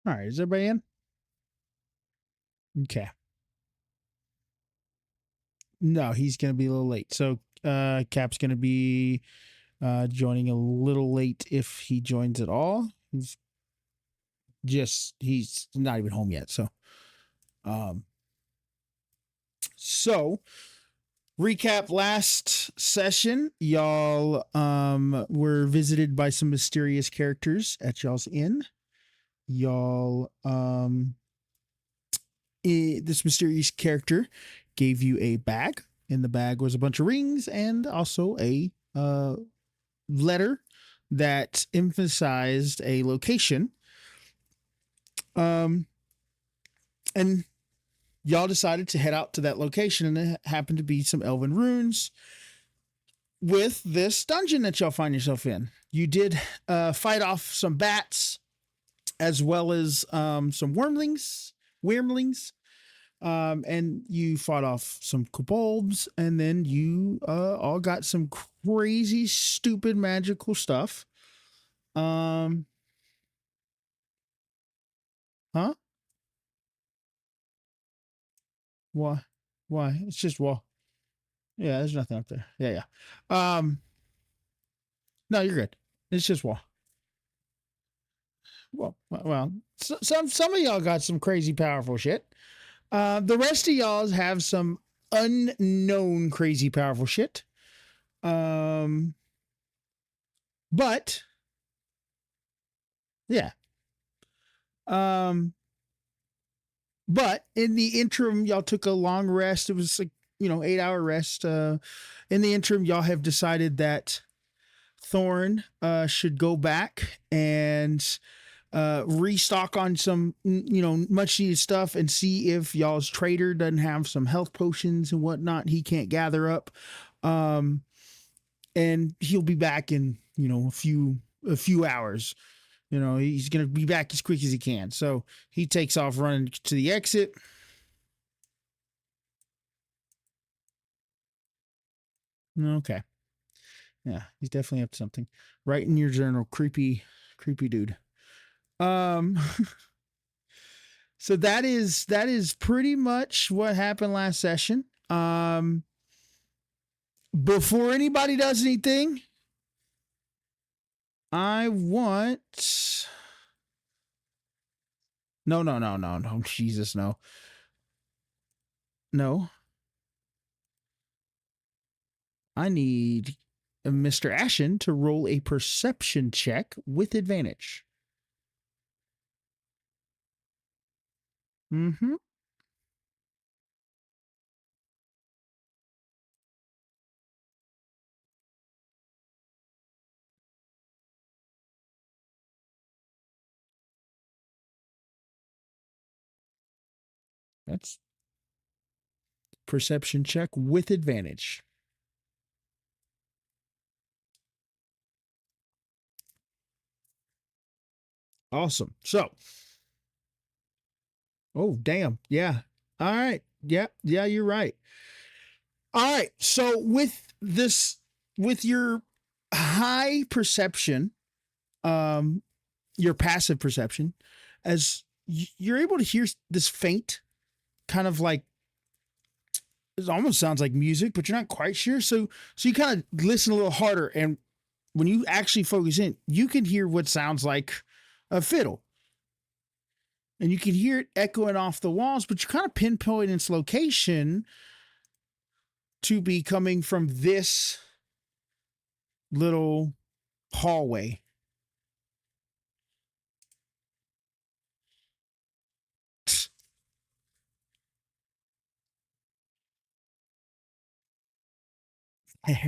All right, is everybody in? Okay. No, he's going to be a little late. So Cap's going to be joining a little late if he joins at all. He's not even home yet. Um, so recap last session, y'all were visited by some mysterious characters at y'all's inn. Y'all this mysterious character gave you a bag. In the bag was a bunch of rings and also a letter that emphasized a location. Um, and y'all decided to head out to that location, and it happened to be some elven ruins with this dungeon that y'all find yourself in. You did fight off some bats as well as some wormlings, and you fought off some kobolds, and then you all got some crazy, stupid, magical stuff. Um, huh? Why? Why? It's just wall. Yeah, there's nothing up there. Yeah, yeah. No, you're good. It's just wall. Well, some of y'all got some crazy powerful shit. The rest of y'all have some unknown crazy powerful shit. Um, but yeah. Um, but in the interim, y'all took a long rest. It was like 8-hour rest. In the interim, y'all have decided that Thorn should go back and restock on some much needed stuff and see if y'all's trader doesn't have some health potions and whatnot he can't gather up. Um, and he'll be back in a few hours. He's gonna be back as quick as he can. So he takes off running to the exit. Okay. Yeah, he's definitely up to something. Write in your journal, creepy dude. Um so that is pretty much what happened last session. Before anybody does anything, I want no, Jesus, no. No. I need Mr. Ashen to roll a perception check with advantage. Mm-hmm. That's perception check with advantage. Awesome. So, oh damn, yeah. All right, yeah, you're right. All right. So with your high perception, um, your passive perception, as you're able to hear this faint, kind of like it almost sounds like music, but you're not quite sure. So you kind of listen a little harder, and when you actually focus in, you can hear what sounds like a fiddle, and you can hear it echoing off the walls, but you kind of pinpoint its location to be coming from this little hallway.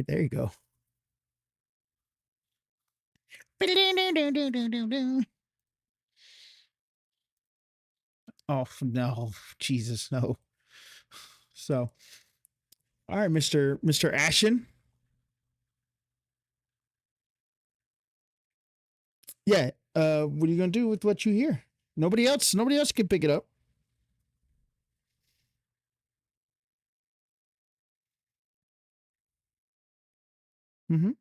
There you go. Oh no, Jesus, no. So, all right, Mister Ashen. Yeah. What are you gonna do with what you hear? Nobody else can pick it up. Mm-hmm.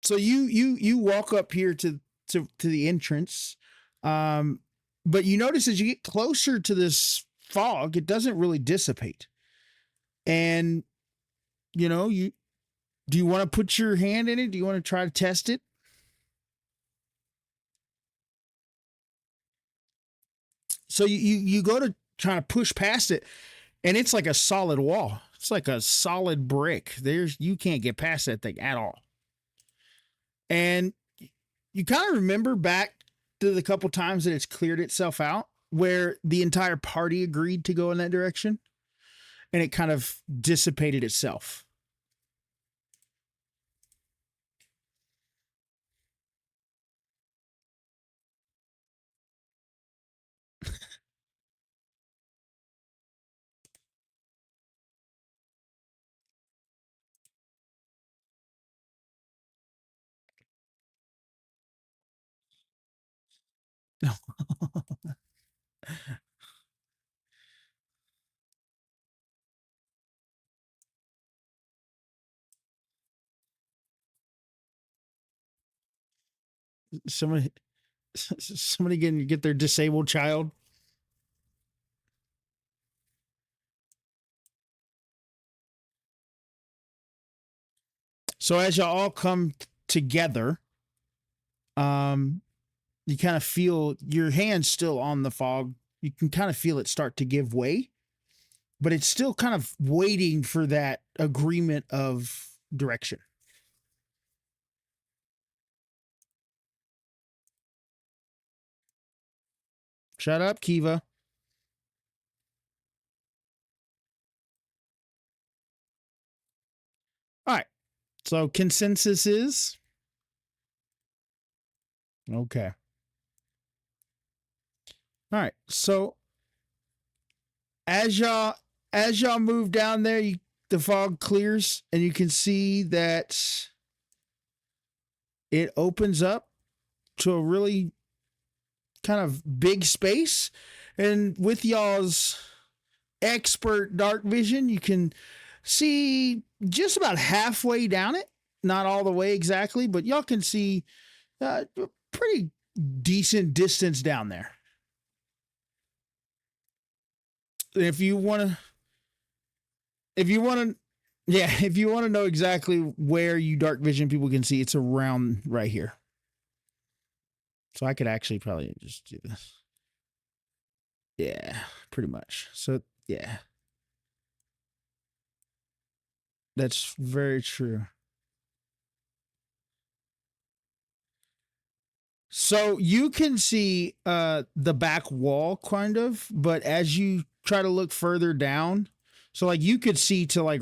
So you walk up here to the entrance, um, but you notice as you get closer to this fog, it doesn't really dissipate. And you do you want to put your hand in it? Do you want to try to test it? So you go to try to push past it, and it's like a solid wall. It's like a solid brick. You can't get past that thing at all. And you kind of remember back to the couple times that it's cleared itself out, where the entire party agreed to go in that direction, and it kind of dissipated itself. somebody somebody get their disabled child. So as y'all all come together, um, you kind of feel your hands still on the fog. You can kind of feel it start to give way, but it's still kind of waiting for that agreement of direction. Shut up, Kiva. All right. So consensus is okay. All right. So as y'all as y'all move down there, the fog clears and you can see that it opens up to a really kind of big space. And with y'all's expert dark vision, you can see just about halfway down it. Not all the way exactly, but y'all can see a pretty decent distance down there. If you want to, if you want to, yeah, if you want to know exactly where you dark vision people can see, it's around right here. So I could actually probably just do this. Yeah, pretty much. So yeah, that's very true. So you can see the back wall kind of, but as you try to look further down, so like you could see to like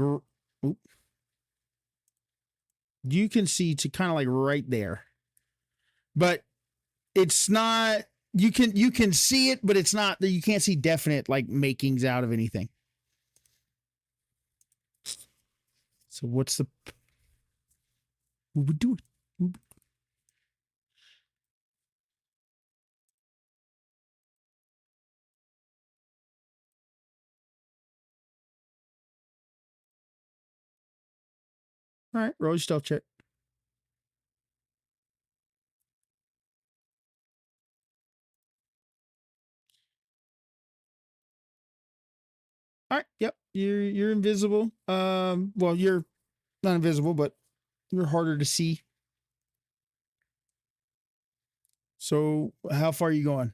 you can see to kind of like right there. But it's not you can see it, but it's not you can't see definite like makings out of anything. So what's the what we doing? All right, roll your stealth check. All right, yep, you're invisible. Well, you're not invisible, but you're harder to see. So how far are you going?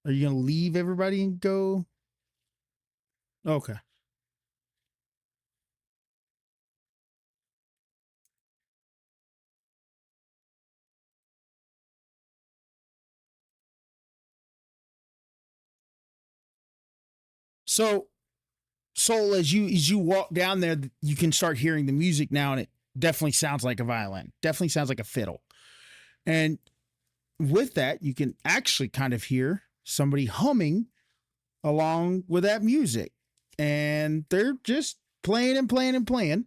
Are you gonna leave everybody and go? Okay. So Soul, as you walk down there, you can start hearing the music now, and it definitely sounds like a violin. Definitely sounds like a fiddle. And with that, you can actually kind of hear somebody humming along with that music. And they're just playing and playing and playing.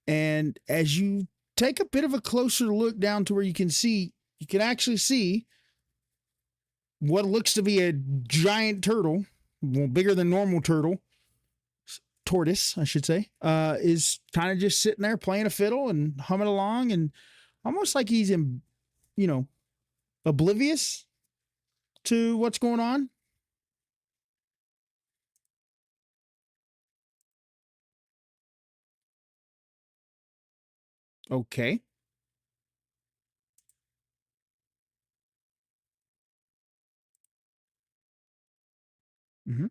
And as you take a bit of a closer look down to where you can actually see what looks to be a giant turtle, well, bigger than normal turtle, tortoise, I should say, is kind of just sitting there playing a fiddle and humming along, and almost like he's in, you know, oblivious to what's going on. Okay. Mm-hmm.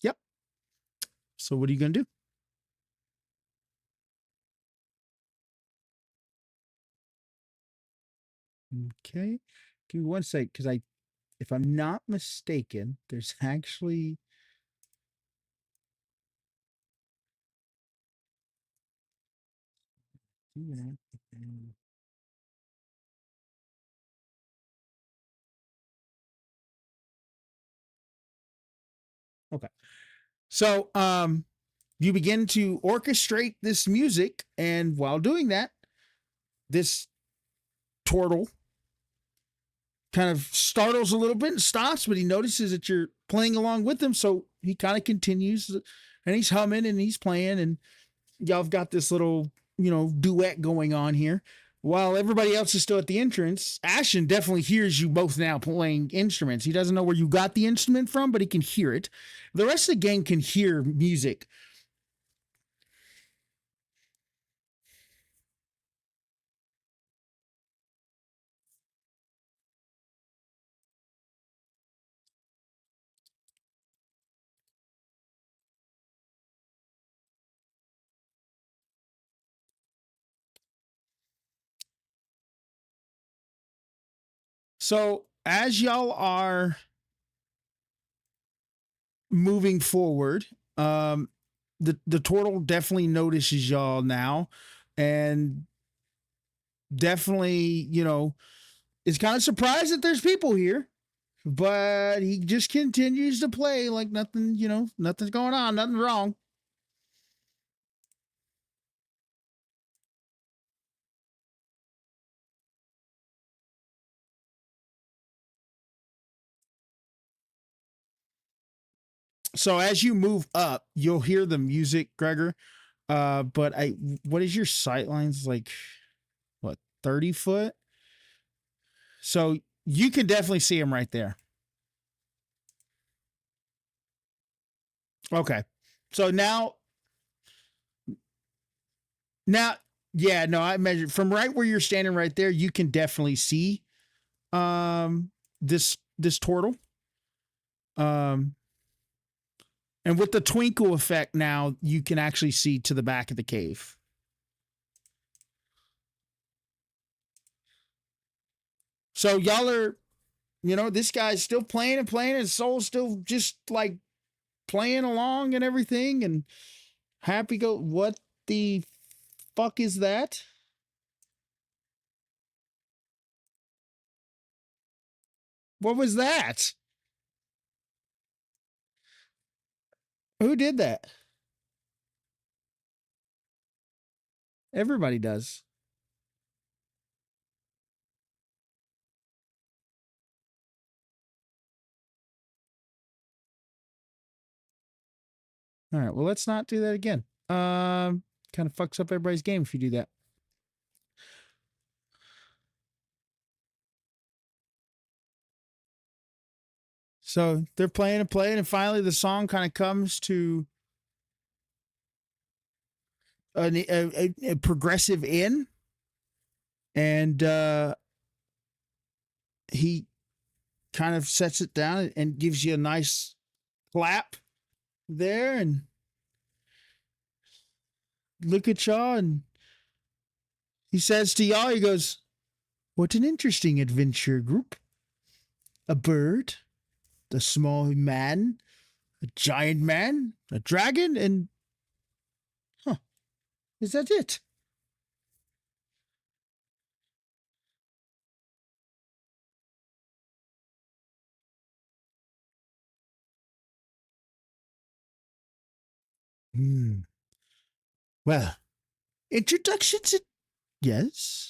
Yep. So what are you gonna do? Okay. Give me one sec, because if I'm not mistaken, there's actually okay. So you begin to orchestrate this music, and while doing that, this turtle kind of startles a little bit and stops, but he notices that you're playing along with him, so he kind of continues, and he's humming and he's playing, and y'all have got this little, duet going on here. While everybody else is still at the entrance, Ashton definitely hears you both now playing instruments. He doesn't know where you got the instrument from, but he can hear it. The rest of the gang can hear music. So as y'all are moving forward, the turtle definitely notices y'all now, and definitely, is kind of surprised that there's people here, but he just continues to play like nothing, nothing's going on, nothing wrong. So as you move up, you'll hear the music, Gregor. But what is your sight lines like? What, 30 foot? So you can definitely see him right there. Okay. So now, yeah, no, I measured from right where you're standing right there. You can definitely see this turtle. Um, and with the twinkle effect, now you can actually see to the back of the cave. So y'all are, this guy's still playing and playing. His soul's still just like playing along and everything, and happy go. What the fuck is that? What was that? Who did that? Everybody does. All right. Well, let's not do that again. Kind of fucks up everybody's game if you do that. So they're playing and playing, and finally the song kind of comes to a progressive in, and he kind of sets it down and gives you a nice clap there, and look at y'all, and he says to y'all, he goes, "What an interesting adventure group. A bird, a small man, a giant man, a dragon, and huh, is that it?" Hmm. Well, introductions. Yes.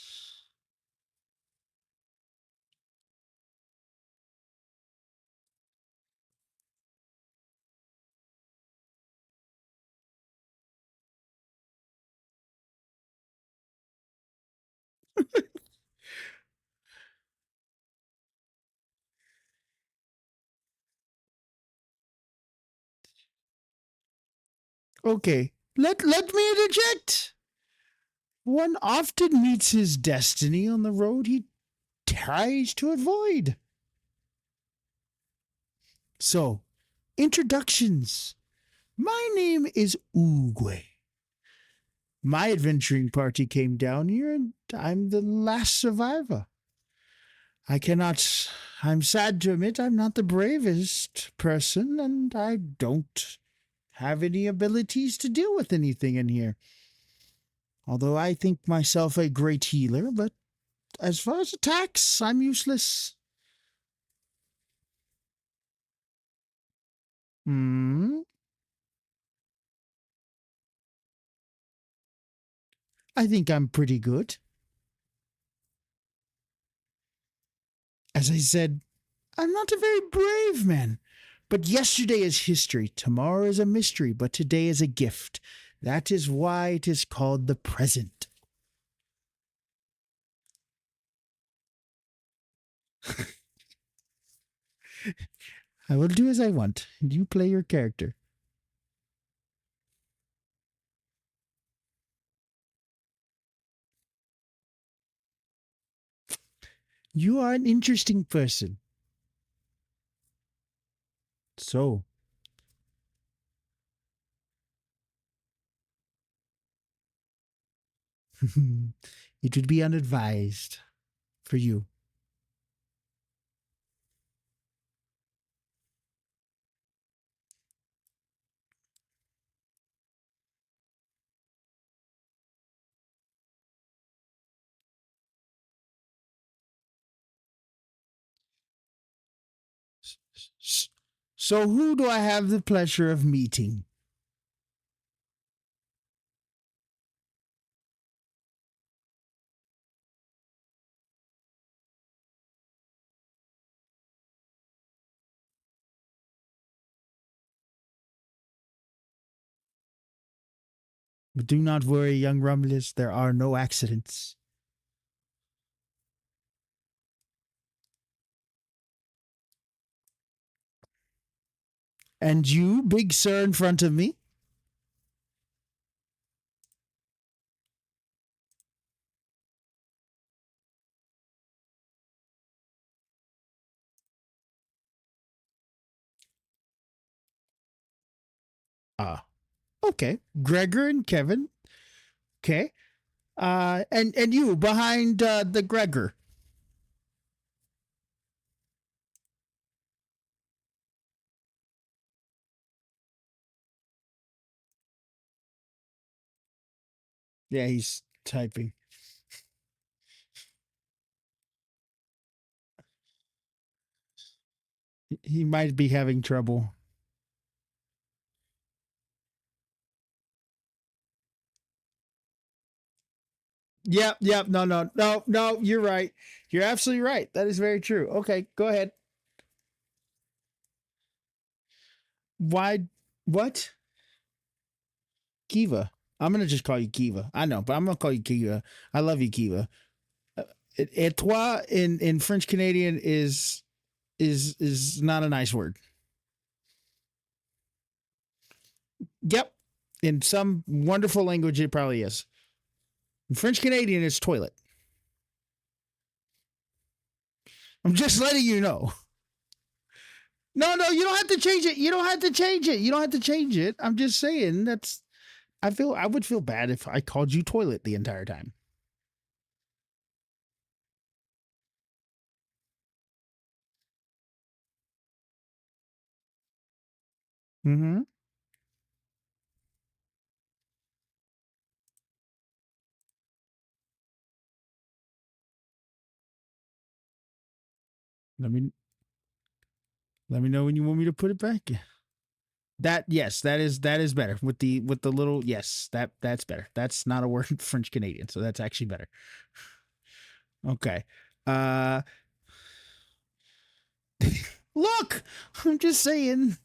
Okay. Let me interject. One often meets his destiny on the road he tries to avoid. So, introductions. My name is Uguay. My adventuring party came down here and I'm the last survivor. I cannot. I'm sad to admit I'm not the bravest person and I don't have any abilities to deal with anything in here. Although I think myself a great healer, but as far as attacks, I'm useless. Hmm. I think I'm pretty good. As I said, I'm not a very brave man. But yesterday is history, tomorrow is a mystery, but today is a gift. That is why it is called the present. I will do as I want. You play your character. You are an interesting person. So, it would be unadvised for you. So, who do I have the pleasure of meeting? But do not worry, young Rumblers, there are no accidents. And you, big sir in front of me? Ah, okay. Gregor and Kevin. Okay. And you behind the Gregor. Yeah, he's typing. He might be having trouble. Yep, yep. No, no, no, no. You're right. You're absolutely right. That is very true. Okay, go ahead. Why? What? Kiva. I'm gonna just call you Kiva. I know, but I'm gonna call you Kiva. I love you, Kiva. Et toi in French Canadian is not a nice word. Yep. In some wonderful language, it probably is. In French Canadian, it's toilet. I'm just letting you know. No, no, you don't have to change it. You don't have to change it. You don't have to change it. I'm just saying that's. I would feel bad if I called you toilet the entire time. Mm-hmm. Let me let me know when you want me to put it back. That yes, that is better with the little yes that's better. That's not a word French Canadian, so that's actually better. Okay. Uh, look, I'm just saying.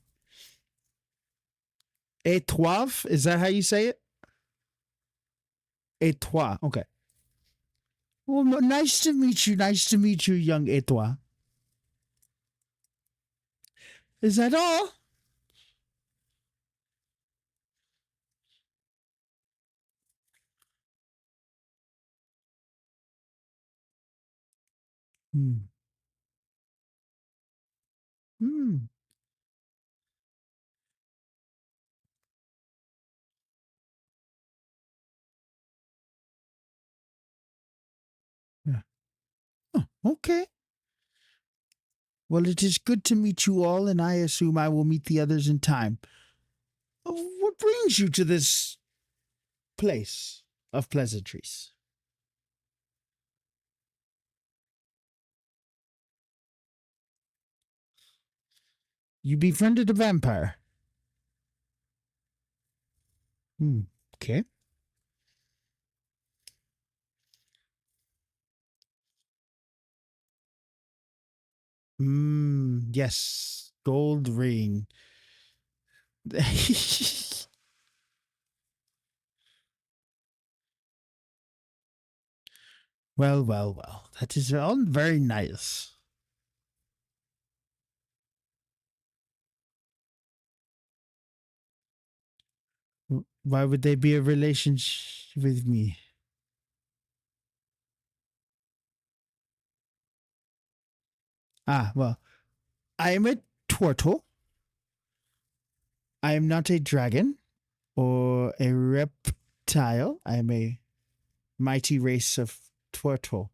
Et toi, is that how you say it? Et toi. Okay. Well, nice to meet you. Nice to meet you, young Etoile. Is that all? Hmm. Hmm. Yeah. Oh, okay. Well, it is good to meet you all, and I assume I will meet the others in time. What brings you to this place of pleasantries? You befriended a vampire. Hmm. Okay. Hmm. Yes. Gold ring. Well, well, well. That is all very nice. Why would they be a relationship with me? Ah, well, I am a turtle. I am not a dragon or a reptile. I am a mighty race of turtle.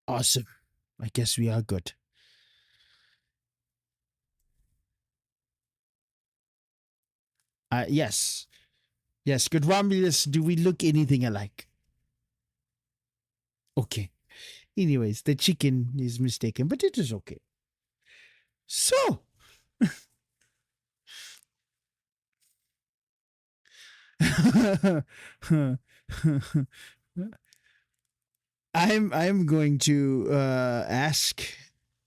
Awesome. I guess we are good. Yes. Yes. Good Romulus, do we look anything alike? Okay. Anyways, the chicken is mistaken, but it is okay. So, I'm going to ask,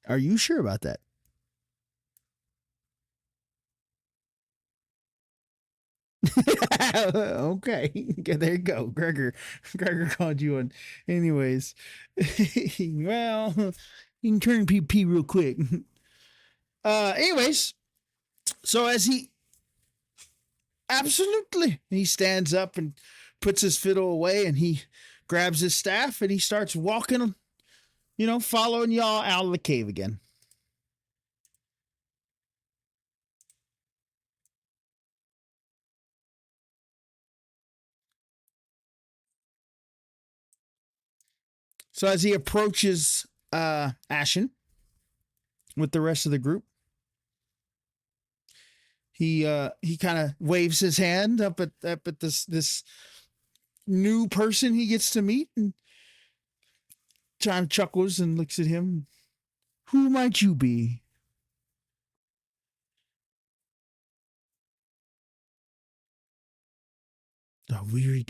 are you sure about that? Okay. There you go. Gregor called you on. Anyways. Well, you can turn PP real quick. Anyways, so as he absolutely he stands up and puts his fiddle away and he grabs his staff and he starts walking, following y'all out of the cave again. So as he approaches Ashen with the rest of the group, he kind of waves his hand up at this new person he gets to meet, and John chuckles and looks at him. Who might you be? A weary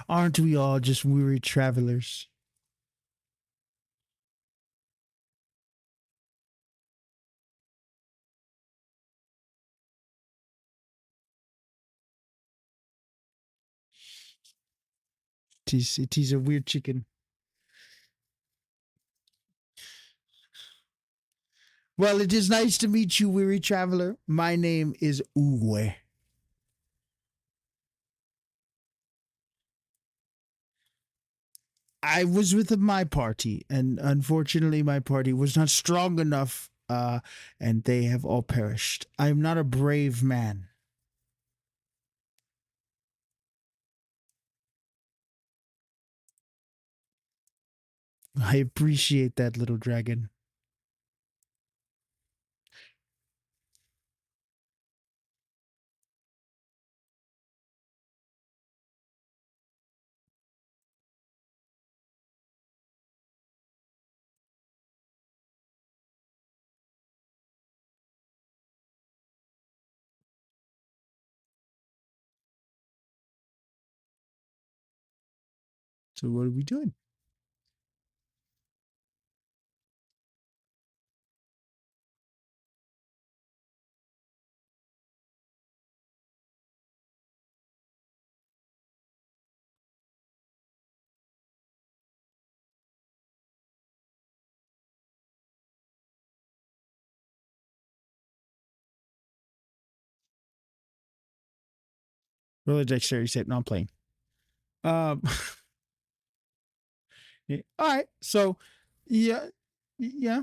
aren't we all just weary travelers? It is a weird chicken. Well, it is nice to meet you, weary traveler. My name is Uwe. I was with my party, and unfortunately, my party was not strong enough, and they have all perished. I am not a brave man. I appreciate that, little dragon. So, what are we doing? Roll a dexterity save. No, I'm playing. Um, yeah, all right. So, yeah, yeah.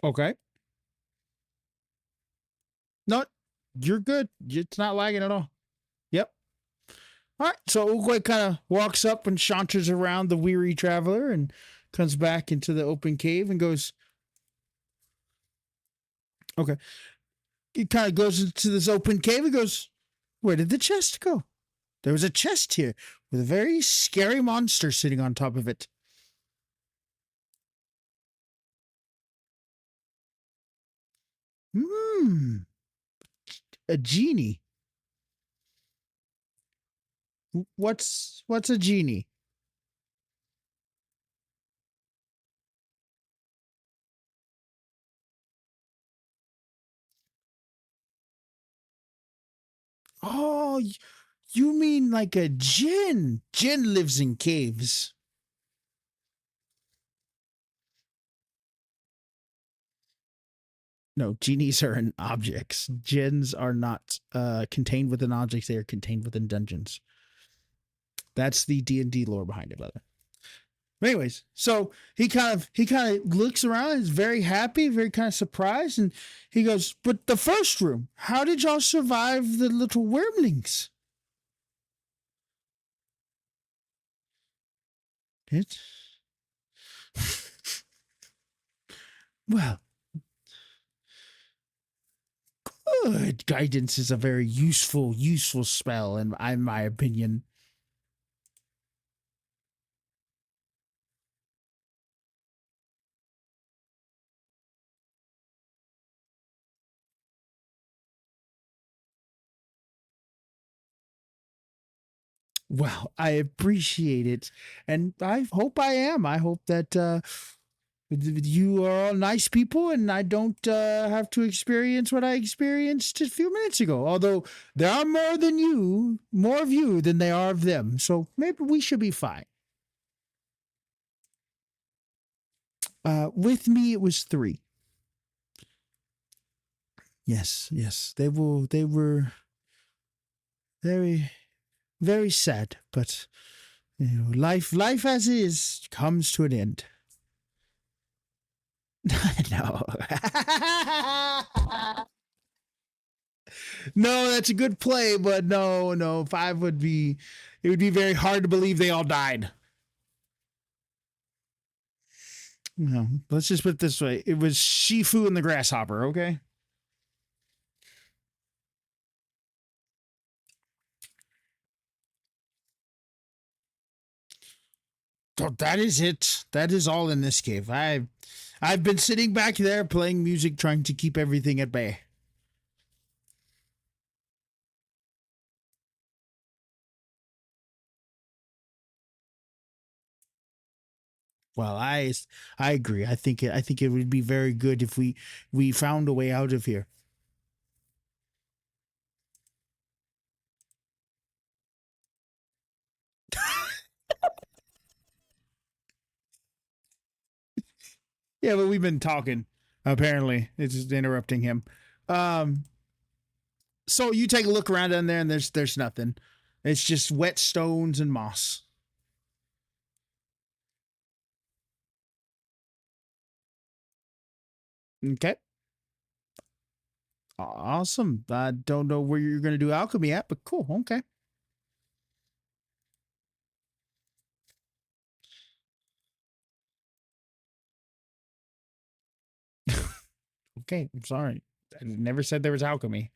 Okay. No, you're good. It's not lagging at all. Yep. All right. So Oogway kind of walks up and saunters around the weary traveler and comes back into the open cave and goes, okay. He kind of goes into this open cave and goes, where did the chest go? There was a chest here with a very scary monster sitting on top of it. Hmm. A genie. What's a genie? Oh, you mean like a djinn? Djinn lives in caves. No, genies are in objects. Djinns are not contained within objects. They are contained within dungeons. That's the D&D lore behind it, brother. Anyways, so he kind of looks around, is very happy, very kind of surprised, and he goes, "But the first room, how did y'all survive the little wormlings?" It well, good guidance is a very useful spell, in my opinion. Well, I appreciate it, and I hope I am. I hope that you are all nice people, and I don't have to experience what I experienced a few minutes ago. Although there are more of you than there are of them, so maybe we should be fine. With me, it was three. Yes, yes, they were very, very sad, but life as is comes to an end. No. No, that's a good play, but no, five would be. It would be very hard to believe they all died. No, let's just put it this way: it was Shifu and the grasshopper. Okay. So that is it. That is all in this cave. I've been sitting back there playing music, trying to keep everything at bay. Well, I agree. I think it would be very good if we found a way out of here. Yeah, but we've been talking. Apparently, it's just interrupting him. Um, so you take a look around in there, and there's nothing. It's just wet stones and moss. Okay, awesome. I don't know where you're going to do alchemy at, but cool. Okay, okay. I'm sorry. I never said there was alchemy.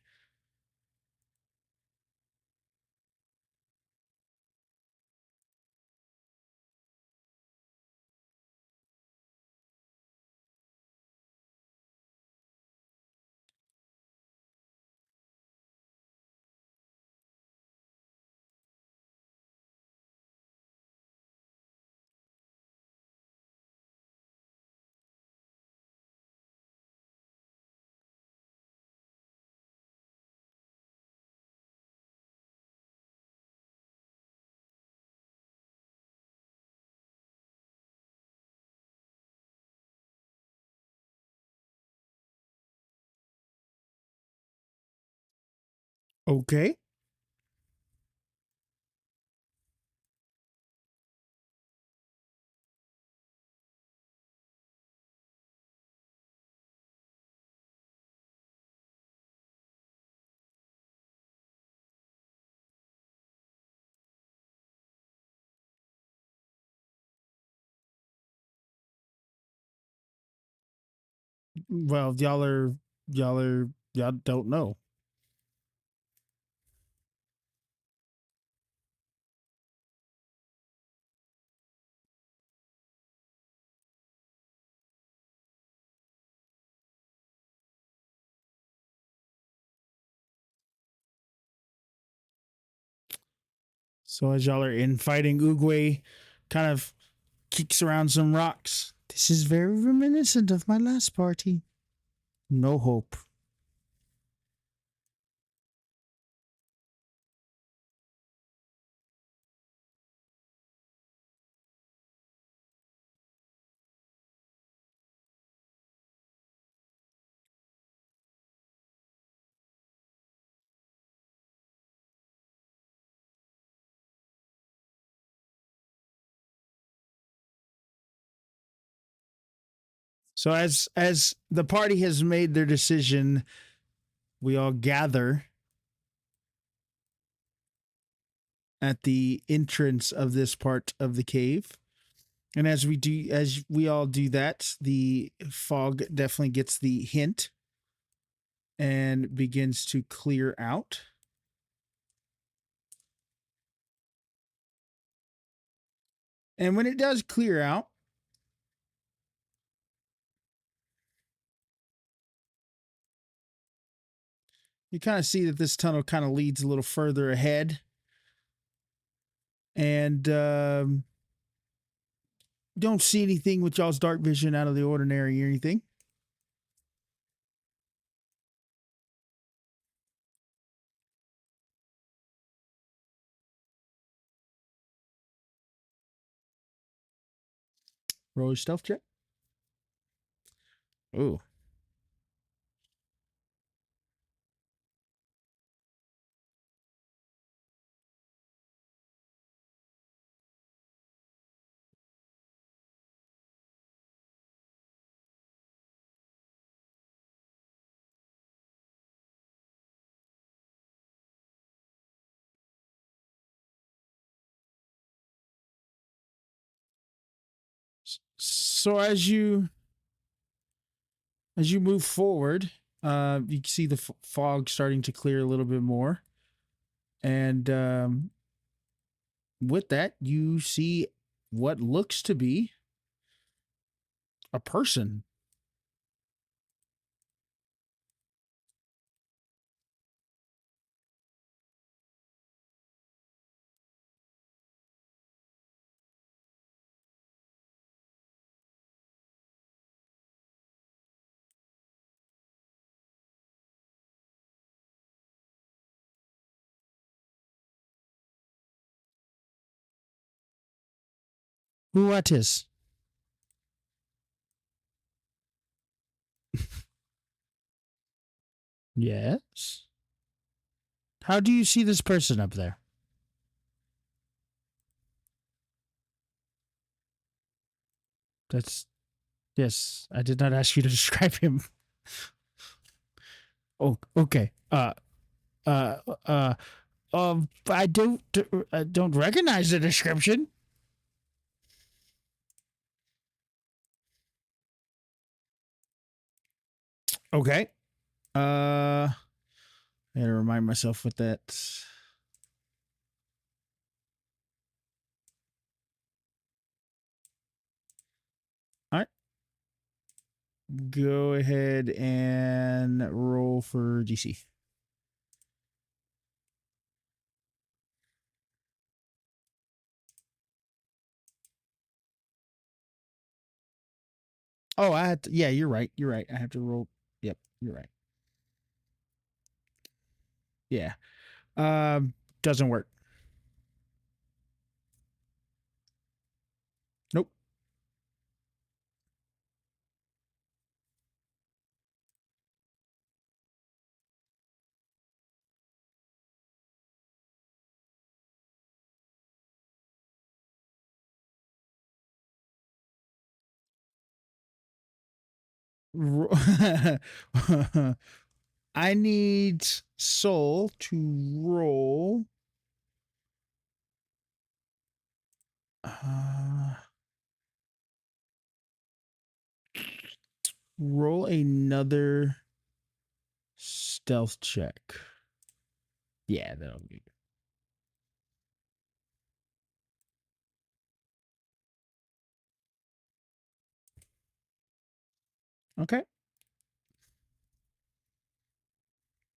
Okay. Well, y'all don't know. So as y'all are infighting, Uguay kind of kicks around some rocks. This is very reminiscent of my last party. No hope. So as the party has made their decision, we all gather at the entrance of this part of the cave. And as we all do that, the fog definitely gets the hint and begins to clear out. And when it does clear out, you kind of see that this tunnel kind of leads a little further ahead. And don't see anything with y'all's dark vision out of the ordinary or anything. Roll your stealth check. Ooh. So as you move forward, you can see the fog starting to clear a little bit more, and with that, you see what looks to be a person. Who what is? Yes. How do you see this person up there? That's yes. I did not ask you to describe him. Oh, okay. Uh, uh, I don't recognize the description. Okay. I gotta remind myself with that. All right. Go ahead and roll for DC. Oh, I had to, yeah, you're right. You're right. I have to roll. Yep, you're right. Yeah. Doesn't work. Nope. I need Soul to roll. Uh, roll another stealth check. Yeah, that'll be good. Okay.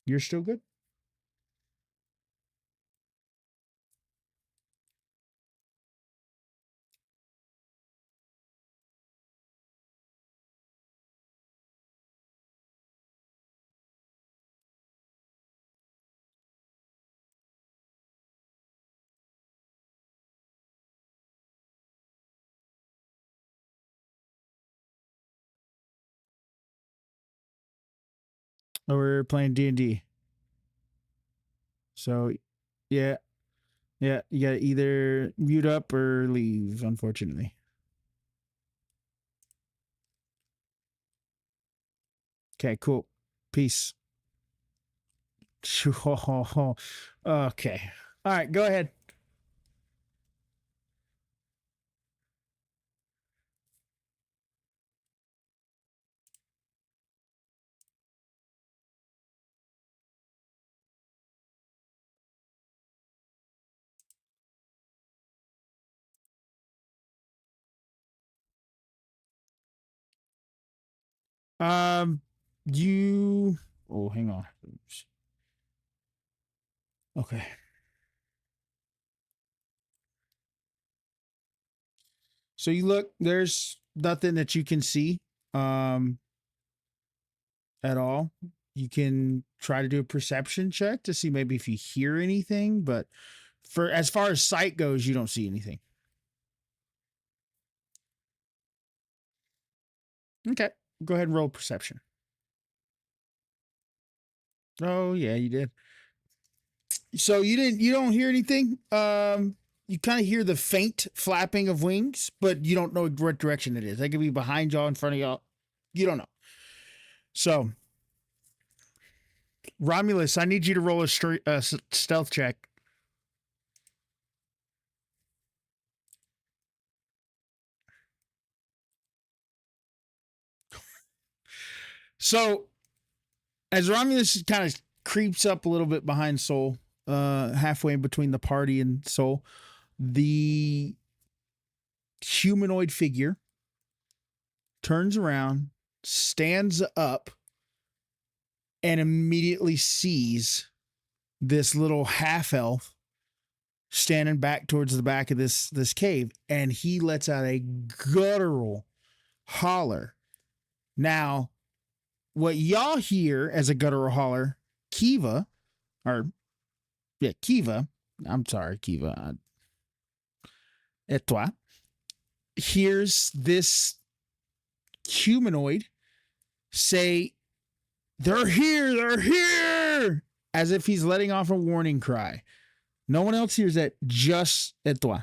You're still good? Oh, we're playing D&D. So, yeah. Yeah, you gotta either mute up or leave, unfortunately. Okay, cool. Peace. Okay. All right, go ahead. Um, you. Oh, hang on. Okay. So you look. There's nothing that you can see, um, at all. You can try to do a perception check to see maybe if you hear anything, but for as far as sight goes, you don't see anything. Okay. Go ahead and roll perception. Oh yeah, you did. So you don't hear anything. You kind of hear the faint flapping of wings, but you don't know what direction it is. They could be behind y'all, in front of y'all. You don't know. So Romulus, I need you to roll a stealth check. So as Romulus kind of creeps up a little bit behind Soul, halfway in between the party and Soul, the humanoid figure turns around, stands up, and immediately sees this little half elf standing back towards the back of this cave, and he lets out a guttural holler. Now, what y'all hear as a guttural holler, Kiva, or yeah, Kiva, I'm sorry, Kiva, et toi, hears this humanoid say, they're here, as if he's letting off a warning cry. No one else hears that, just et toi.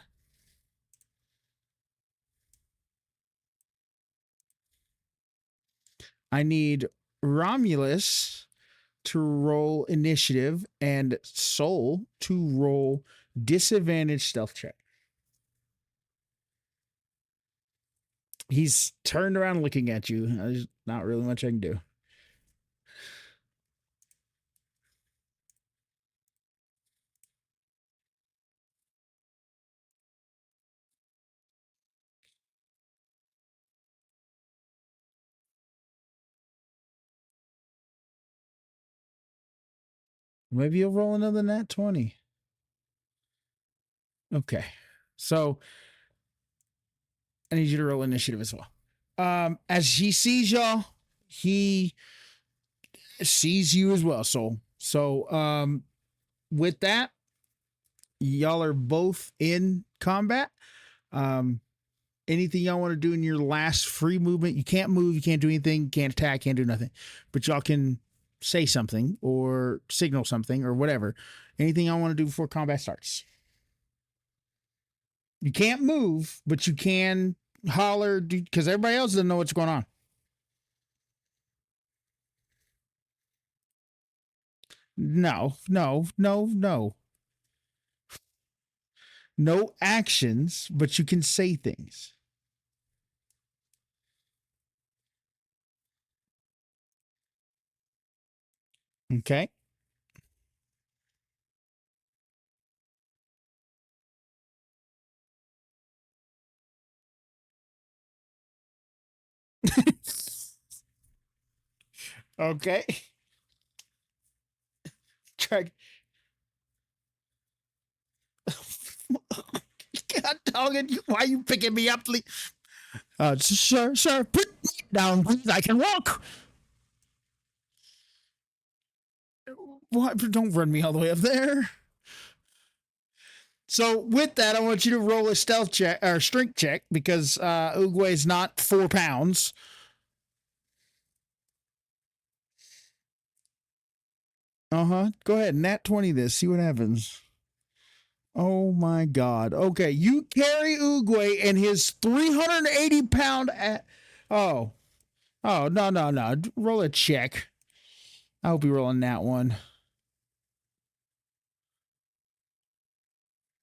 I need Romulus to roll initiative and Soul to roll disadvantage stealth check. He's turned around looking at you. There's not really much I can do. Maybe you'll roll another nat 20. Okay. So I need you to roll initiative as well. As he sees y'all, he sees you as well, Soul. So with that, y'all are both in combat. Um, anything y'all want to do in your last free movement? You can't move, you can't do anything, can't attack, can't do nothing. But y'all can say something or signal something or whatever. Anything y'all want to do before combat starts? You can't move, but you can holler because everybody else doesn't know what's going on. No, no, no, no. No actions, but you can say things. Okay. Okay. Try. God dog it. Why are you picking me up? Sir, put me down, please. I can walk. What? Don't run me all the way up there. So with that, I want you to roll a stealth check or strength check because Uguay is not 4 pounds. Go ahead, nat 20 this. See what happens. Oh my God. Okay, you carry Uguay and his 380 pound. Oh, oh no no no! Roll a check. I hope you're rolling that one.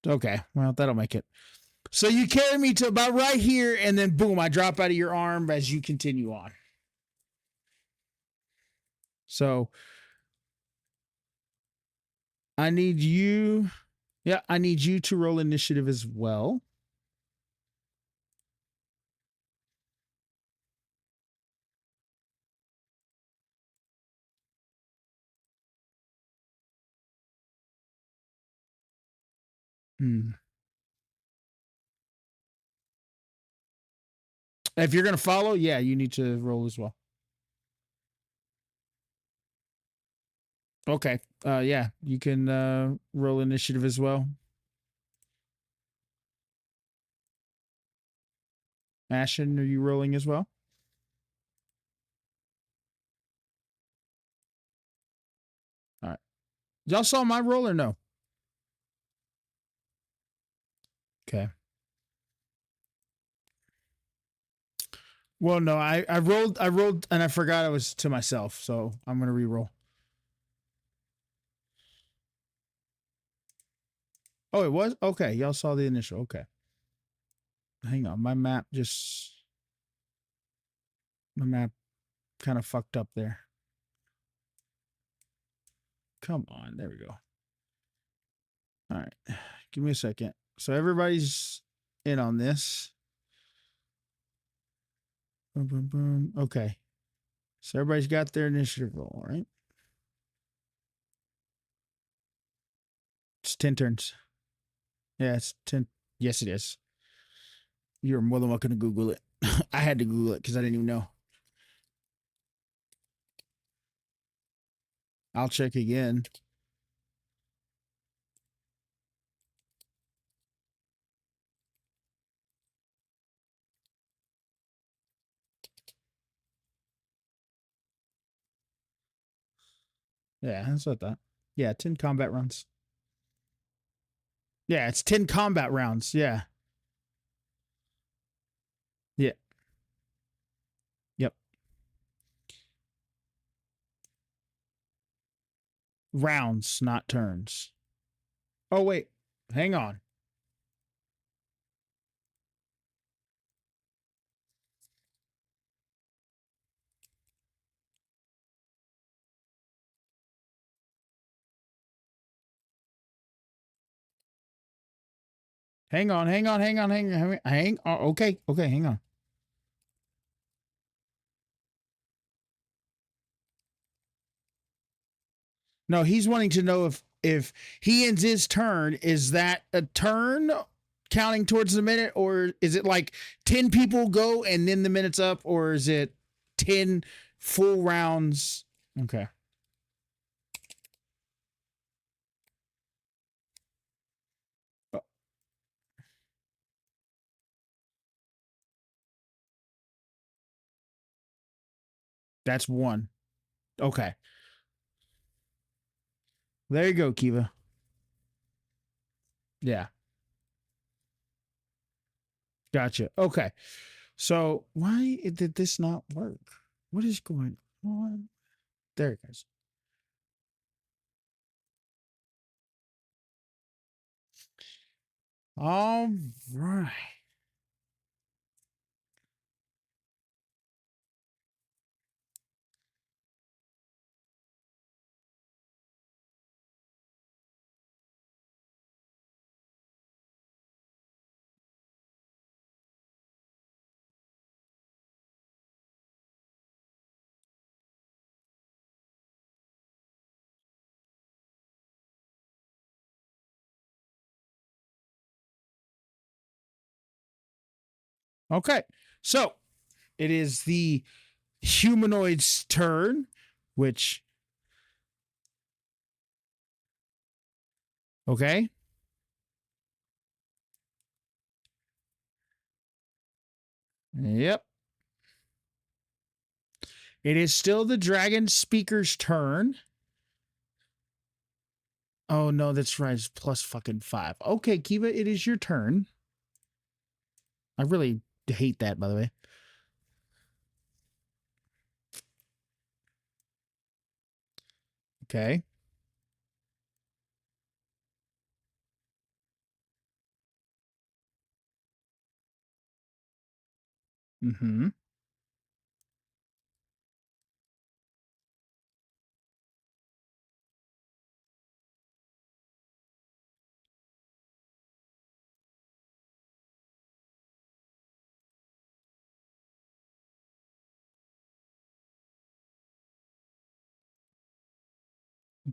Okay, well that'll make it. So you carry me to about right here, and then boom, I drop out of your arm as you continue on. So I need you. Yeah, I need you to roll initiative as well. Hmm. If you're gonna follow, yeah, you need to roll as well. Okay. Yeah, you can roll initiative as well. Ashen, are you rolling as well? All right. Y'all saw my roll or no? Okay. Well, no, I rolled, and I forgot I was to myself, so I'm gonna re-roll. Oh, it was okay. Y'all saw the initial. Okay. Hang on, my map kind of fucked up there. Come on, there we go. All right, give me a second. So everybody's in on this. Boom, boom, boom. Okay. So everybody's got their initiative roll, right? It's 10 turns. Yeah, it's 10. Yes, it is. You're more than welcome to Google it. I had to Google it because I didn't even know. I'll check again. Yeah, that's what I thought. Yeah, 10 combat rounds. Yeah, it's 10 combat rounds. Yeah. Yeah. Yep. Rounds, not turns. Oh, wait. Hang on. Hang on. Hang on. Hang on. Hang on. Hang on. Okay. Okay. Hang on. No, he's wanting to know if he ends his turn, is that a turn counting towards the minute, or is it like 10 people go and then the minute's up, or is it 10 full rounds? Okay. Oh, that's one. Okay. There you go, Kiva. Yeah. Gotcha. Okay. So why did this not work? What is going on? There it goes. All right. Okay. So it is the humanoid's turn, which, okay. Yep. It is still the dragon speaker's turn. Oh, no, that's right. It's plus fucking 5. Okay, Kiva, it is your turn. I really hate that, by the way. Okay. Mm-hmm.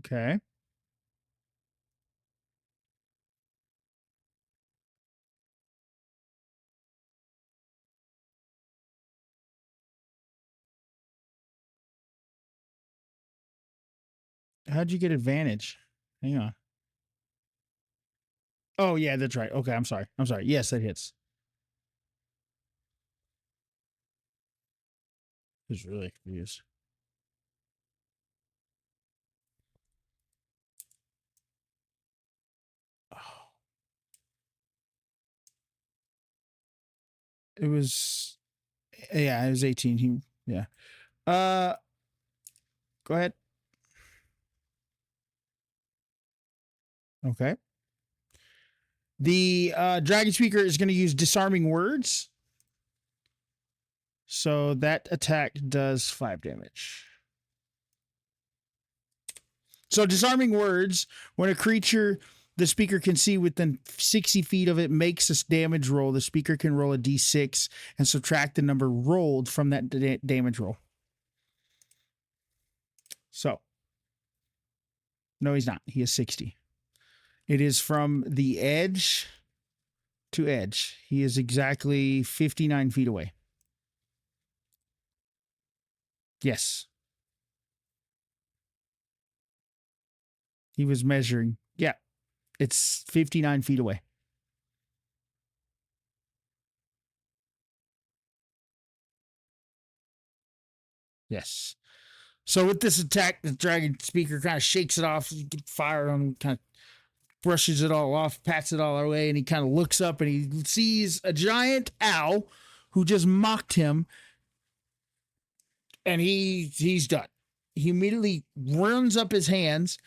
Okay. How'd you get advantage? Hang on. Oh, yeah, that's right. Okay, I'm sorry. I'm sorry. Yes, that hits. I was really confused. Oh, it was, yeah, it was 18. Yeah. Uh, Go ahead. Okay. The dragon speaker is going to use disarming words. So that attack does 5 damage. So disarming words, when a creature the speaker can see within 60 feet of it makes a damage roll, the speaker can roll a d6 and subtract the number rolled from that damage roll. So, no, he's not. He is 60. It is from the edge to edge. He is exactly 59 feet away. Yes. He was measuring. Yeah. It's 59 feet away. Yes. So with this attack, the dragon speaker kind of shakes it off, fire on, kind of brushes it all off, pats it all away, and he kind of looks up and he sees a giant owl who just mocked him, and he's done. He immediately runs up his hands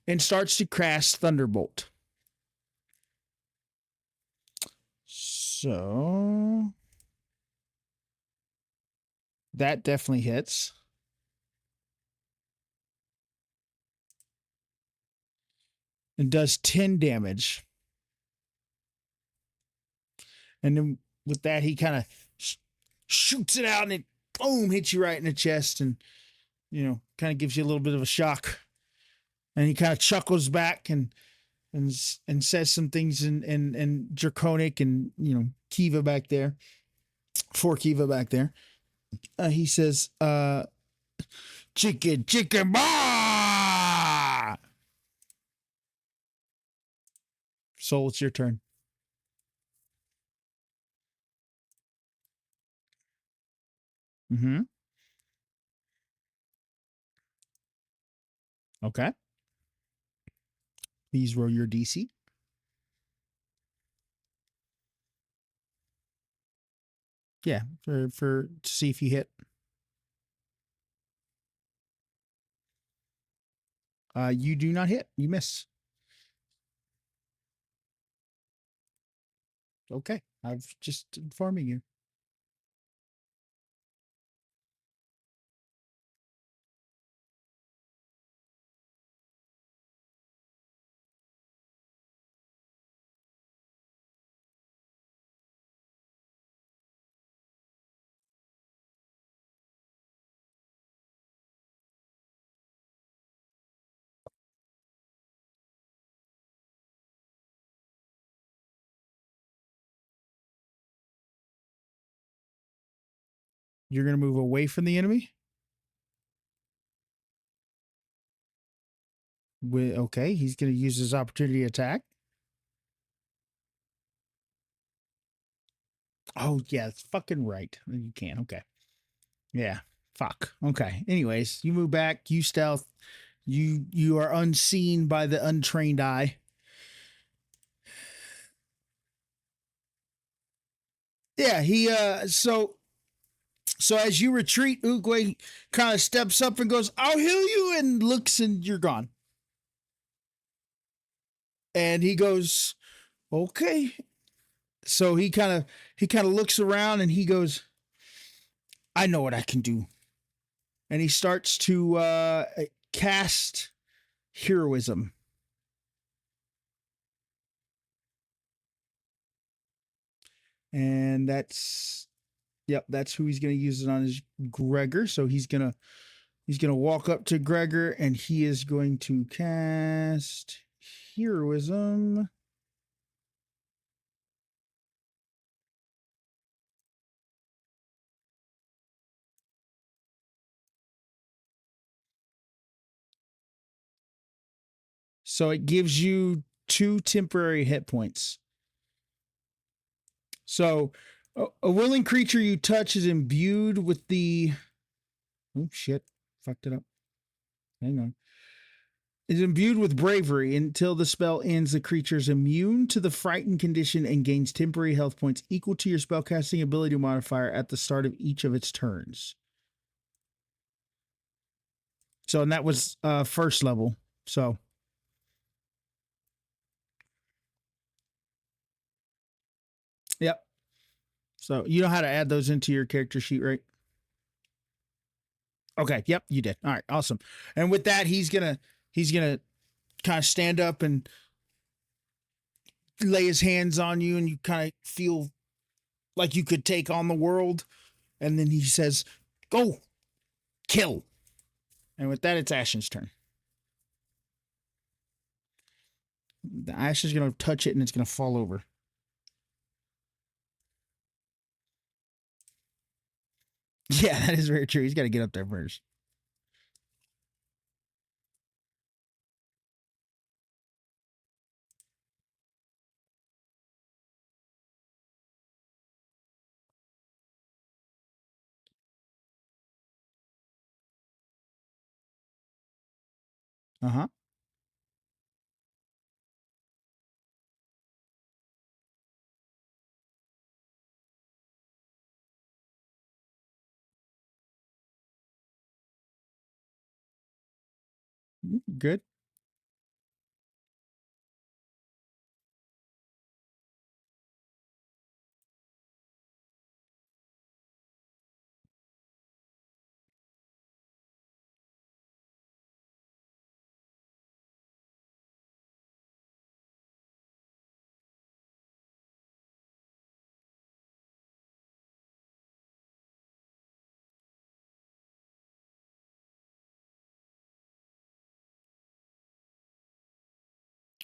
and starts to cast Thunderbolt. So that definitely hits. And does 10 damage. And then with that, he kind of shoots it out and it boom hits you right in the chest and, kind of gives you a little bit of a shock. And he kind of chuckles back and says some things in Draconic and, Kiva back there, for Kiva back there. He says, chicken, chicken, bah! Soul, it's your turn. Mm-hmm. Okay. Please roll your DC. Yeah, for to see if you hit. You do not hit. You miss. Okay. I've just informing you. You're going to move away from the enemy. Okay. He's going to use his opportunity attack. Oh, yeah. It's fucking right. You can. Okay. Yeah. Fuck. Okay. Anyways, you move back. You stealth. You are unseen by the untrained eye. Yeah. So as you retreat, Oogway kind of steps up and goes, "I'll heal you," and looks, and you're gone. And he goes, "Okay." So he kind of looks around and he goes, "I know what I can do." And he starts to cast heroism. And that's who he's going to use it on, is Gregor. So he's gonna walk up to Gregor and he is going to cast heroism. So it gives you 2 temporary hit points. So a willing creature you touch is imbued with the, oh shit, fucked it up. Hang on. Is imbued with bravery until the spell ends. The creature is immune to the frightened condition and gains temporary health points equal to your spellcasting ability modifier at the start of each of its turns. So, and that was first level. So, yep. So you know how to add those into your character sheet, right? Okay. Yep, you did. All right. Awesome. And with that, he's gonna kind of stand up and lay his hands on you, and you kind of feel like you could take on the world. And then he says, "Go, kill." And with that, it's Ashen's turn. The Ash is going to touch it and it's going to fall over. Yeah, that is very true. He's got to get up there first. Uh huh. Good.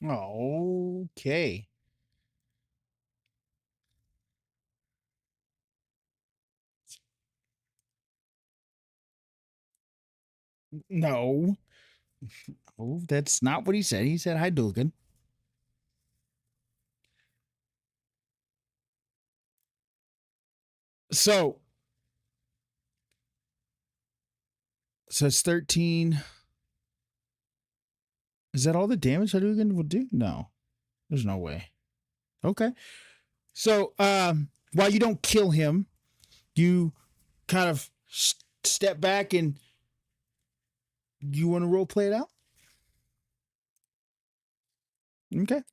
Okay. No. Oh, that's not what he said. He said, "Hi, Dugan." So, so it's 13. Is that all the damage Hadouken will do? No, there's no way. Okay. So, while you don't kill him, you kind of step back and you want to role play it out? Okay.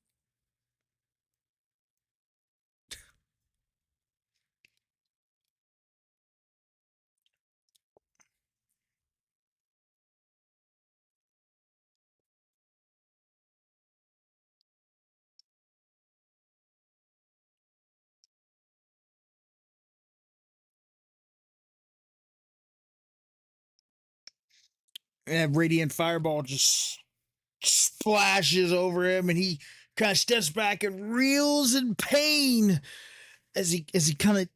And radiant fireball just splashes over him, and he kind of steps back and reels in pain as he kind of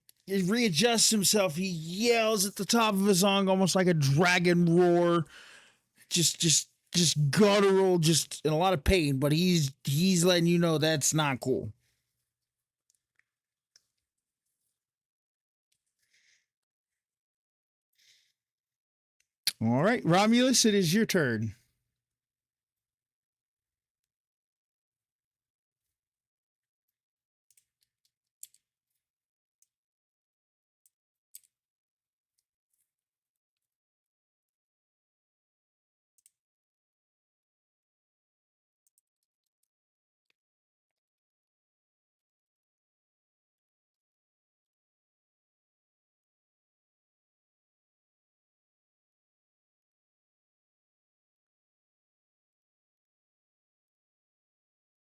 readjusts himself. He yells at the top of his lung, almost like a dragon roar, just guttural, just in a lot of pain. But he's letting you know that's not cool. All right, Romulus, it is your turn.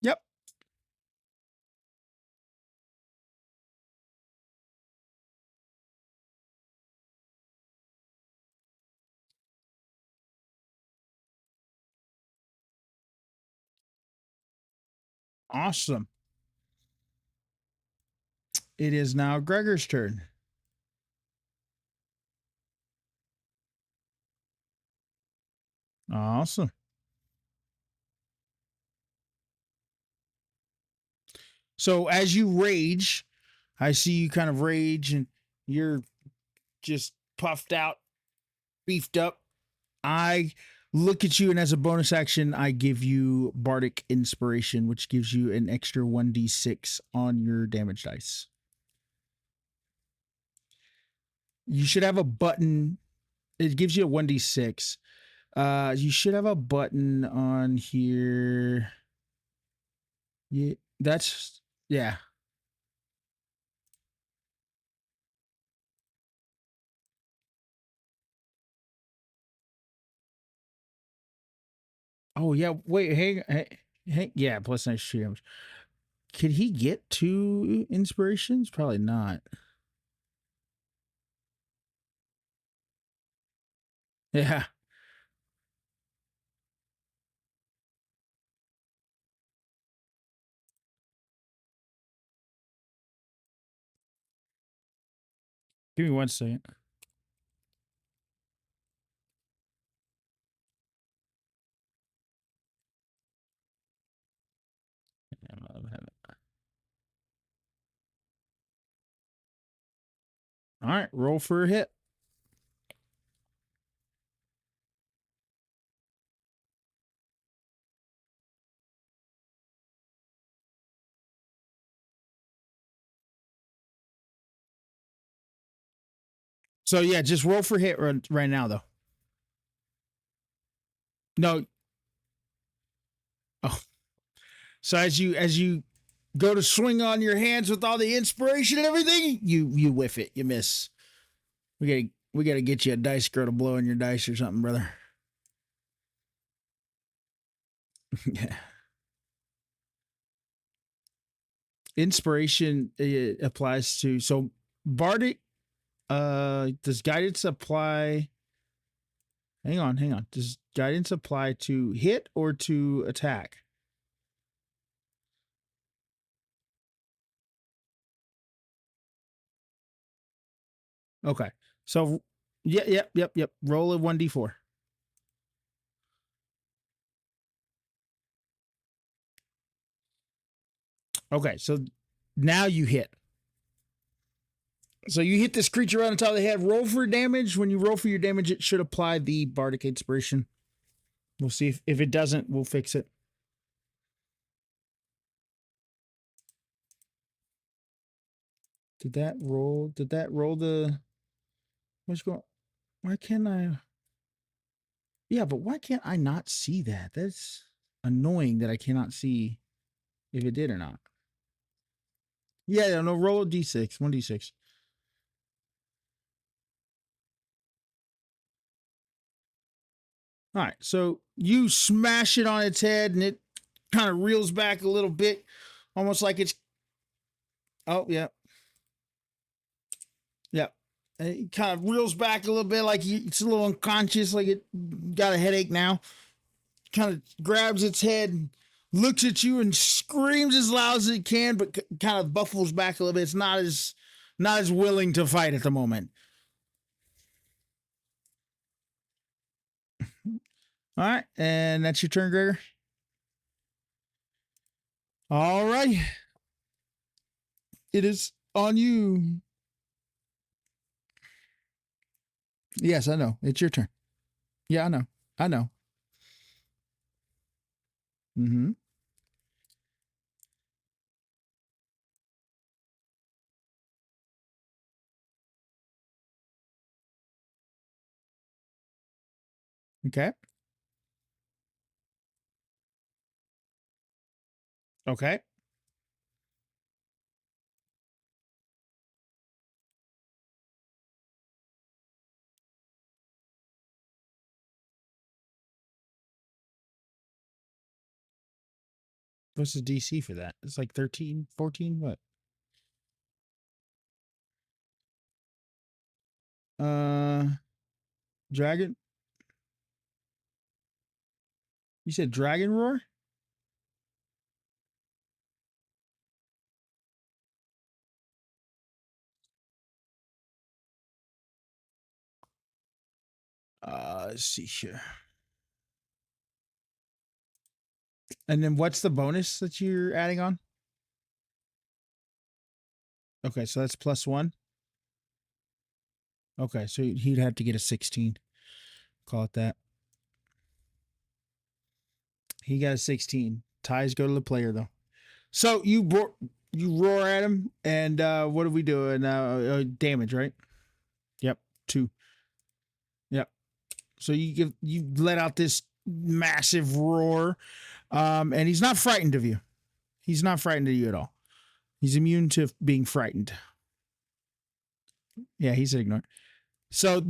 Yep. Awesome. It is now Gregor's turn. Awesome. So as you rage, I see you kind of rage and you're just puffed out, beefed up. I look at you, and as a bonus action, I give you Bardic Inspiration, which gives you an extra 1d6 on your damage dice. You should have a button. It gives you a 1d6. You should have a button on here. Yeah, that's yeah. Oh yeah. Wait, hang yeah. Plus nice damage. Could he get 2 inspirations? Probably not. Yeah. Give me 1 second. All right, roll for a hit. So yeah, just roll for hit right now though. No. Oh. So as you go to swing on your hands with all the inspiration and everything, you whiff it. You miss. We gotta get you a dice girl to blow in your dice or something, brother. Yeah. Inspiration applies to so Bardic. Does guidance apply? Hang on. Does guidance apply to hit or to attack? Okay. So yeah, yep. Roll a 1d4. Okay, so now you hit. So you hit this creature on the top of the head. Roll for damage. When you roll for your damage, it should apply the Bardic Inspiration. We'll see if it doesn't, we'll fix it. Did that roll? Did that roll the? What's going? Why can't I? Yeah, but why can't I not see that? That's annoying that I cannot see if it did or not. Yeah, no. Roll a d6. 1d6. All right, so you smash it on its head, and it kind of reels back a little bit, almost like it's. Oh yeah, yeah. And he kind of reels back a little bit, like it's a little unconscious, like it got a headache now. Kind of grabs its head, looks at you, and screams as loud as it can, but kind of buffles back a little bit. It's not as willing to fight at the moment. All right, and that's your turn, Gregor. All right, it is on you. Yes, I know. It's your turn. Yeah, I know. I know. Mm-hmm. Okay. Okay. What's the DC for that? It's like 13, 14. What? Uh, Dragon. You said Dragon Roar? Let's see here. And then what's the bonus that you're adding on? Okay, so that's +1. Okay, so he'd have to get a 16. Call it that. He got a 16. Ties go to the player though. So you roar at him, and what are we doing? Damage, right? Yep, 2. Yep. So you let out this massive roar, and he's not frightened of you. He's not frightened of you at all. He's immune to being frightened. Yeah, he's ignorant. So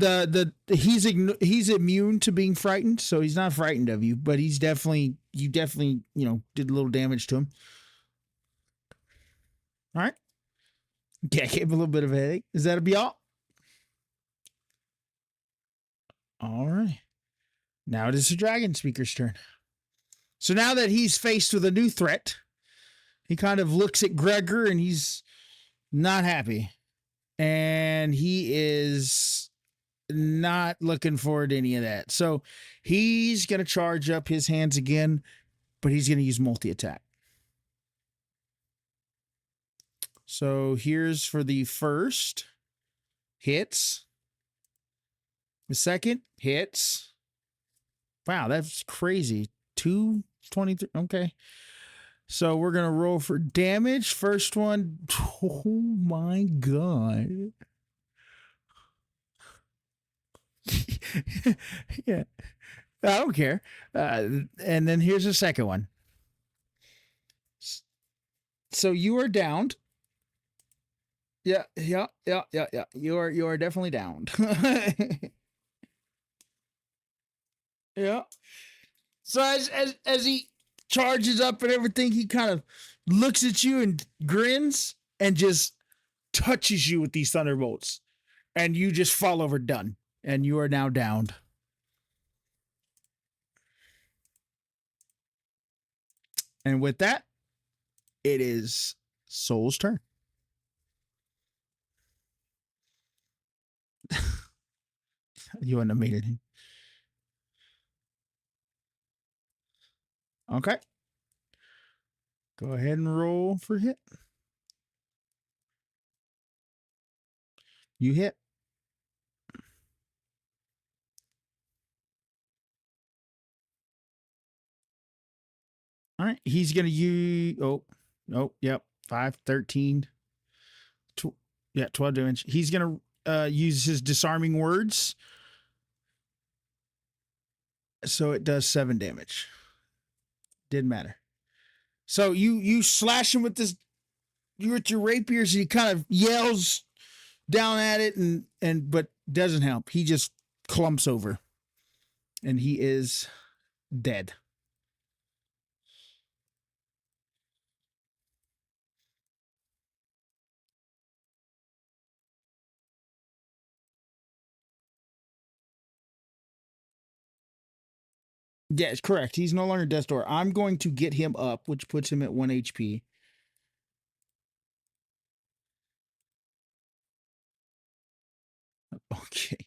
he's immune to being frightened, so he's not frightened of you, but you definitely did a little damage to him. All right, yeah, gave him a little bit of a headache. Is that a be all? All right, now it is the dragon speaker's turn. So now that he's faced with a new threat, he kind of looks at Gregor and he's not happy, and he is not looking forward to any of that. So he's gonna charge up his hands again, but he's gonna use multi attack. So here's for the first hits. The second hits. Wow, that's crazy. 223. Okay. So we're going to roll for damage. First one. Oh my God. Yeah. I don't care. And then here's the second one. So you are downed. Yeah, yeah, yeah, yeah, yeah. You are definitely downed. Yeah. So as he charges up and everything, he kind of looks at you and grins and just touches you with these thunderbolts, and you just fall over done, and you are now downed. And with that, it is Soul's turn. You wouldn't have made it. Okay. Go ahead and roll for hit. You hit. All right. He's going to use. Oh, yep. 5, 13. Yeah, 12 damage. He's going to use his disarming words. So it does 7 damage. Didn't matter. So you slash him with your rapiers, and he kind of yells down at it, and but doesn't help. He just clumps over, and he is dead. Yes, correct. He's no longer death's door. I'm going to get him up, which puts him at 1 HP. Okay.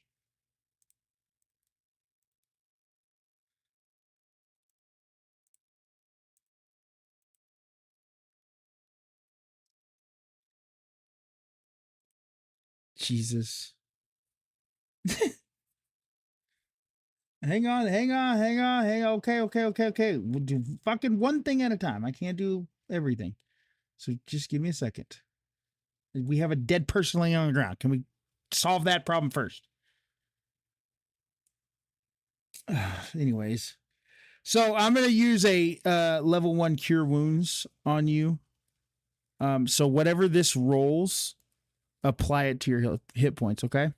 Jesus. Hang on. Okay. We'll do fucking one thing at a time. I can't do everything. So just give me a second. We have a dead person laying on the ground. Can we solve that problem first? Anyways, so I'm gonna use a level 1 cure wounds on you. So whatever this rolls, apply it to your hit points. Okay.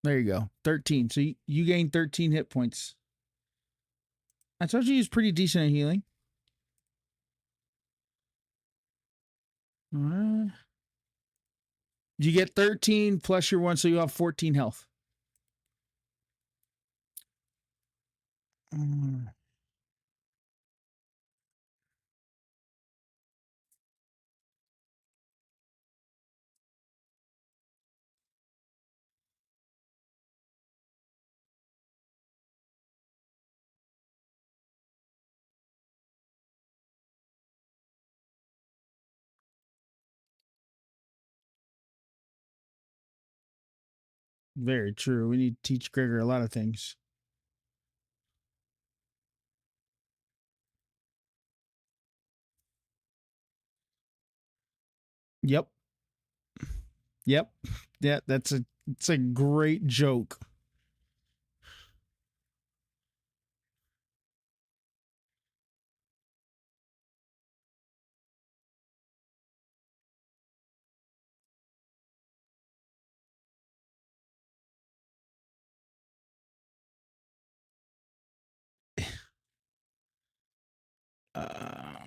There you go. 13. So you gain 13 hit points. I told you he was pretty decent at healing. You get 13 plus your 1, so you have 14 health. Very true. We need to teach Gregor a lot of things. Yep. Yep. Yeah, it's a great joke. Uh,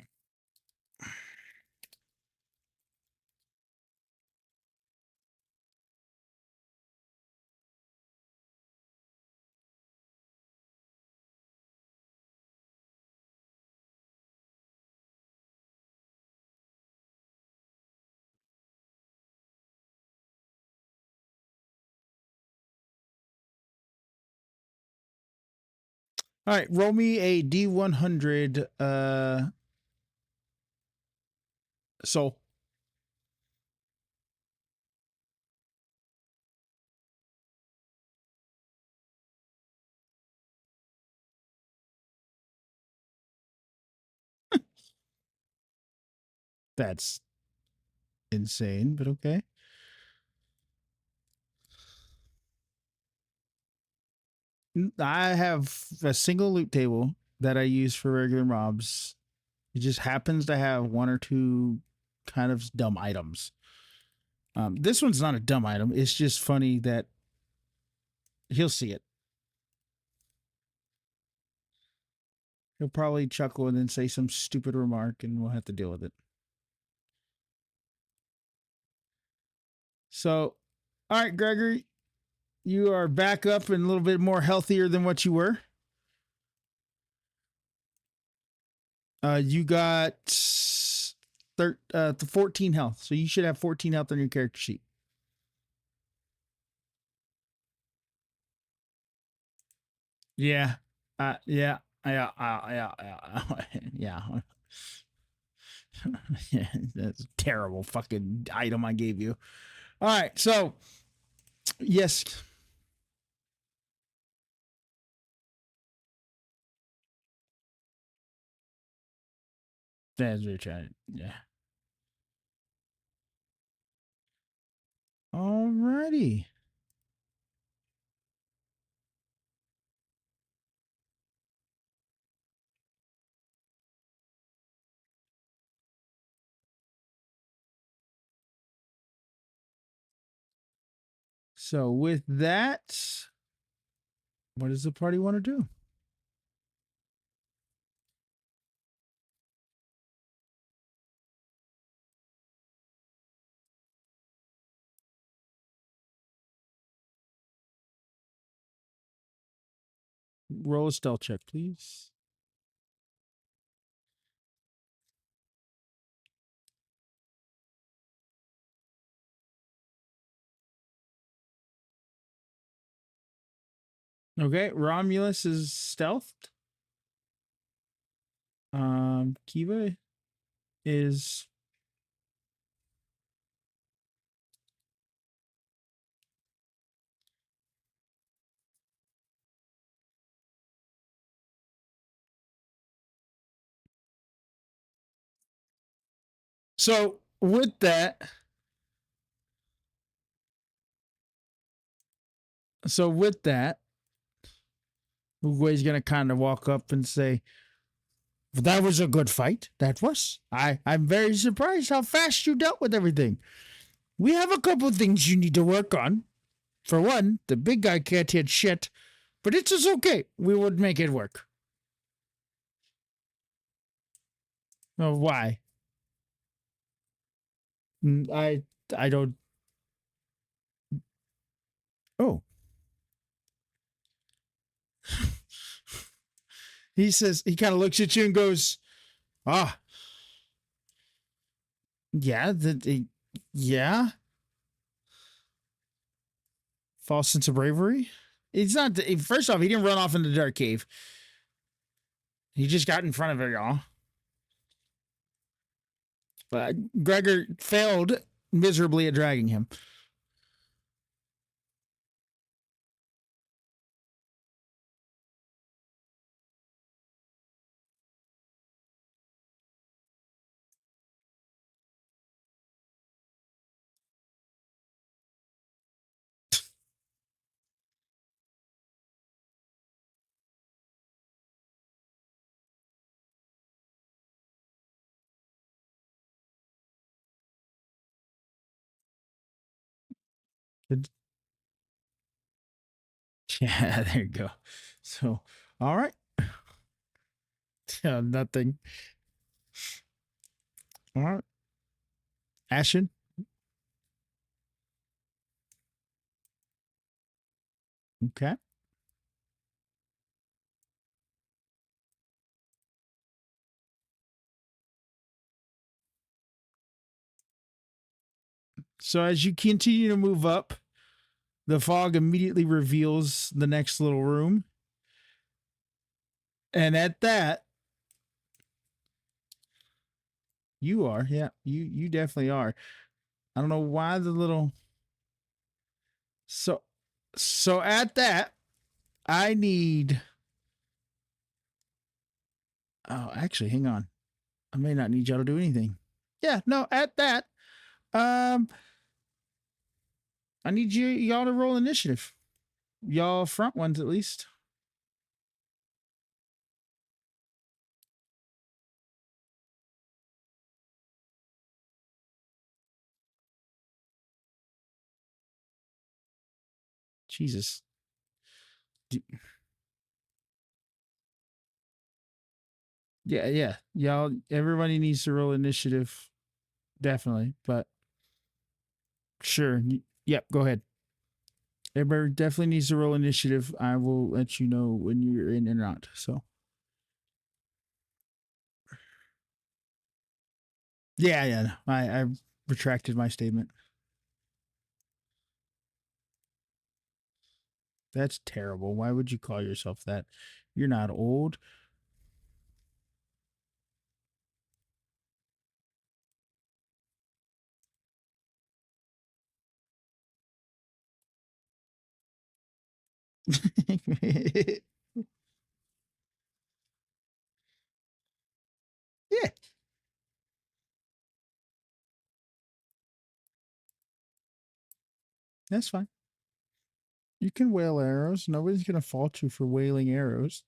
all right, roll me a D100 soul. That's insane, but okay. I have a single loot table that I use for regular mobs. It just happens to have one or two kind of dumb items. This one's not a dumb item. It's just funny that he'll see it. He'll probably chuckle and then say some stupid remark, and we'll have to deal with it. So, all right, Gregory, you are back up and a little bit more healthier than what you were. You got 14 health, so you should have 14 health on your character sheet. Yeah. Yeah. Yeah. Yeah. That's a terrible fucking item I gave you. All right. So, yes. That's your chat. Yeah. Alrighty. So, with that, what does the party want to do? roll a stealth check, please. Okay, Romulus is stealthed. Kiva is so with that. So with that, Uguay's gonna kind of walk up and say, "That was a good fight. That was. I'm very surprised how fast you dealt with everything. We have a couple things you need to work on. For one, the big guy can't hit shit, but it's just okay. We would make it work." Oh, why? I don't. Oh, he says he kind of looks at you and goes, "Ah, yeah, yeah." False sense of bravery. It's not. First off, he didn't run off in the dark cave. He just got in front of it, y'all. But Gregor failed miserably at dragging him. Yeah, there you go. So, all right. Nothing. All right. Ashen. Okay. So as you continue to move up, the fog immediately reveals the next little room. And at that, you are. Yeah, you definitely are. I don't know why the little so so at that, I need oh, actually, hang on. I may not need y'all to do anything. Yeah, no, at that, um, I need y'all to roll initiative. Y'all front ones at least. Jesus. Yeah, yeah. Y'all everybody needs to roll initiative. Definitely. But sure. Yep, go ahead. Everybody definitely needs to roll initiative. I will let you know when you're in and out. So yeah, yeah. No, I retracted my statement. That's terrible. Why would you call yourself that? You're not old. Yeah, that's fine. You can wail arrows. Nobody's gonna fault you for wailing arrows.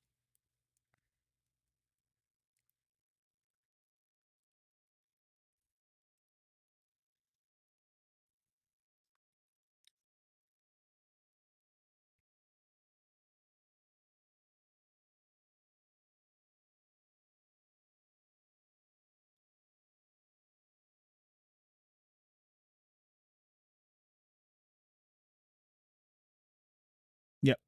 Yep.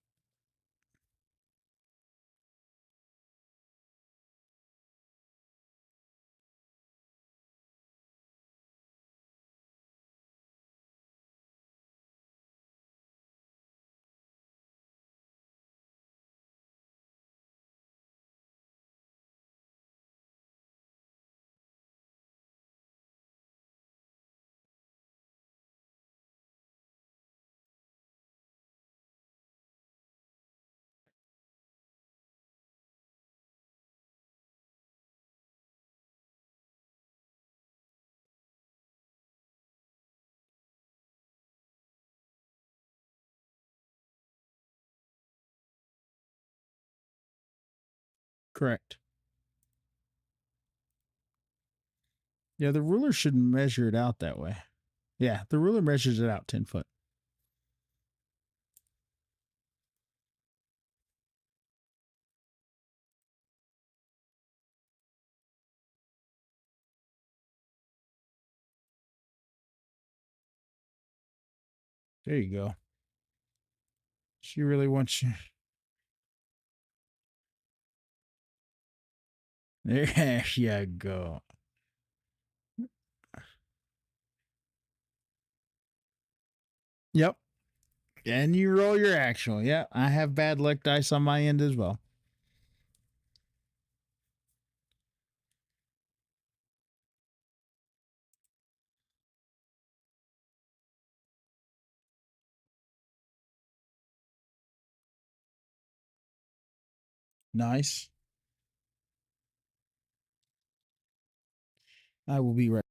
Correct. Yeah, the ruler should measure it out that way. Yeah, the ruler measures it out 10 foot. There you go. She really wants you. There you go. Yep. And you roll your actual. Yeah, I have bad luck dice on my end as well. Nice. I will be right.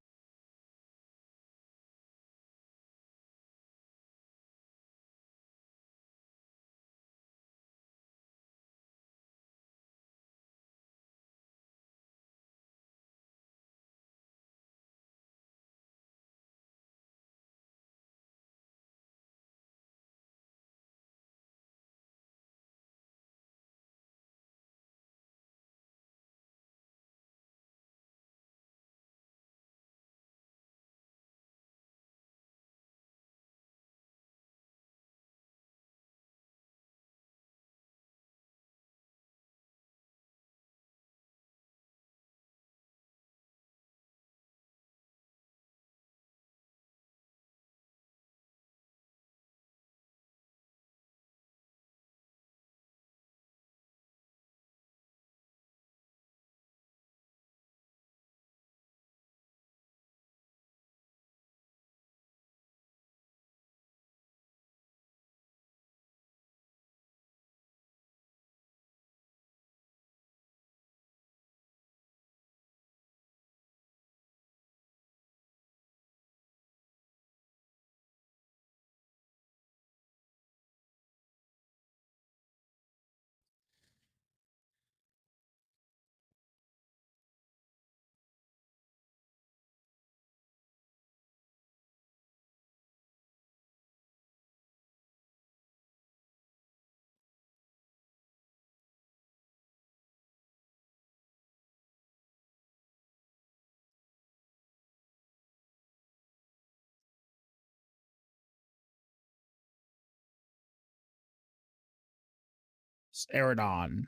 Aerodon.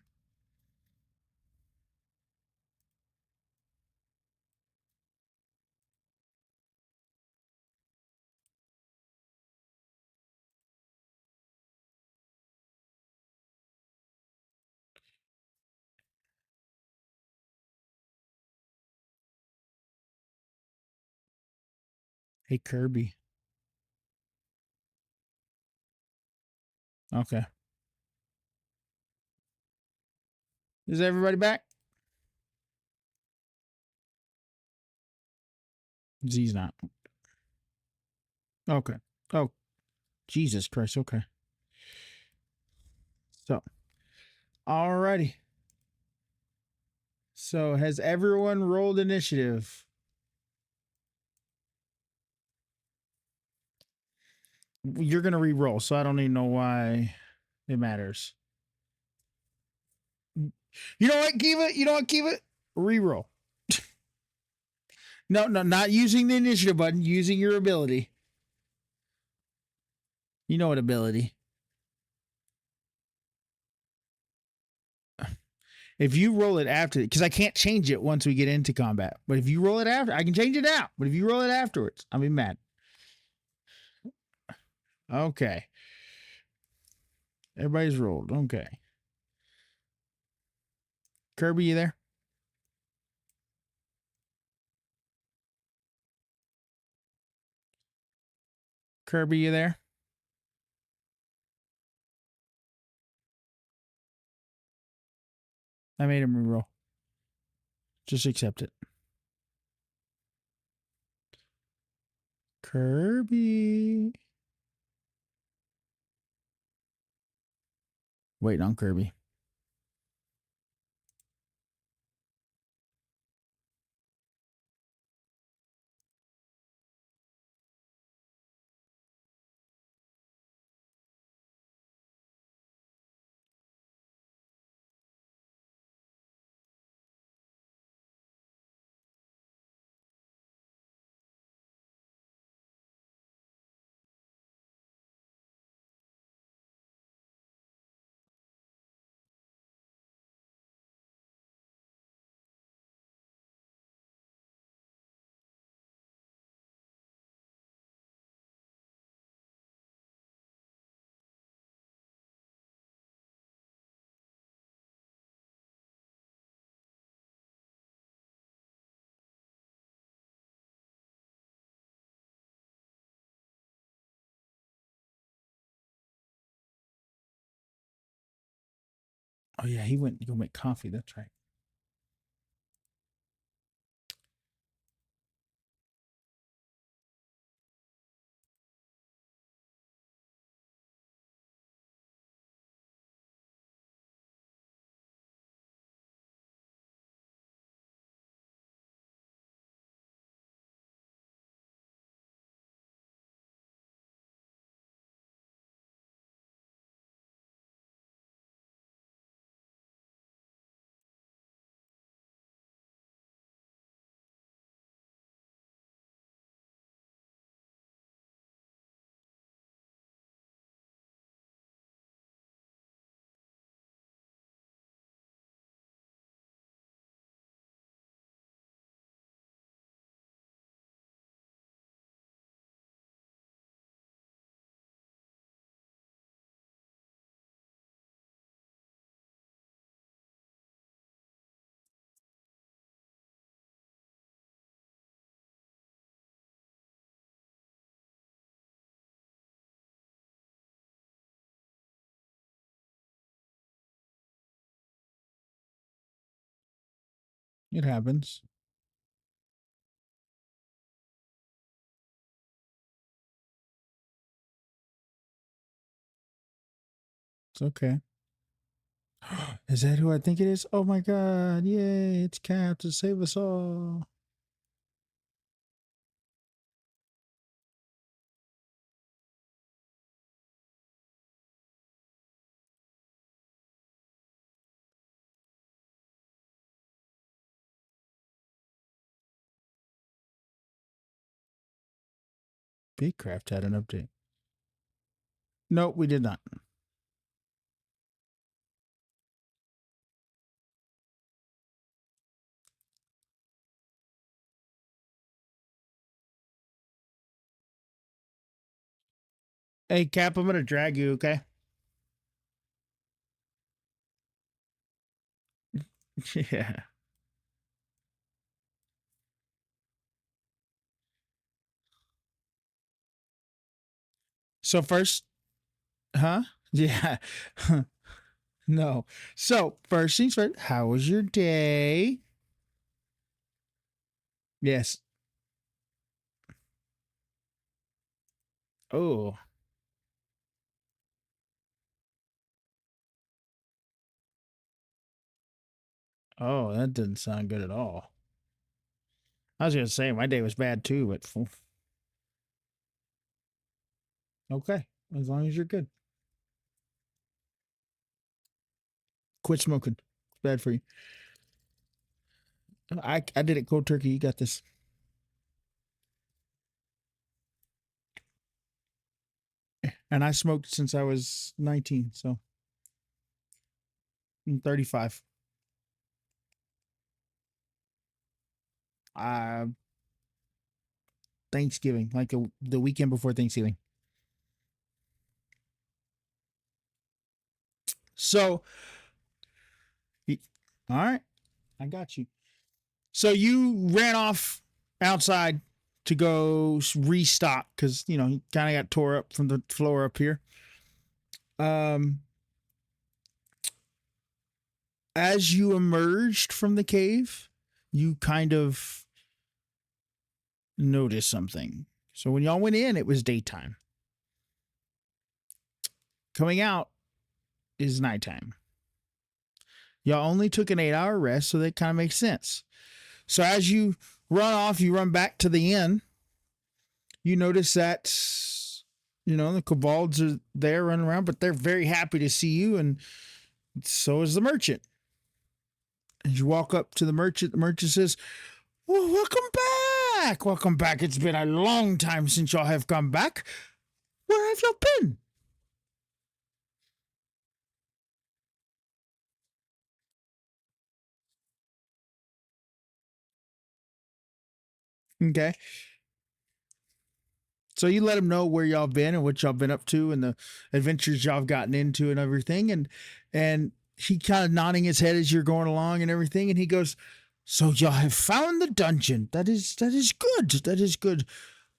Hey, Kirby. Okay. Is everybody back? Z's not. Okay. Oh, Jesus Christ. Okay. So, alrighty. So, has everyone rolled initiative? You're going to re-roll, so I don't even know why it matters. You know what? Keep it. You know what? Keep it. Re-roll. No, not using the initiative button, using your ability. You know what ability. If you roll it after, because I can't change it once we get into combat, but if you roll it after, I can change it now. But if you roll it afterwards, I'll be mad. Okay. Everybody's rolled. Okay. Kirby, you there? Kirby, you there? I made him re-roll. Just accept it. Kirby. Waiting on Kirby. Oh yeah, he went to go make coffee. That's right. It happens. It's okay. Is that who I think it is? Oh my god! Yay! It's Cap to save us all. Big Craft had an update. No, we did not. Hey Cap, I'm gonna drag you. Okay. Yeah. So first, huh? Yeah. No. So first things first. How was your day? Yes. Oh. Oh, that didn't sound good at all. I was gonna say my day was bad too, but okay. As long as you're good. Quit smoking. It's bad for you. I did it cold turkey. You got this. And I smoked since I was 19, so I'm 35. Uh Thanksgiving, like the weekend before Thanksgiving. So, all right, I got you. So you ran off outside to go restock because you know you kind of got tore up from the floor up here. Um, as you emerged from the cave, you kind of noticed something. So when y'all went in, it was daytime. Coming out is nighttime. Y'all only took an 8 hour rest, so that kind of makes sense. So as you run off, you run back to the inn. You notice that you know the kobolds are there running around, but they're very happy to see you, and so is the merchant. As you walk up to the merchant says, "Well, welcome back, welcome back. It's been a long time since y'all have come back. Where have y'all been?" Okay, so you let him know where y'all been and what y'all been up to and the adventures y'all have gotten into and everything, and he kind of nodding his head as you're going along and everything, and he goes, "So y'all have found the dungeon. That is good. That is good.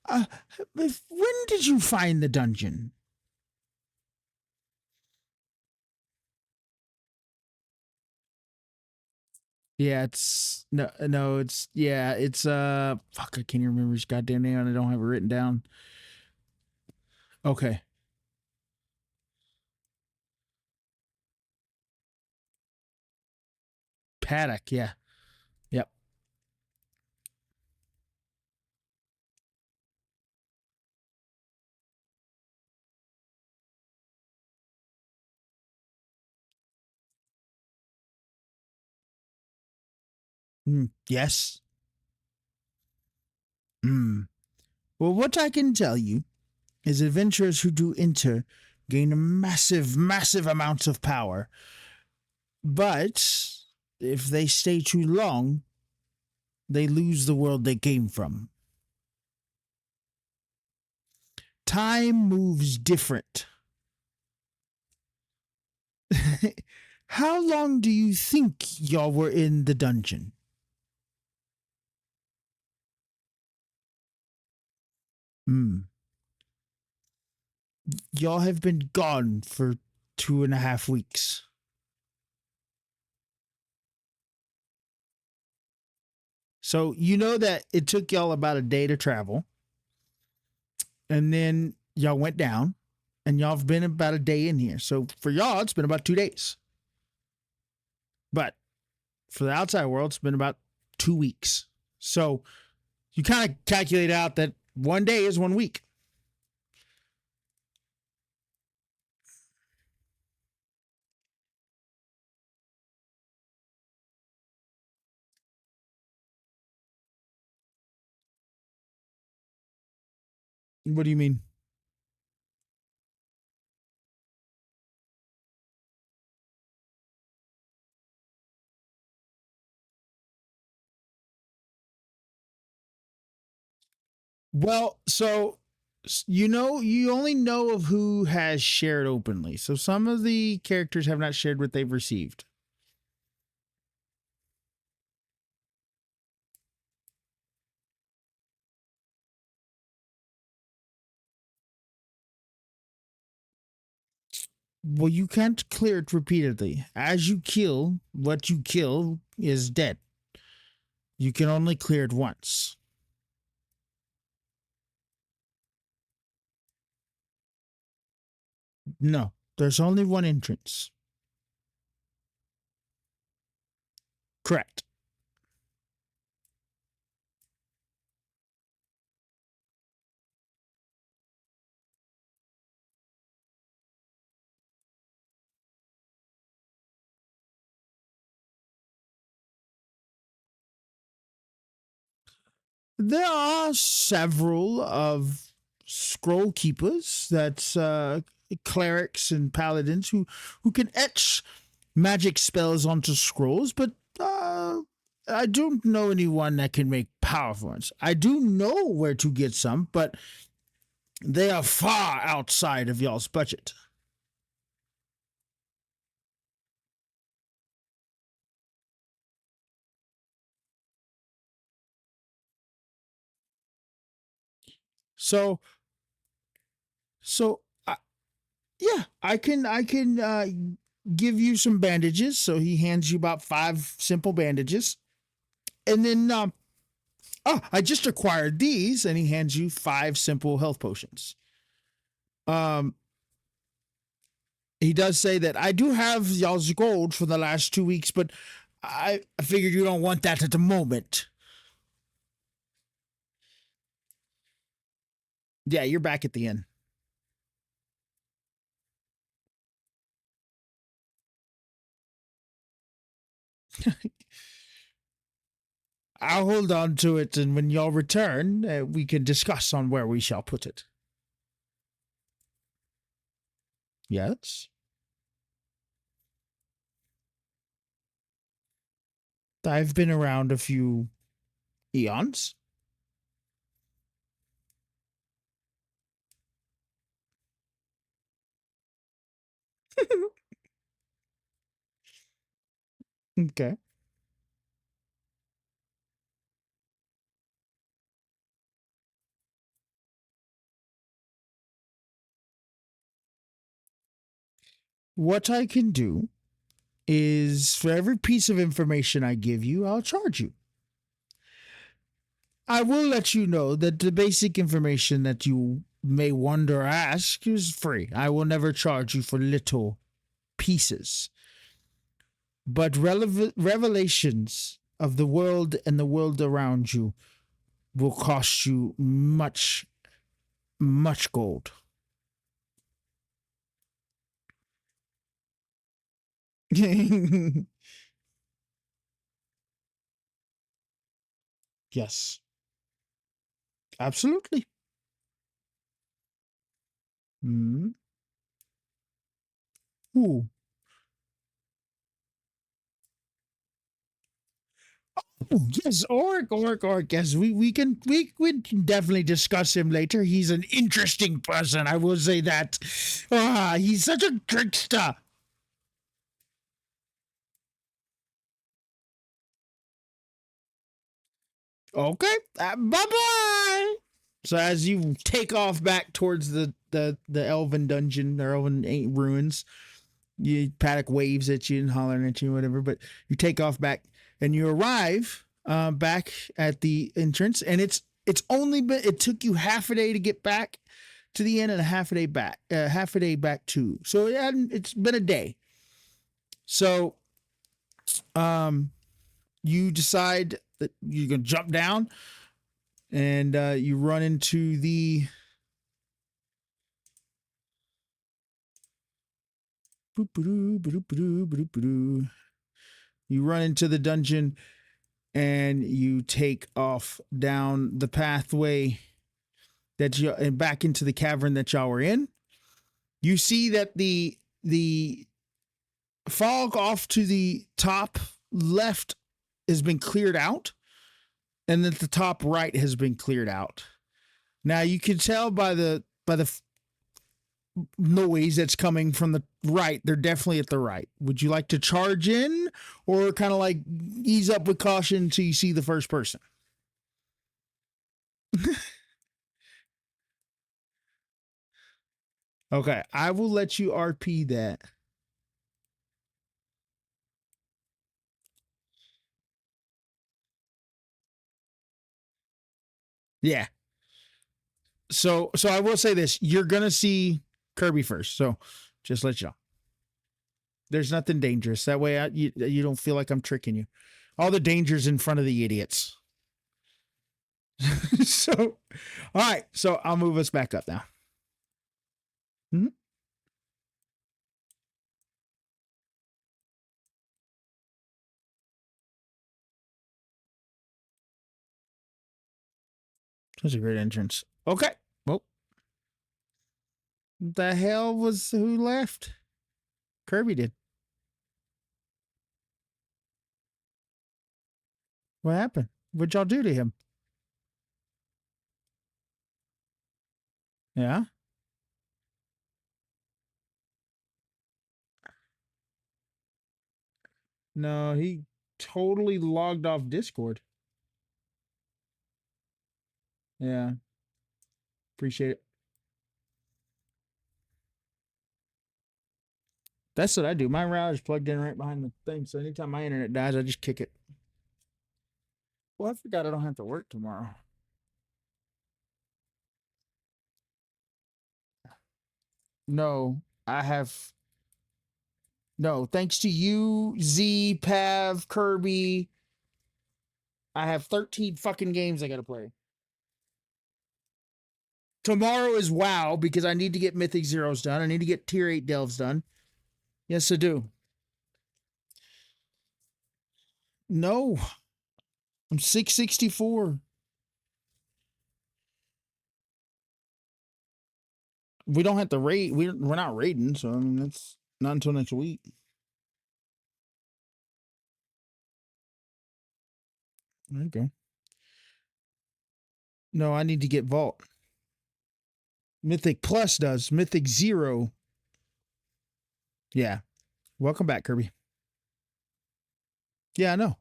Uh, when did you find the dungeon?" Yeah, it's no, it's yeah, it's fuck, I can't even remember his goddamn name and I don't have it written down. Okay. Paddock, yeah. Yep. Yes. Mm. Well, what I can tell you is adventurers who do enter gain massive amounts of power. But if they stay too long, they lose the world they came from. Time moves different. How long do you think y'all were in the dungeon? Hmm. Y'all have been gone for 2.5 weeks. So you know that it took y'all about a day to travel, and then y'all went down, and y'all have been about a day in here. So for y'all, it's been about 2 days. But for the outside world, it's been about 2 weeks. So you kind of calculate out that one day is 1 week. What do you mean? Well, so you only know of who has shared openly. So some of the characters have not shared what they've received. Well, you can't clear it repeatedly. As you kill, what you kill is dead. You can only clear it once. No, there's only one entrance. Correct. There are several of scroll keepers, that's clerics and paladins who can etch magic spells onto scrolls, but I don't know anyone that can make powerful ones. I do know where to get some, but they are far outside of y'all's budget. So, so yeah, I can give you some bandages. So he hands you about 5 simple bandages, and then oh, I just acquired these, and he hands you 5 simple health potions. Um, he does say that I do have y'all's gold for the last 2 weeks, but I figured you don't want that at the moment. Yeah, you're back at the inn. I'll hold on to it, and when y'all return, we can discuss on where we shall put it. Yes, I've been around a few eons. Okay. What I can do is for every piece of information I give you, I'll charge you. I will let you know that the basic information that you may wonder or ask is free. I will never charge you for little pieces. But revelations of the world and the world around you will cost you much, much gold. Yes, absolutely. Mm. Ooh. Oh, yes, Orc. Yes, we can definitely discuss him later. He's an interesting person. I will say that. Ah, he's such a trickster. Okay, bye bye. So as you take off back towards the elven dungeon, or elven ruins, Paddock waves at you and hollering at you, whatever. But you take off back, and you arrive back at the entrance, and it's only been it took you half a day to get back to the inn and a half a day back too. So it's been a day. So um, you decide that you're gonna jump down, and you run into the you run into the dungeon, and you take off down the pathway that you and back into the cavern that y'all were in. You see that the fog off to the top left has been cleared out, and that the top right has been cleared out. Now you can tell by the noise that's coming from the right. They're definitely at the right. Would you like to charge in, or kind of like ease up with caution until you see the first person? Okay, I will let you RP that. Yeah. So I will say this: you're gonna see Kirby first. So just let you know. There's nothing dangerous. That way, you don't feel like I'm tricking you. All the dangers in front of the idiots. So, all right. So I'll move us back up now. Mm-hmm. That's a great entrance. Okay. Well, the hell was who left? Kirby did. What happened? What'd y'all do to him? Yeah. No, he totally logged off Discord. Yeah. Appreciate it. That's what I do. My router's plugged in right behind the thing. So anytime my internet dies, I just kick it. Well, I forgot I don't have to work tomorrow. No, I have no. Thanks to you, Z, Pav, Kirby, I have 13 fucking games I gotta play. Tomorrow is WoW because I need to get Mythic Zeros done. I need to get Tier 8 Delves done. Yes, I do. No, I'm 664. We don't have to raid. We're not raiding, so I mean that's not until next week. There you go. No, I need to get Vault. Mythic Plus does. Mythic Zero. Yeah. Welcome back, Kirby. Yeah, I know.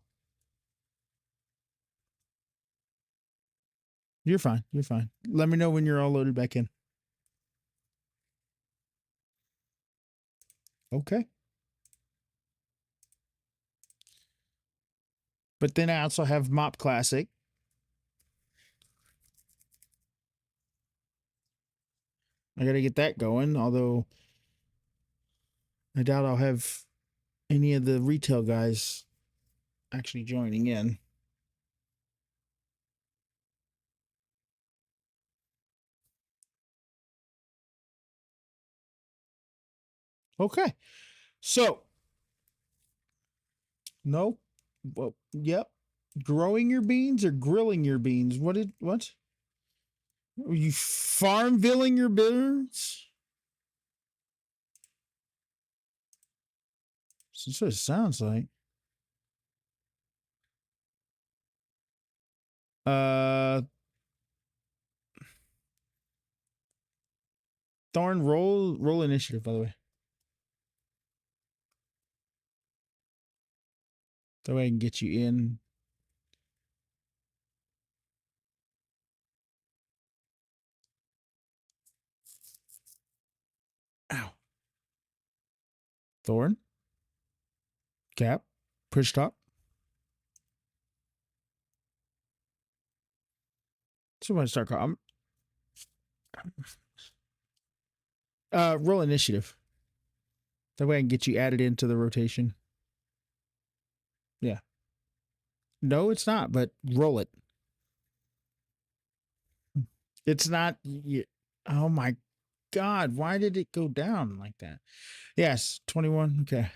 You're fine. You're fine. Let me know when you're all loaded back in. Okay. But then I also have Mop Classic. I got to get that going, although I doubt I'll have any of the retail guys actually joining in. Okay. So, no. Well, yep. Growing your beans or grilling your beans? What? Are you farmvilling your beans? That's what it sounds like. Uh Thorn, roll initiative, by the way. That way I can get you in. Ow. Thorn. Cap. Push top. Somebody start calling. Roll initiative. That way I can get you added into the rotation. Yeah. No, it's not, but roll it. It's not. Oh my God. Why did it go down like that? Yes. 21. Okay.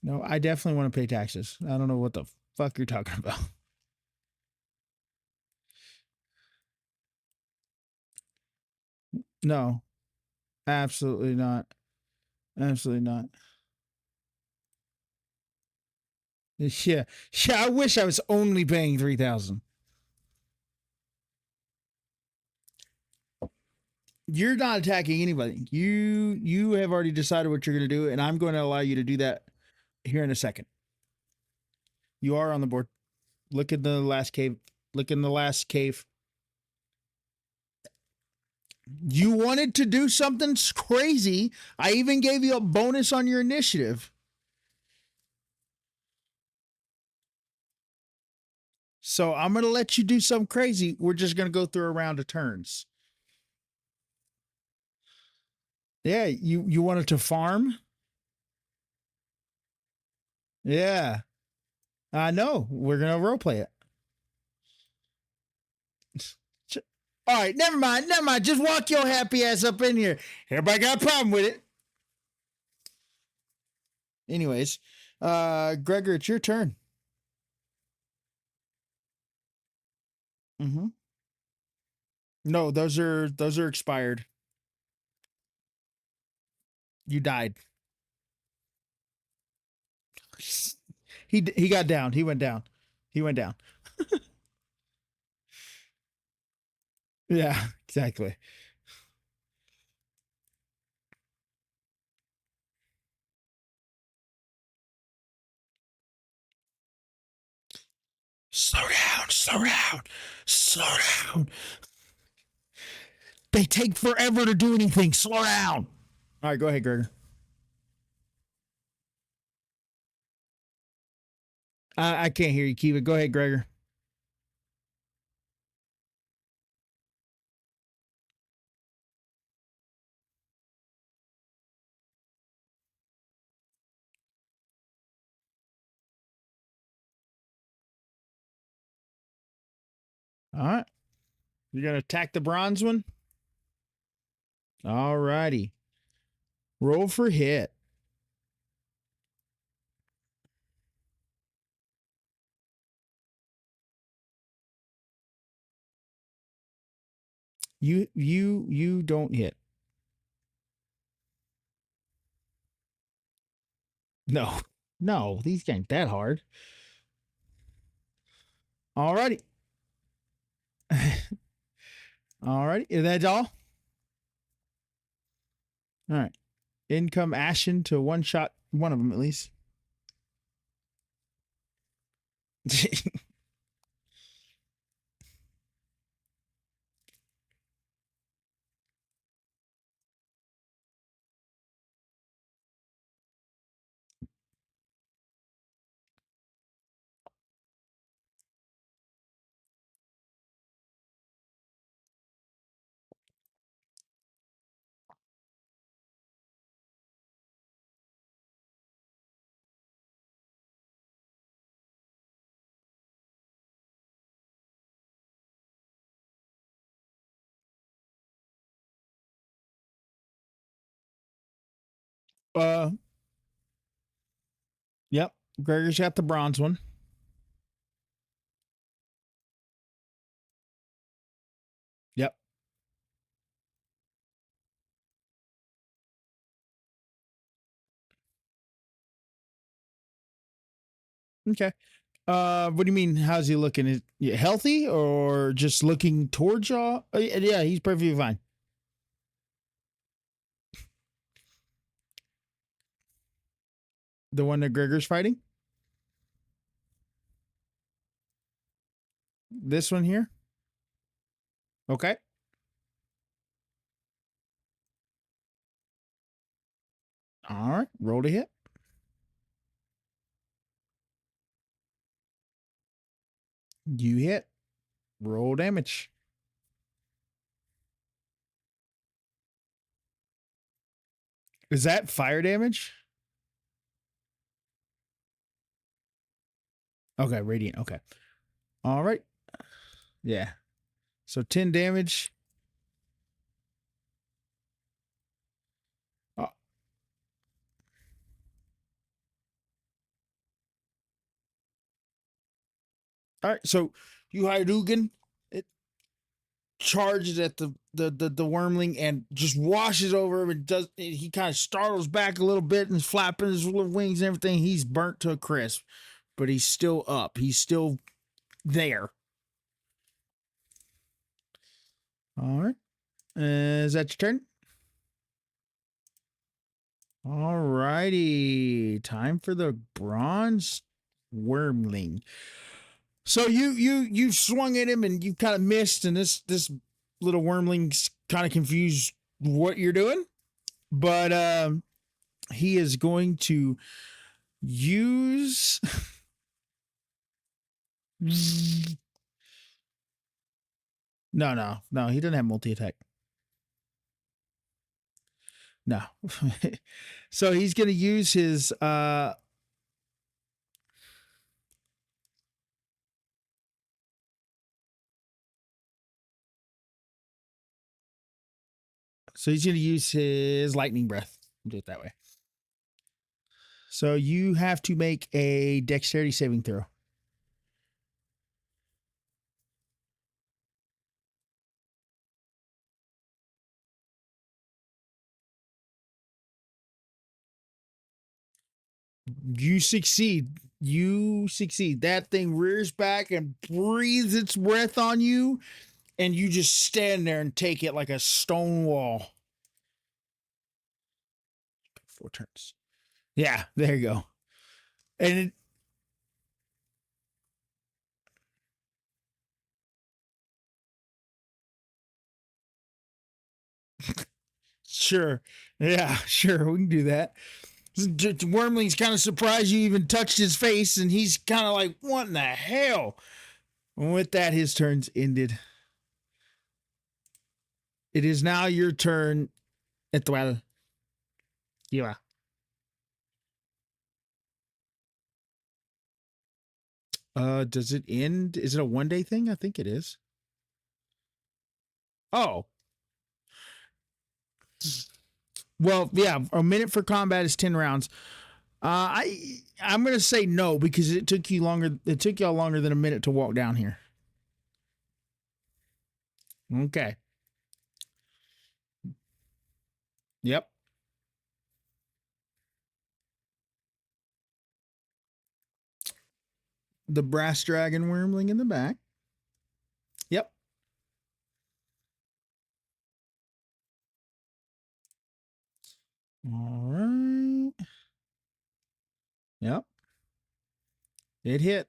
No, I definitely want to pay taxes. I don't know what the fuck you're talking about. No, absolutely not. Absolutely not. Yeah. Yeah. I wish I was only paying 3,000. You're not attacking anybody. You have already decided what you're going to do, and I'm going to allow you to do that here in a second. You are on the board. Look at the last cave. Look in the last cave. You wanted to do something crazy. I even gave you a bonus on your initiative. So I'm going to let you do something crazy. We're just going to go through a round of turns. Yeah, you wanted to farm? Yeah. I know. We're going to roleplay it. All right, never mind. Never mind. Just walk your happy ass up in here. Everybody got a problem with it. Anyways, Gregor, it's your turn. Mm-hmm. No, those are expired. You died. He got down. He went down. He went down. Yeah, exactly. Slow down, slow down, slow down. They take forever to do anything. Slow down. All right, go ahead, Gregor. I can't hear you, Kiva. Go ahead, Gregor. All right. You're going to attack the bronze one? All righty. Roll for hit. You don't hit. No. No, these ain't that hard. All righty. All righty. That's all? All right. Income Ashen to one shot one of them at least. Uh, yep. Gregor's got the bronze one. Yep. Okay. What do you mean? How's he looking? Is he healthy or just looking towards y'all? Yeah, he's perfectly fine. The one that Gregor's fighting? This one here? Okay. All right. Roll to hit. You hit. Roll damage. Is that fire damage? Okay, radiant. Okay. All right. Yeah. So 10 damage. Oh, all right. So you Hadouken, it charges at the wormling and just washes over him and does he kind of startles back a little bit and is flapping his little wings and everything. He's burnt to a crisp, but he's still up. He's still there. All right. Is that your turn? All righty. Time for the bronze wormling. So you swung at him and you kind of missed, and this little wormling's kind of confused what you're doing, but he is going to use. No, he doesn't have multi attack. No, so he's going to use his So he's going to use his lightning breath. Do it that way. So you have to make a dexterity saving throw. You succeed. You succeed. That thing rears back and breathes its breath on you, and you just stand there and take it like a stone wall. 4 turns. Yeah, there you go. And sure. Yeah, sure. We can do that. Wormling's kind of surprised you even touched his face, and he's kind of like, what in the hell? And with that, his turn's ended. It is now your turn, Etoile. Yeah. Does it end? Is it a 1 day thing? I think it is. Oh, well, yeah. A minute for combat is 10 rounds. I'm gonna say no because it took you longer. It took y'all longer than a minute to walk down here. Okay. Yep. The brass dragon wormling in the back. Yep. All right. Yep. It hit.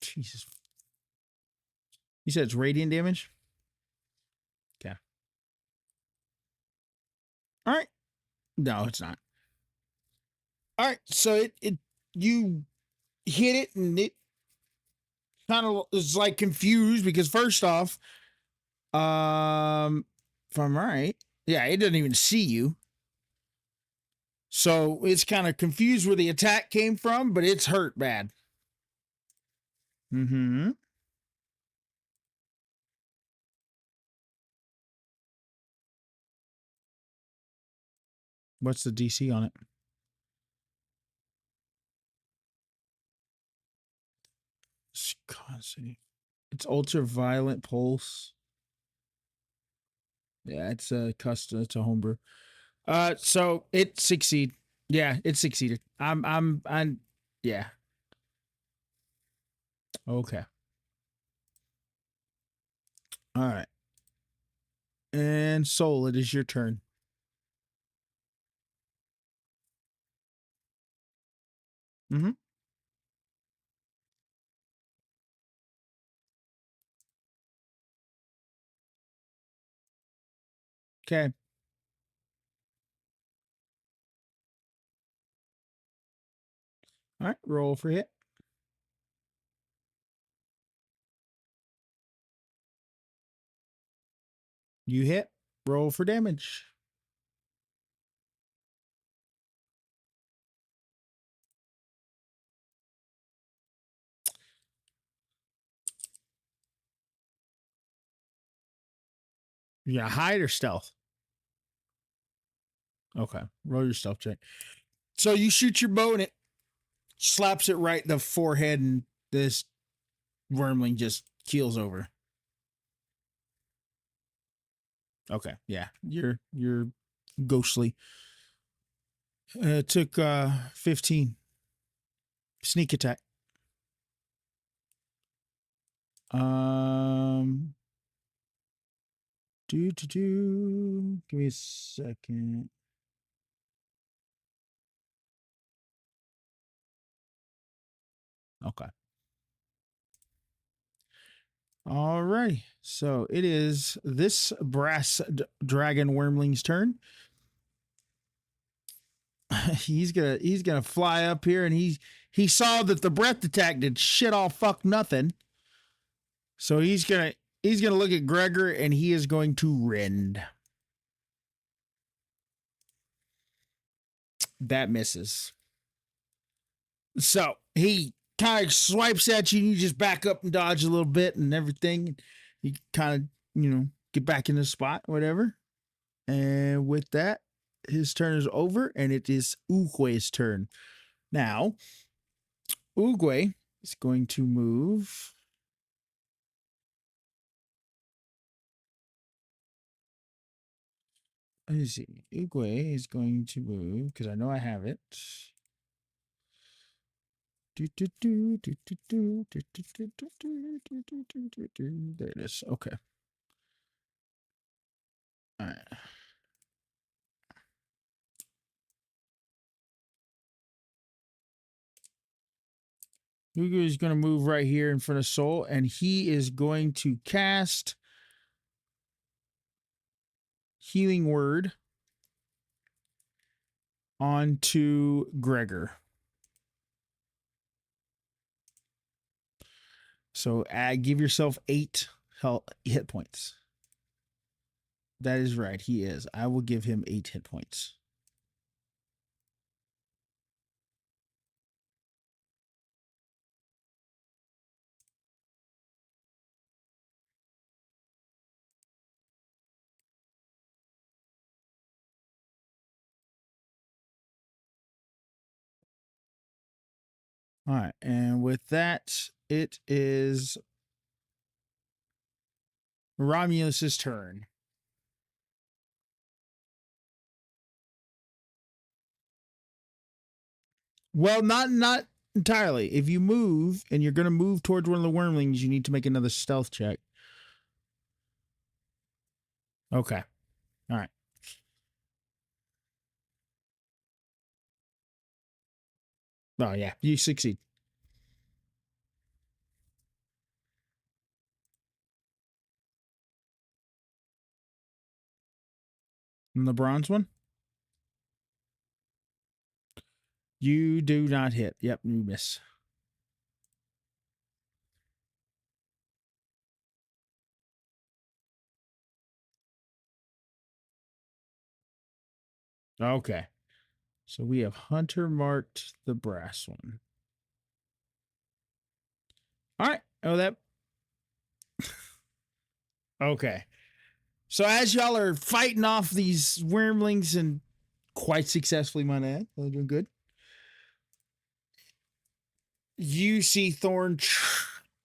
Jesus. You said it's radiant damage? Okay. All right. No, it's not. All right. So it you hit it and it kind of is like confused because first off, if I'm right, yeah, it doesn't even see you. So it's kind of confused where the attack came from, but it's hurt bad. Mm-hmm. What's the DC on it? It's ultraviolet pulse. Yeah, it's a custom. It's a homebrew. So it succeeded. Yeah, it succeeded. I'm. Yeah. Okay. All right. And Soul, it is your turn. Mm-hmm. Okay. All right. Roll for hit. You hit. Roll for damage. Yeah, hide or stealth. Okay. Roll your stealth check. So you shoot your bow and it slaps it right in the forehead, and this wormling just keels over. Okay. Yeah. You're ghostly. It took 15. Sneak attack. Um Give me a second. Okay. All right. So it is this brass dragon wormling's turn. he's gonna fly up here, and he saw that the breath attack did shit all fuck nothing. So he's gonna look at Gregor, and he is going to rend. That misses. So he kind of swipes at you, and you just back up and dodge a little bit and everything. You kind of, get back in the spot, whatever. And with that, his turn is over, and it is Uguay's turn. Now, Uguay is going to move. Let me see. Uguay is going to move because I know I have it. There it is. Okay. All right. Uguay is going to move right here in front of Soul, and he is going to cast Healing Word onto Gregor. So give yourself 8 hit points. That is right. He is. I will give him 8 hit points. All right. And with that, it is Romulus's turn. Well, not entirely. If you move and you're going to move towards one of the wormlings, you need to make another stealth check. Okay. All right. Oh, yeah. You succeed. And the bronze one? You do not hit. Yep, you miss. Okay. So we have Hunter marked the brass one. All right. Oh, that. Okay. So as y'all are fighting off these wormlings and quite successfully, my man. They're doing good. You see Thorn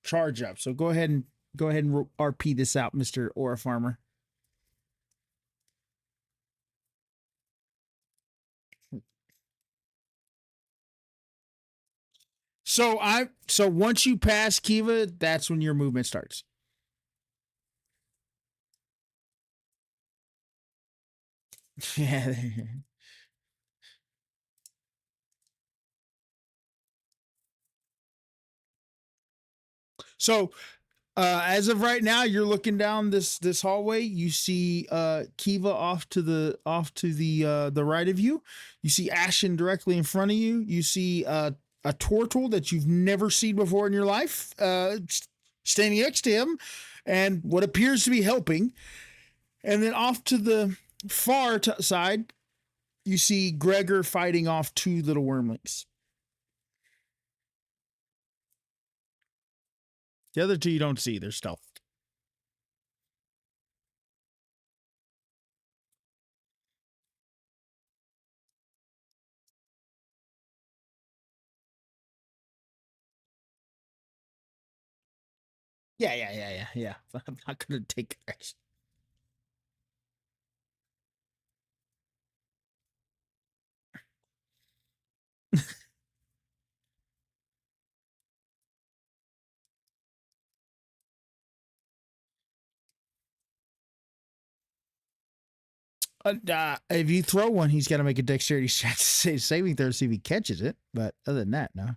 charge up. So go ahead and RP this out, Mister Aura Farmer. So once you pass Kiva, that's when your movement starts. Yeah. So as of right now, you're looking down this hallway. You see Kiva off to the right of you. You see Ashen directly in front of you. You see a turtle that you've never seen before in your life standing next to him, and what appears to be helping. And then off to the far side, you see Gregor fighting off two little wormlings. The other two you don't see; they're stealthed. Yeah. I'm not gonna take action. If you throw one, he's got to make a dexterity saving throw to see if he catches it. But other than that, no.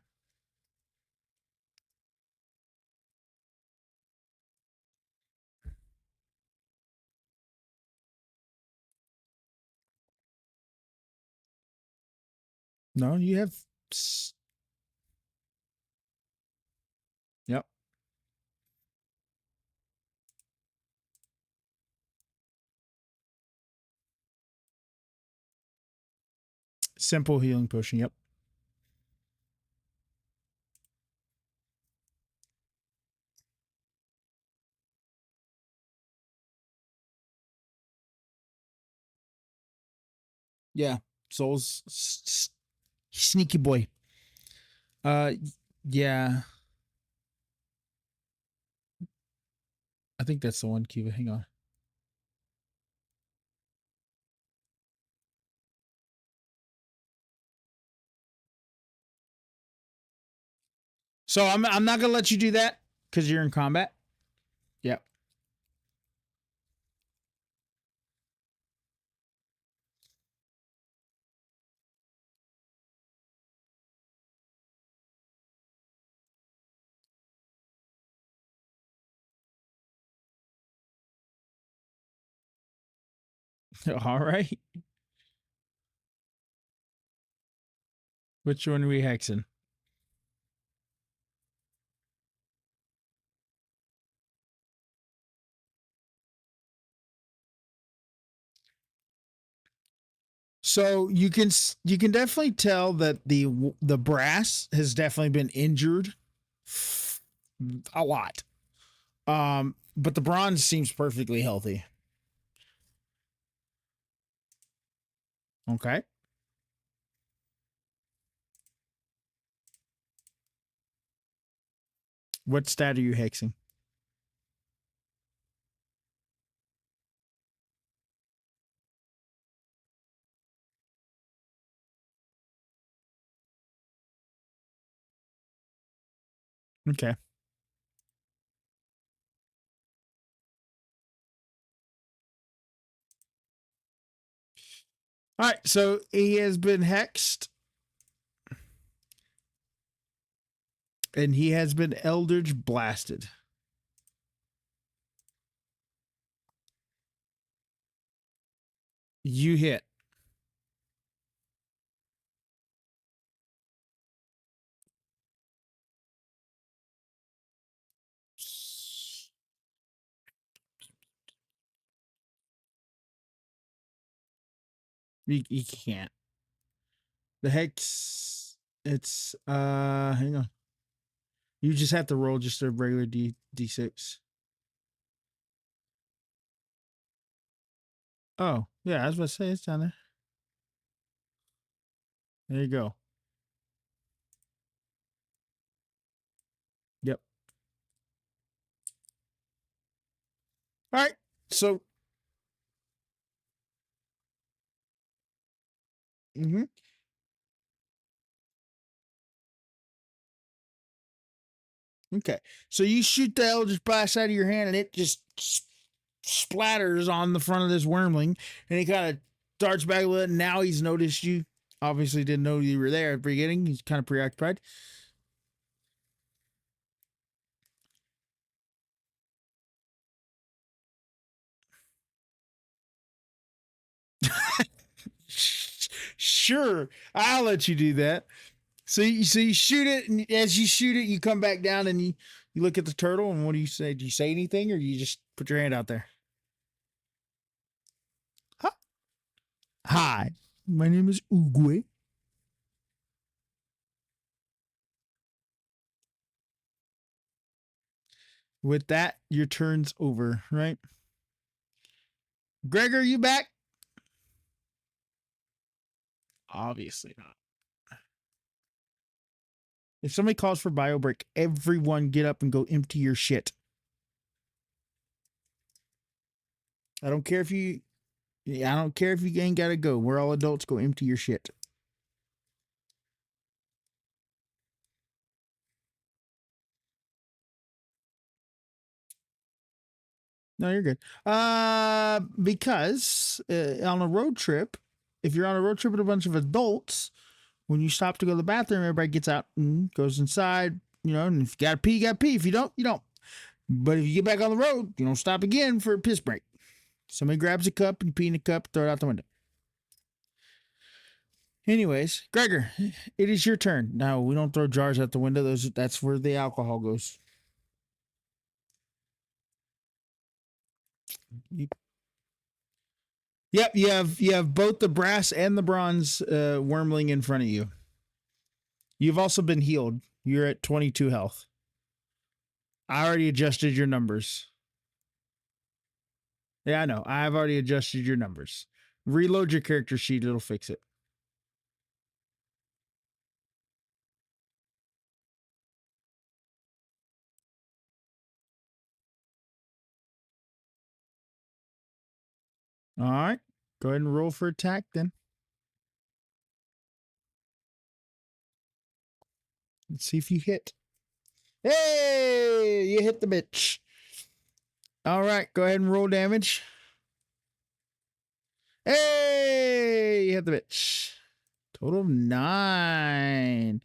No, you have. Yep. Simple healing potion. Yep. Yeah. Soul's sneaky boy. Uh, yeah. I think that's the one, Kiva. Hang on. So I'm not gonna let you do that because you're in combat. Yep. All right. Which one are we hexing? So you can definitely tell that the brass has definitely been injured a lot. But the bronze seems perfectly healthy. Okay. What stat are you hexing? Okay. All right. So he has been hexed and he has been Eldritch blasted. You hit. You can't. The hex. It's hang on. You just have to roll just a regular D6. Oh, yeah, I was about to say it's down there. There you go. Yep. All right. So, mhm. Okay. So you shoot the Eldritch Blast out of your hand and it just splatters on the front of this wormling and he kind of darts back a little. And now he's noticed you. Obviously didn't know you were there at the beginning. He's kind of preoccupied. Sure, I'll let you do that. So you shoot it, and as you shoot it, you come back down and you look at the turtle, and what do you say? Do you say anything, or do you just put your hand out there? Hi, my name is Uguay. With that, your turn's over, right? Gregor, you back? Obviously not. If somebody calls for bio break, everyone get up and go empty your shit. I don't care if you. Yeah, I don't care if you ain't gotta go. We're all adults. Go empty your shit. No, you're good. Because on a road trip, if you're on a road trip with a bunch of adults, when you stop to go to the bathroom, everybody gets out and goes inside. You know, and if you got to pee, you got to pee. If you don't, you don't. But if you get back on the road, you don't stop again for a piss break. Somebody grabs a cup and you pee in the cup, throw it out the window. Anyways, Gregor, it is your turn. Now we don't throw jars out the window. That's where the alcohol goes. You, yep, you have both the brass and the bronze wormling in front of you. You've also been healed. You're at 22 health. I already adjusted your numbers. Yeah, I know. I've already adjusted your numbers. Reload your character sheet, it'll fix it. All right. Go ahead and roll for attack then. Let's see if you hit. Hey, you hit the bitch. All right, go ahead and roll damage. Hey, you hit the bitch. Total of 9.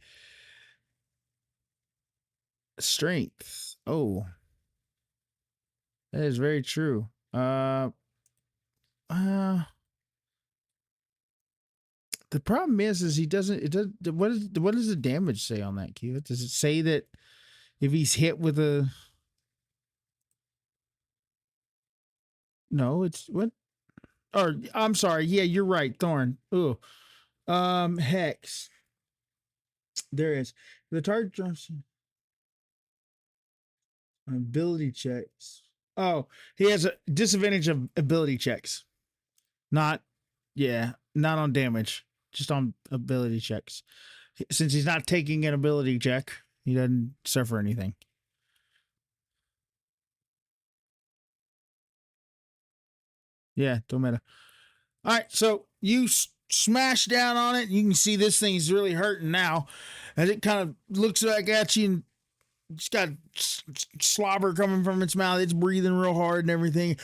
Strength. Oh, that is very true. Uh the problem is he doesn't. It does. What does the damage say on that, Q? Does it say that if he's hit with a? No, it's what? Or I'm sorry. Yeah, you're right. Thorn. Ooh. Hex. There is the target drops ability checks. Oh, he has a disadvantage of ability checks. Not, yeah, not on damage, just on ability checks. Since he's not taking an ability check, he doesn't suffer anything. Yeah, don't matter. All right, so you smash down on it. You can see this thing's really hurting now, as it kind of looks back at you and it's got slobber coming from its mouth. It's breathing real hard and everything.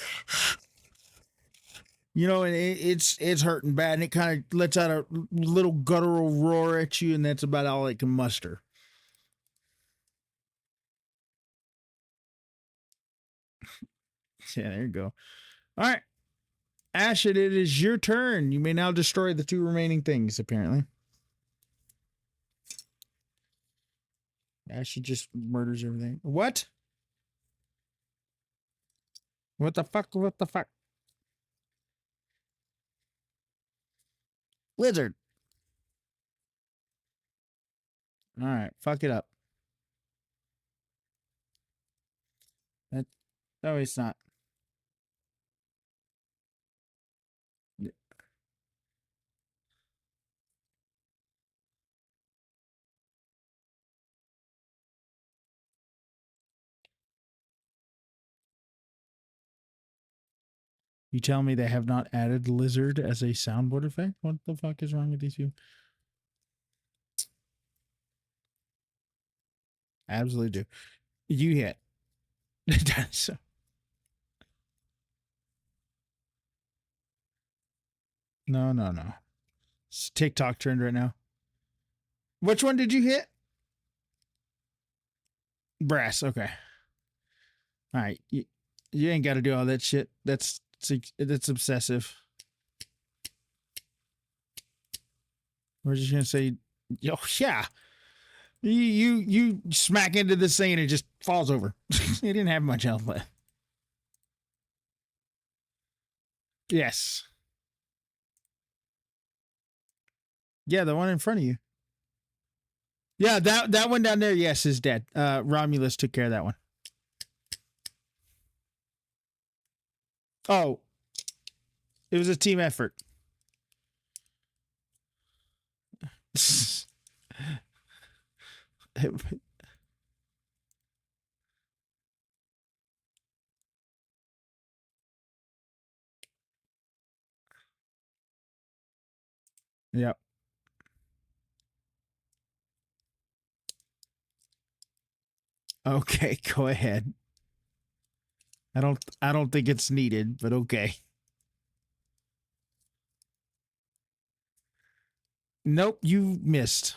You know, and it's hurting bad, and it kind of lets out a little guttural roar at you, and that's about all it can muster. Yeah, there you go. All right, Ashit, it is your turn. You may now destroy the 2 remaining things. Apparently, Ashit just murders everything. What? What the fuck? What the fuck? Lizard. All right, fuck it up. That, no, it's not. You tell me they have not added lizard as a soundboard effect? What the fuck is wrong with these people? Absolutely do. You hit. So, no, no, no. It's TikTok trend right now. Which one did you hit? Brass. Okay. All right. You ain't got to do all that shit. That's obsessive. We're just gonna say, yo, yeah. You smack into this thing and it just falls over. It didn't have much health left. Yes. Yeah, the one in front of you. Yeah, that one down there, yes, is dead. Romulus took care of that one. Oh, it was a team effort. Yep. Okay, go ahead. I don't think it's needed, but okay. Nope, you missed.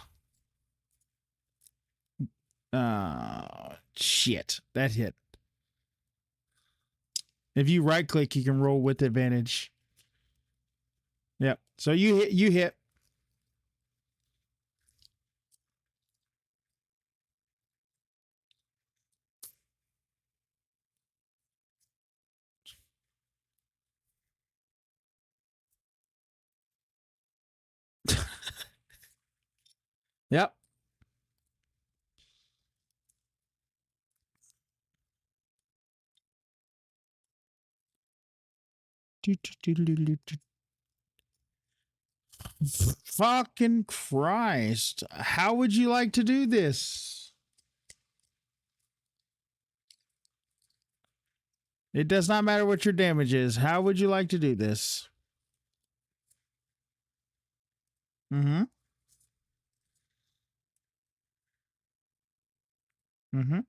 Shit. That hit. If you right click, you can roll with advantage. Yep. So you hit. Yep. Fucking Christ. How would you like to do this? It does not matter what your damage is. How would you like to do this? Mm-hmm. Mm-hmm.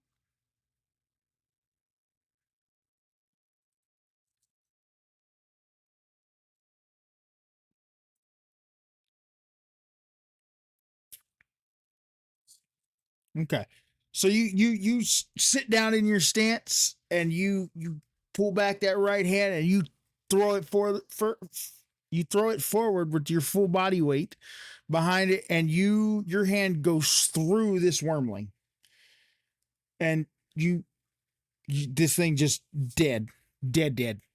Okay. So you sit down in your stance and you pull back that right hand and you throw it you throw it forward with your full body weight behind it and your hand goes through this wormling and this thing just dead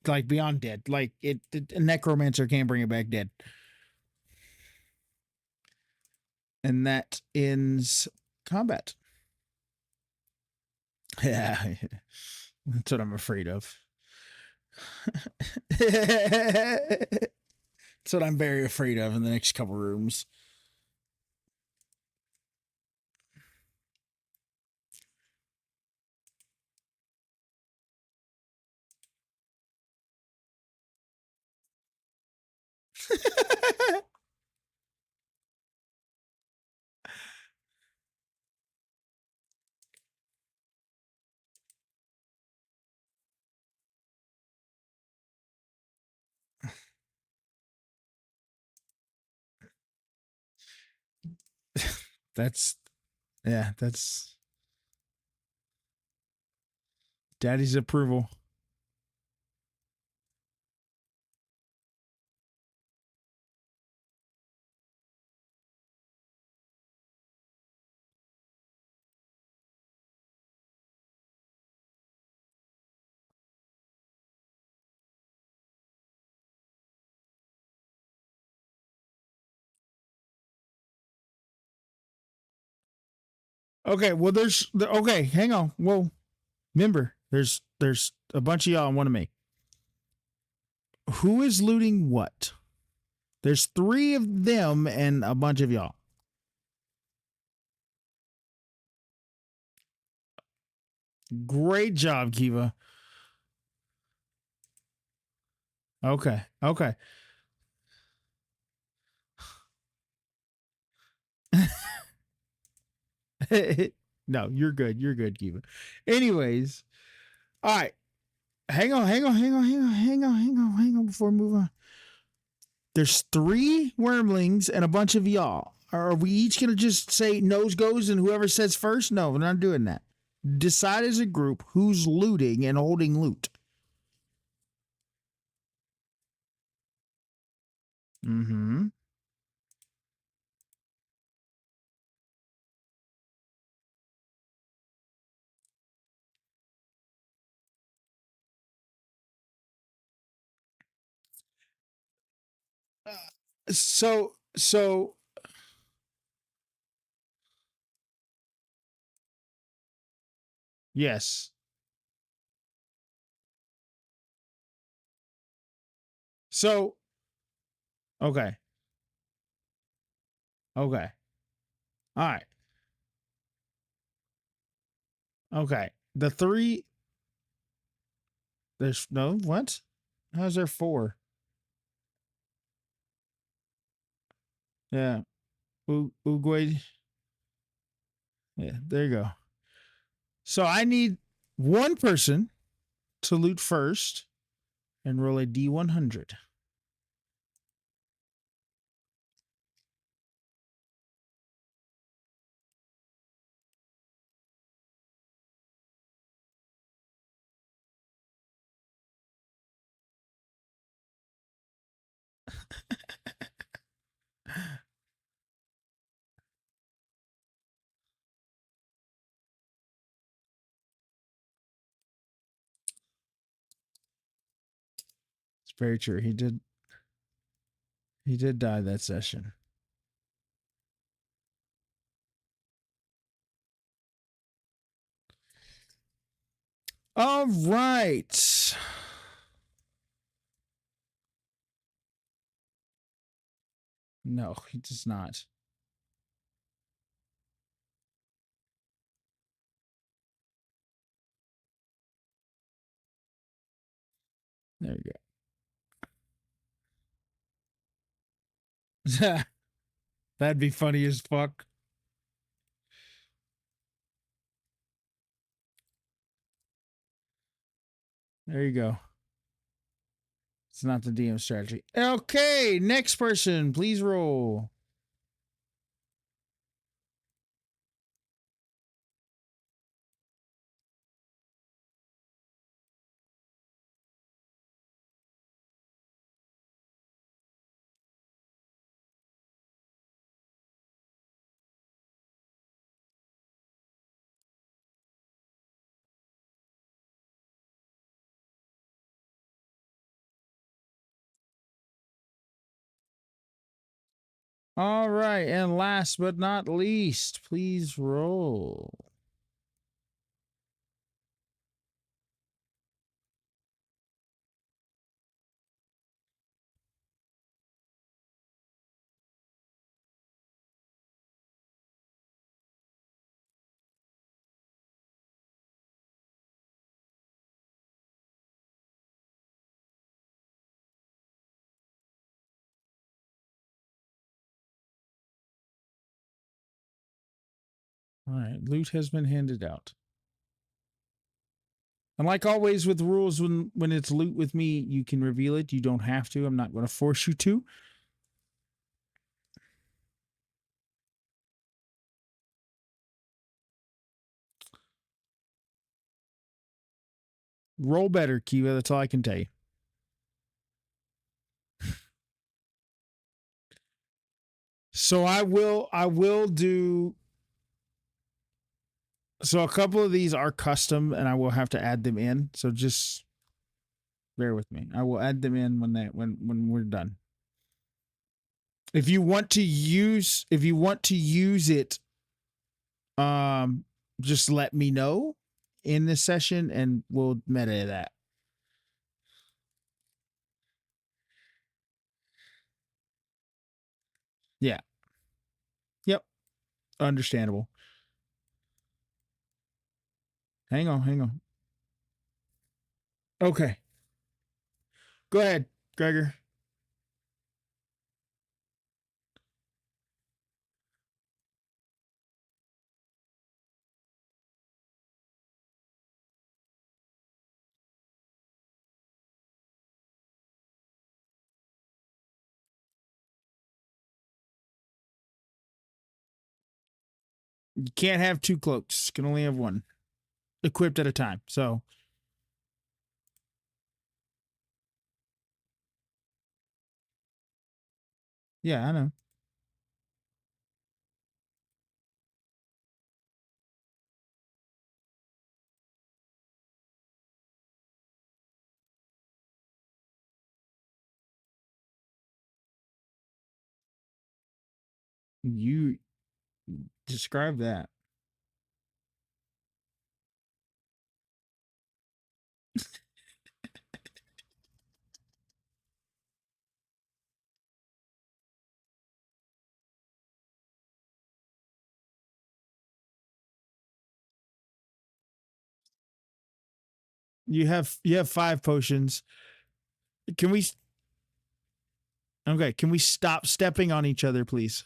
like beyond dead like a necromancer can't bring it back dead. And that ends combat. Yeah. That's what I'm afraid of. That's what I'm very afraid of in the next couple rooms. That's yeah, that's daddy's approval. Okay, well okay, hang on. Well, remember, there's a bunch of y'all and one of me. Who is looting what? There's three of them and a bunch of y'all. Great job, Kiva. Okay. Okay. No, you're good. You're good, Kiva. Anyways, all right. Hang on before we move on. There's three wormlings and a bunch of y'all. Are we each gonna just say nose goes and whoever says first? No, we're not doing that. Decide as a group who's looting and holding loot. Mm-hmm. So yes. So okay. Okay. All right. Okay. The three. There's no what? How's there four? Yeah. Uguay. Yeah. There you go. So I need one person to loot first and roll a D100. It's very true. He did. He did die that session. All right. No, he does not. There you go. That'd be funny as fuck. There you go. It's not the DM strategy. Okay, next person, please roll. All right, and last but not least, please roll. All right, loot has been handed out. And like always with rules, when it's loot with me, you can reveal it. You don't have to. I'm not going to force you to. Roll better, Kiva. That's all I can tell you. So I will do. So a couple of these are custom, and I will have to add them in. So just bear with me. I will add them in when we're done. If you want to use it, um, just let me know in this session, and we'll meta that. Yeah. Yep. Understandable. Hang on. Okay. Go ahead. Gregor? You can't have two cloaks. You can only have one equipped at a time. So yeah, I know. You describe that. You have 5 potions. Can we Okay, can we stop stepping on each other, please?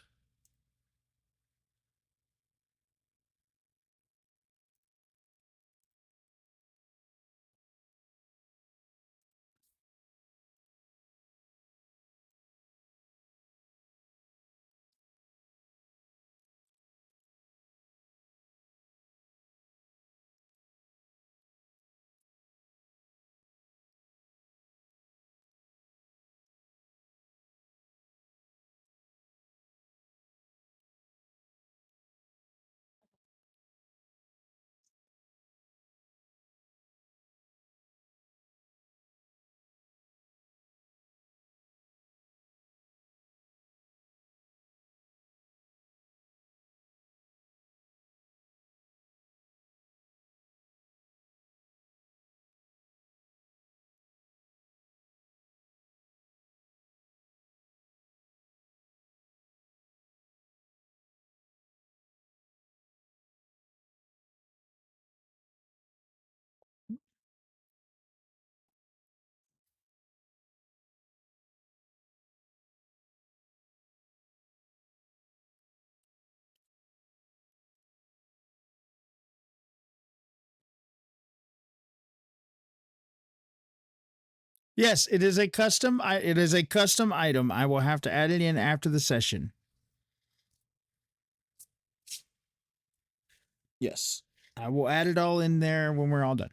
Yes, it is a custom. It is a custom item. I will have to add it in after the session. Yes, I will add it all in there when we're all done.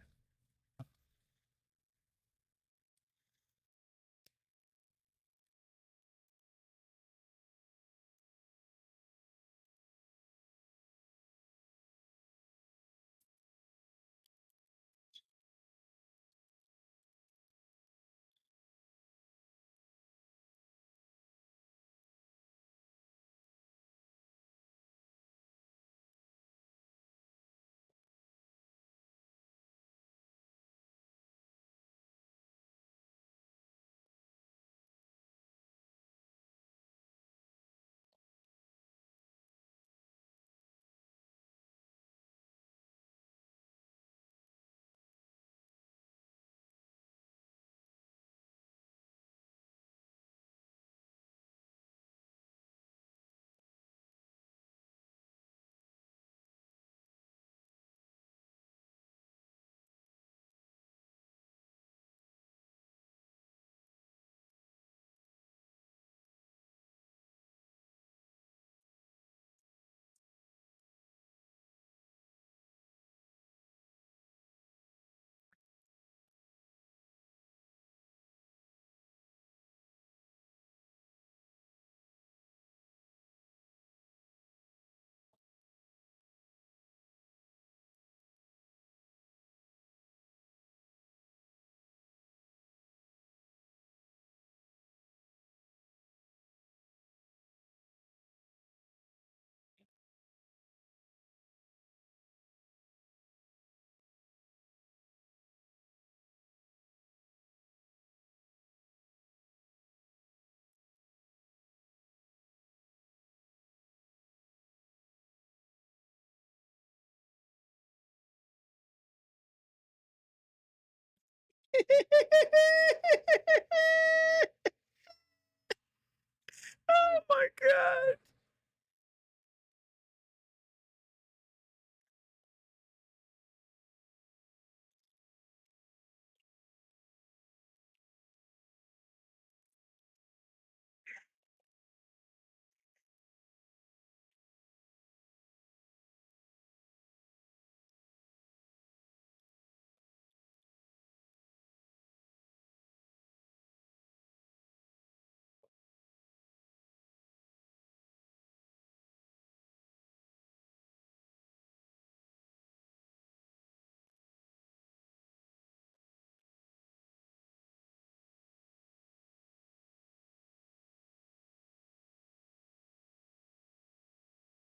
Oh my god.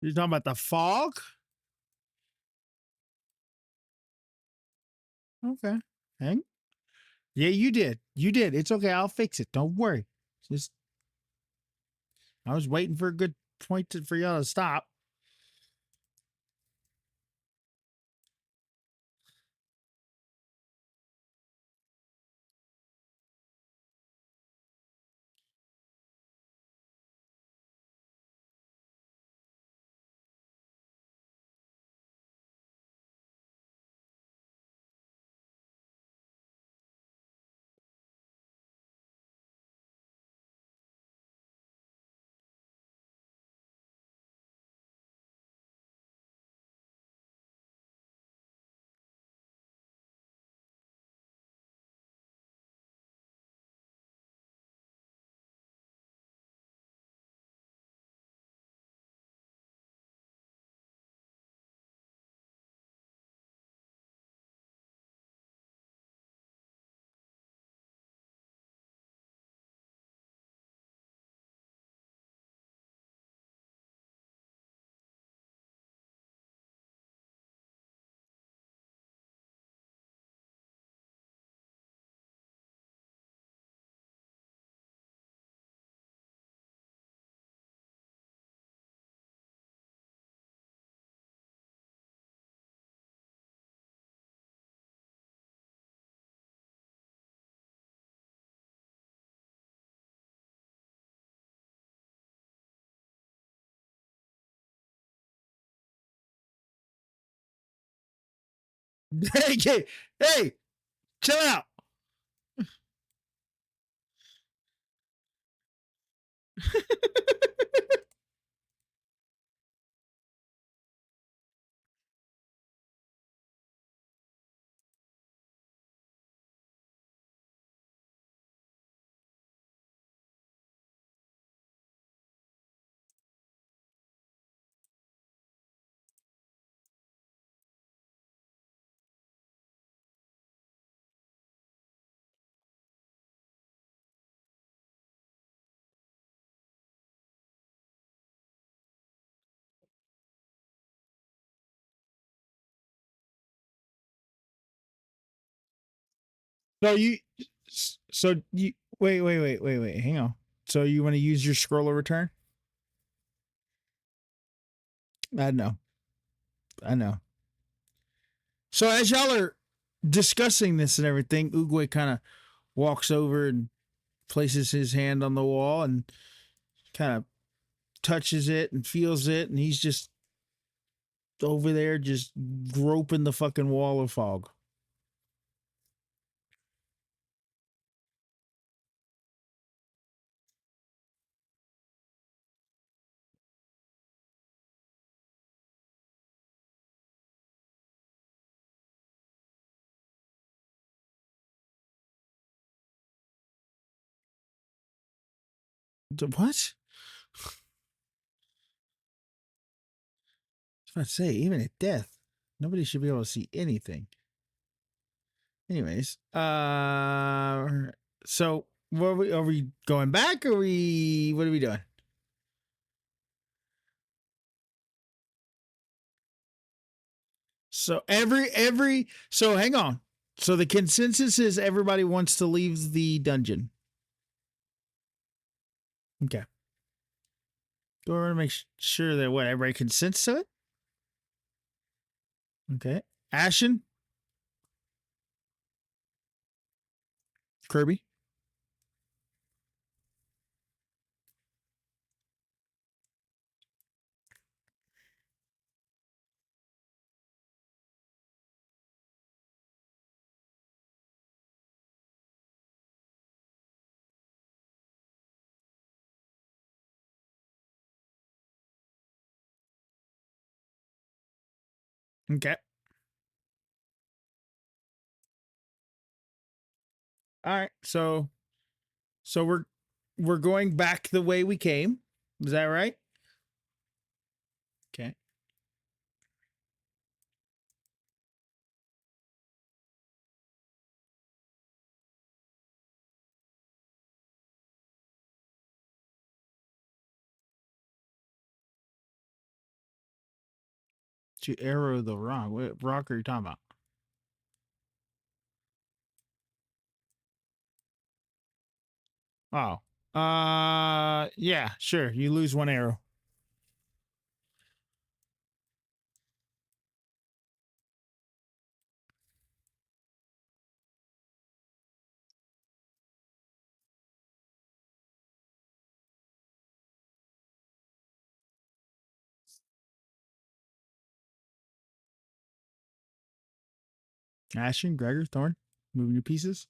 You're talking about the fog? Okay. Hang. Yeah, you did. You did. It's okay. I'll fix it. Don't worry. Just I was waiting for a good point for y'all to stop. Hey, hey, chill out. So you, so you, wait. Hang on. So you want to use your scroll of return? I know. I know. So as y'all are discussing this and everything, Uguay kind of walks over and places his hand on the wall and kind of touches it and feels it, and he's just over there just groping the fucking wall of fog. What? I was about to say, even at death, nobody should be able to see anything. Anyways, so what are we going back? Or what are we doing? So so hang on. So the consensus is everybody wants to leave the dungeon. Okay. Do I want to make sure that what everybody consents to it? Okay. Ashen? Kirby. Okay. All right. So we're going back the way we came. Is that right? Okay. To arrow the rock. What rock are you talking about? Oh. Yeah, sure. You lose one arrow. Ashton, Gregor, Thorn, moving your pieces.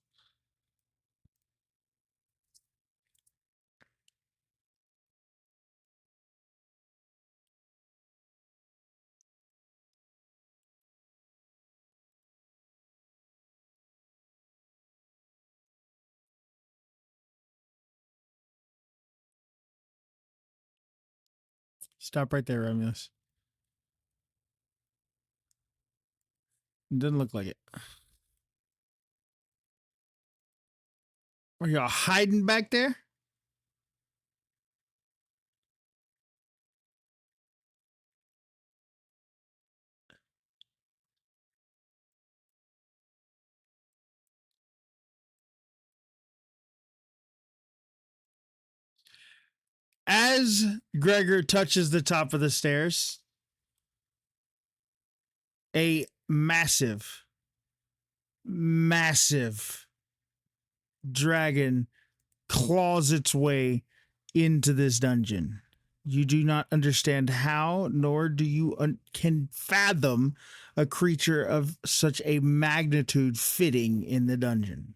Stop right there, Romulus. It doesn't look like it. Are y'all hiding back there? As Gregor touches the top of the stairs, a massive dragon claws its way into this dungeon. You do not understand how, nor do you can fathom a creature of such a magnitude fitting in the dungeon.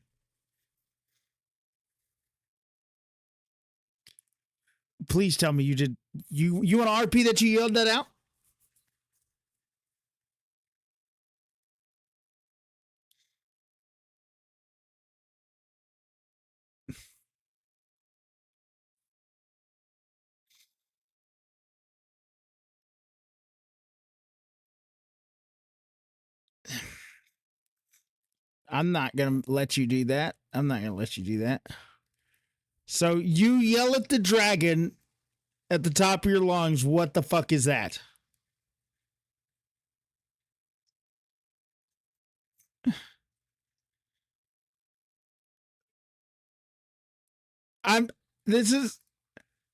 Please tell me you did. You want RP that you yelled that out? I'm not gonna let you do that. I'm not gonna let you do that. So you yell at the dragon at the top of your lungs. What the fuck is that? I'm. This is.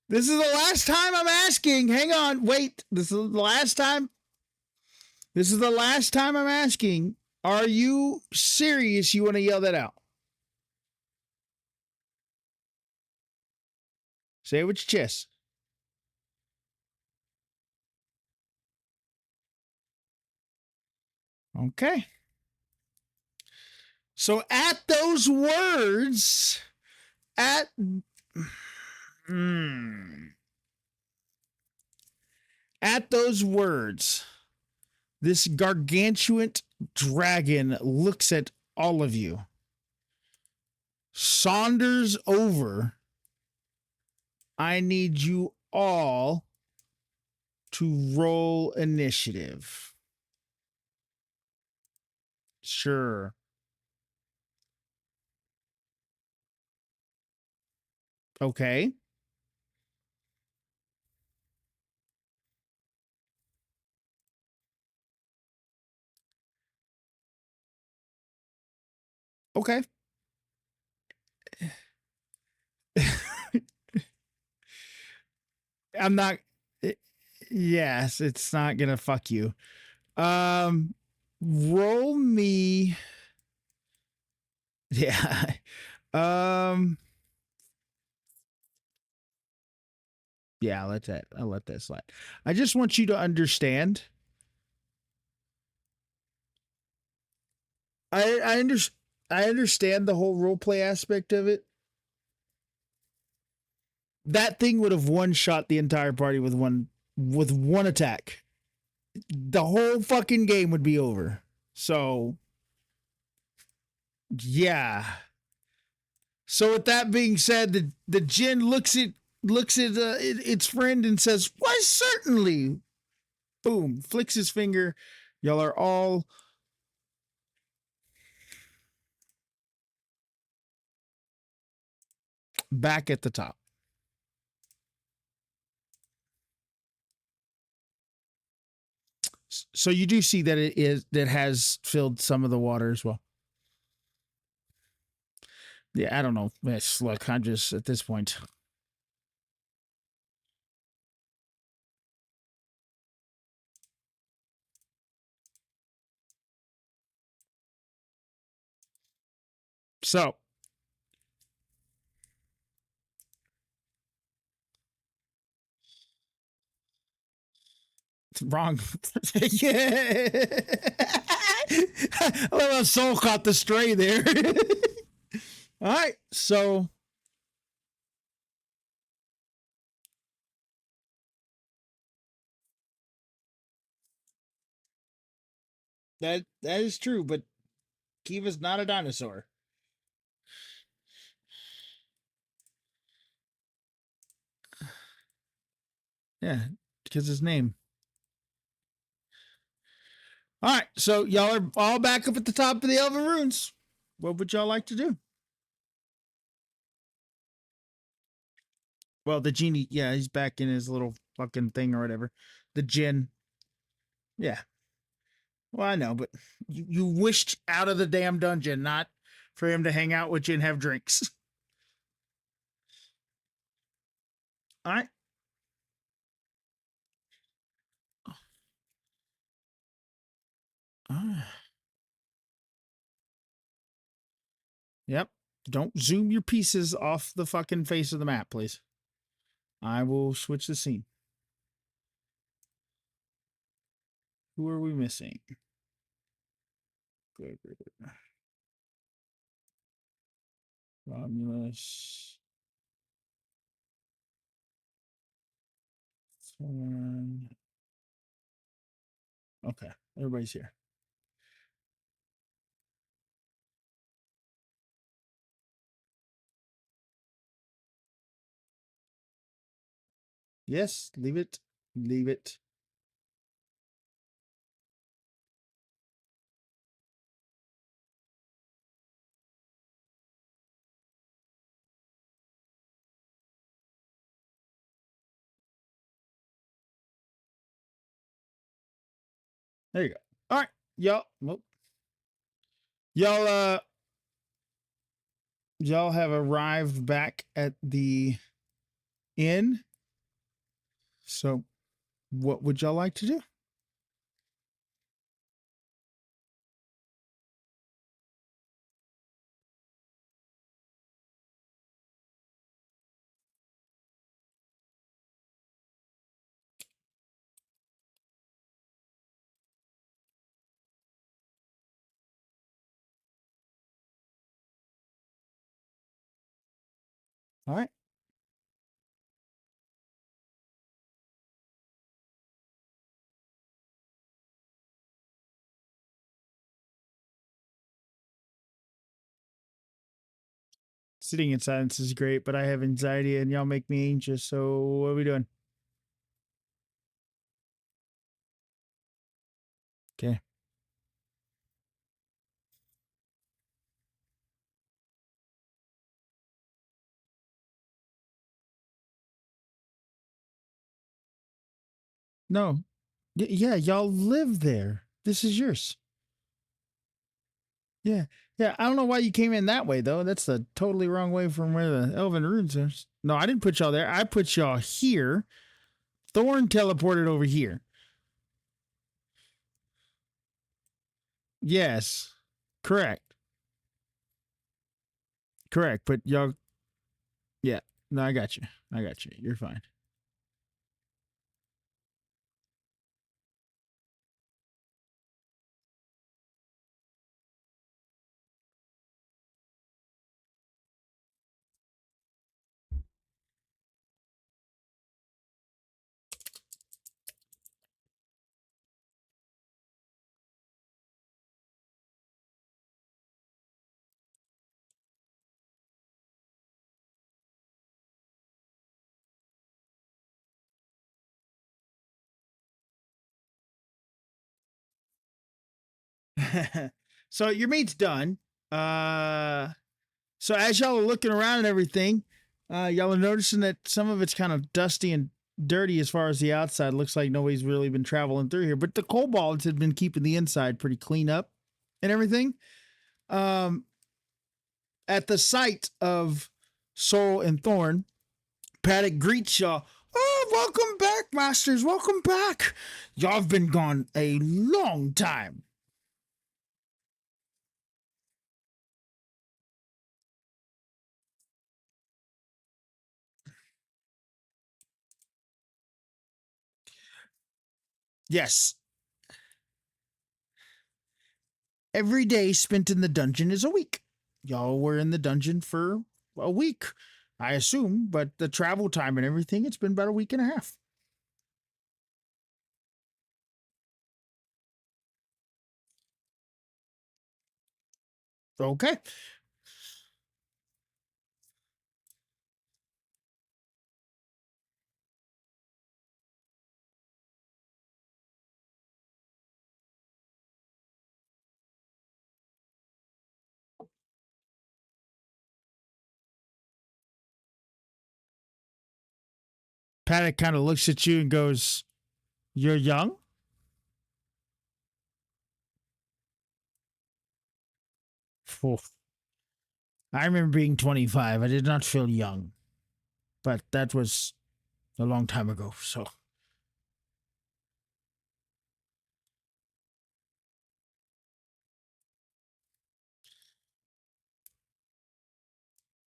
This is the last time I'm asking. Hang on. Wait. This is the last time. This is the last time I'm asking. Are you serious? You want to yell that out? Say it with your chest. Okay. So at those words, at at those words, this gargantuan dragon looks at all of you, saunders over. I need you all to roll initiative. Sure. Okay. Okay. I'm not. Yes, it's not gonna fuck you. Roll me. Yeah. Um. Yeah, I'll let that. I'll let that slide. I just want you to understand. I under, I understand the whole role play aspect of it. That thing would have one shot the entire party with one attack. The whole fucking game would be over. So yeah. So with that being said, the Jinn looks at its friend and says, "Why certainly." Boom, flicks his finger. Y'all are all back at the top. So you do see that that has filled some of the water as well. Yeah, I don't know. Look, I'm just at this point. So wrong. Yeah. I love how Soul caught the stray there. All right, so that is true, but Kiva's not a dinosaur. Yeah, because his name. All right, so y'all are all back up at the top of the Elven Runes. What would y'all like to do? Well, the genie, yeah, he's back in his little fucking thing or whatever. The Jinn, yeah. Well, I know, but you wished out of the damn dungeon, not for him to hang out with you and have drinks. All right. Yep. Don't zoom your pieces off the fucking face of the map, please. I will switch the scene. Who are we missing? Romulus. Thorn. Okay, everybody's here. Yes, leave it. Leave it. There you go. All right, y'all. Well, y'all. Y'all have arrived back at the inn. So, what would y'all like to do? All right. Sitting in silence is great, but I have anxiety and y'all make me anxious. So, what are we doing? Okay. No. Yeah, y'all live there. This is yours. Yeah. Yeah. I don't know why you came in that way, though. That's the totally wrong way from where the Elven Runes are. No, I didn't put y'all there. I put y'all here. Thorn teleported over here. Yes. Correct. correct. But y'all, yeah, no, I got you. I got you. You're fine. So your meat's done. Uh, so as y'all are looking around and everything, y'all are noticing that some of it's kind of dusty and dirty as far as the outside. Looks like nobody's really been traveling through here, but the kobolds had been keeping the inside pretty clean up and everything. Um, at the sight of Sorrel and Thorn, Paddock greets y'all. Oh, welcome back, masters. Welcome back. Y'all have been gone a long time. Yes, every day spent in the dungeon is a week. Y'all were in the dungeon for a week, I assume, but the travel time and everything, it's been about a week and a half. Okay. Paddock kind of looks at you and goes, "You're young?" Phew. I remember being 25. I did not feel young, but that was a long time ago. So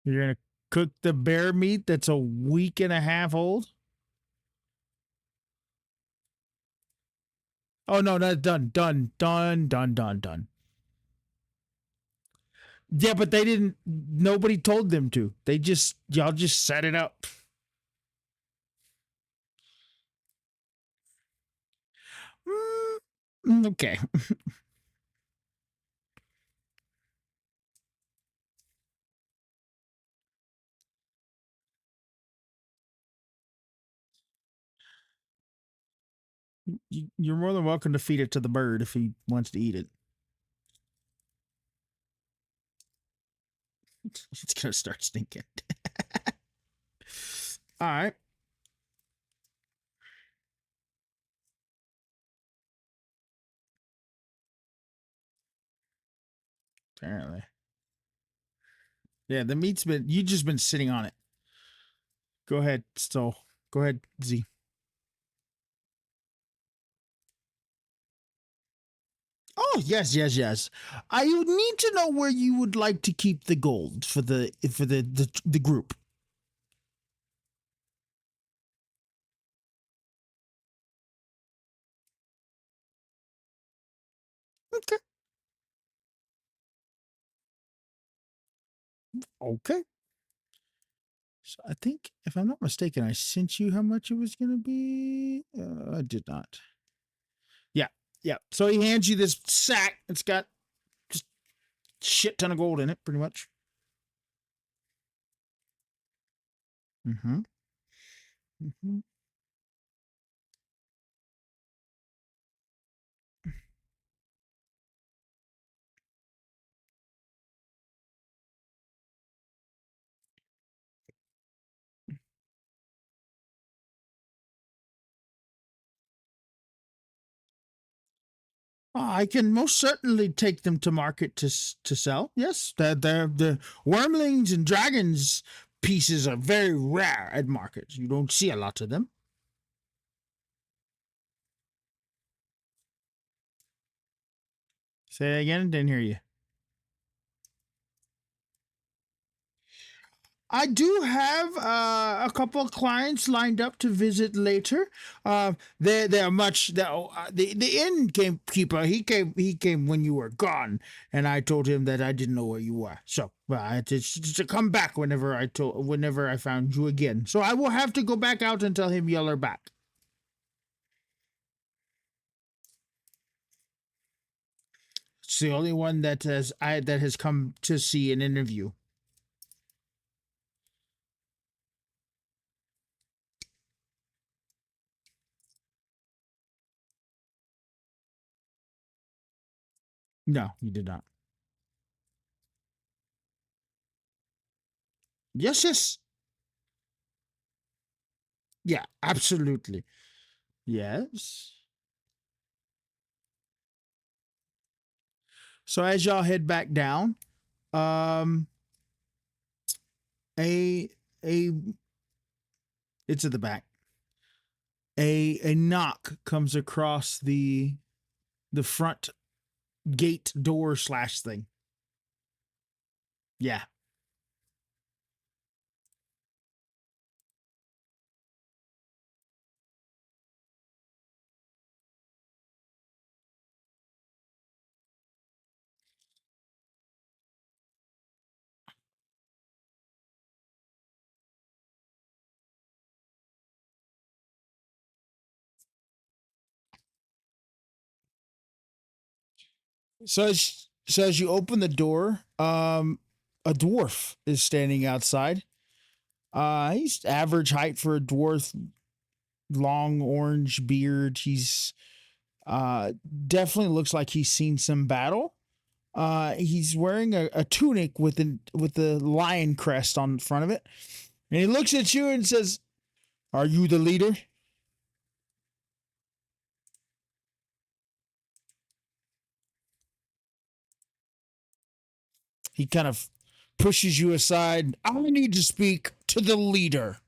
you're going to cook the bear meat that's a week and a half old? Oh, no, that's done, done, done, done, done, done. Yeah, but they didn't, nobody told them to. Y'all just set it up. Okay. You're more than welcome to feed it to the bird if he wants to eat it. It's going to start stinking. All right. Apparently. Yeah, the meat's been, you just been sitting on it. Go ahead. So go ahead, Z. Oh, yes, yes, yes. I would need to know where you would like to keep the gold for the group. Okay. Okay. So I think, if I'm not mistaken, I sent you how much it was going to be. I did not. Yeah, yeah. So he hands you this sack. It's got just shit ton of gold in it, pretty much. Mm-hmm. Mm-hmm. I can most certainly take them to market to sell. Yes, the wormlings and dragons pieces are very rare at markets. You don't see a lot of them. Say it again. Didn't hear you. I do have a couple of clients lined up to visit later. They're much the innkeeper. He came when you were gone, and I told him that I didn't know where you were. So I had to come back whenever I found you again. So I will have to go back out and tell him you're back. It's the only one that has come to see an interview. No, you did not. Yes, yes, yeah, absolutely. Yes. So as y'all head back down, um, a a it's at the back. A knock comes across the front gate door slash thing. Yeah. So as you open the door, a dwarf is standing outside. He's average height for a dwarf, long orange beard. He's uh definitely looks like he's seen some battle. He's wearing a tunic with the lion crest on the front of it, and he looks at you and says, "Are you the leader?" He kind of pushes you aside. I need to speak to the leader.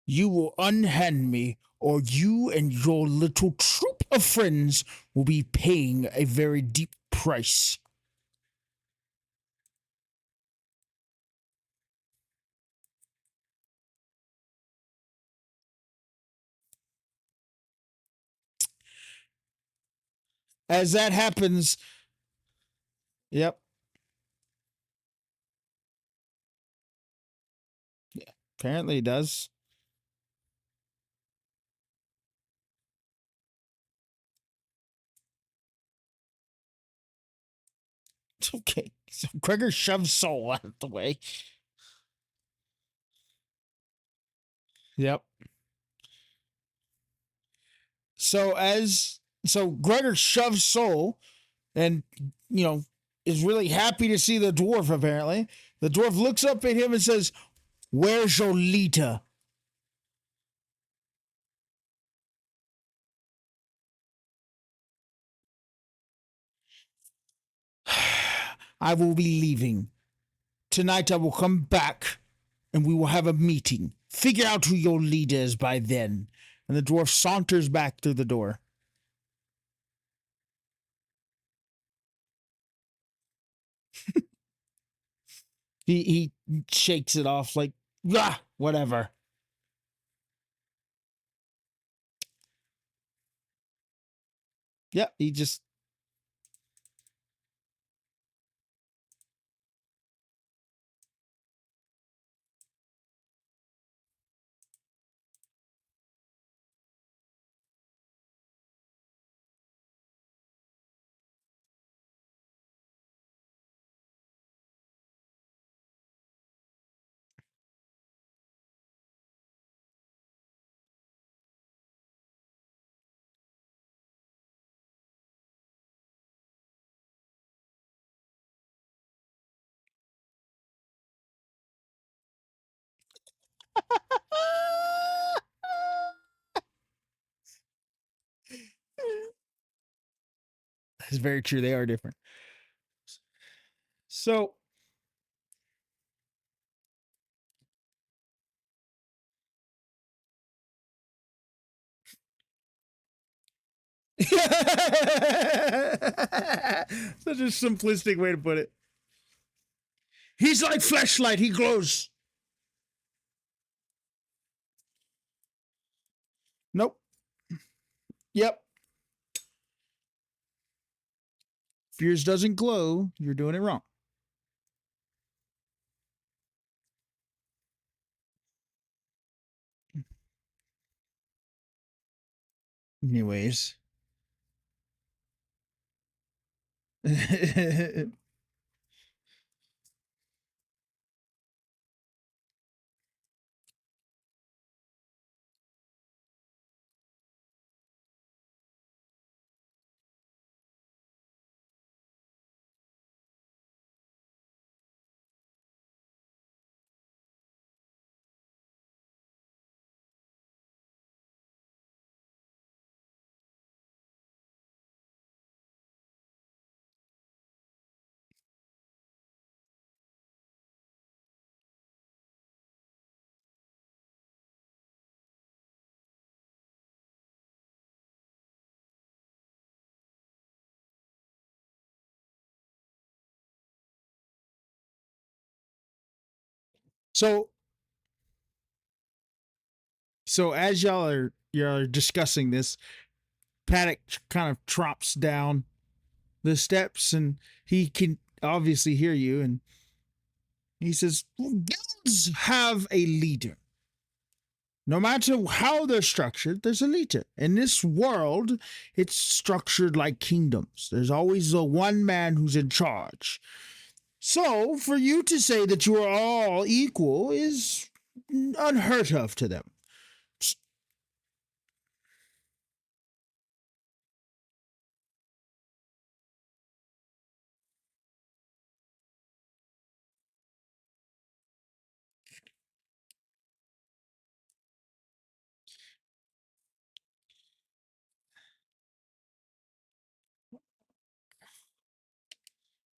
You will unhand me, or you and your little troop of friends will be paying a very deep price. As that happens, yep, apparently it does. It's okay. So Gregor shoves Soul out of the way. Yep. So Gregor shoves Soul and you know is really happy to see the dwarf. Apparently, the dwarf looks up at him and says, "Where's your leader?" I will be leaving tonight. I will come back, and we will have a meeting. Figure out who your leader is by then. And the dwarf saunters back through the door. He shakes it off like, yeah, whatever. Yeah, he just it's very true. They are different. So Such a simplistic way to put it. He's like flashlight. He glows. Nope. Yep. If yours doesn't glow, you're doing it wrong. Anyways. so so as y'all are discussing this, Paddock kind of trops down the steps and he can obviously hear you and he says, guilds have a leader. No matter how they're structured, there's a leader. In this world, it's structured like kingdoms. There's always the one man who's in charge. So, for you to say that you are all equal is unheard of to them.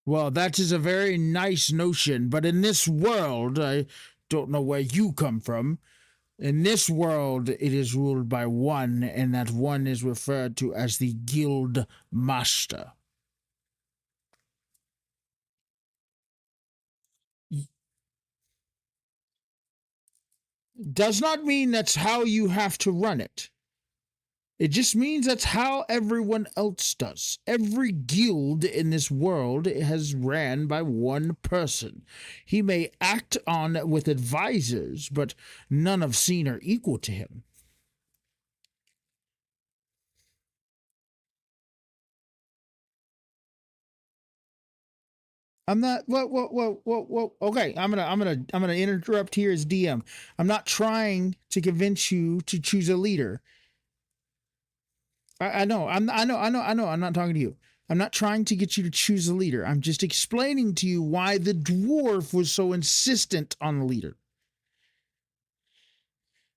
Well, that is a very nice notion, but in this world, I don't know where you come from. In this world, it is ruled by one, and that one is referred to as the guild master. Does not mean that's how you have to run it. It just means that's how everyone else does. Every guild in this world has ran by one person. He may act on with advisors, but none have seen are equal to him. I'm not. Whoa. Okay, I'm gonna interrupt here as DM. I'm not trying to convince you to choose a leader. I know. I know. I'm not talking to you. I'm not trying to get you to choose a leader. I'm just explaining to you why the dwarf was so insistent on the leader.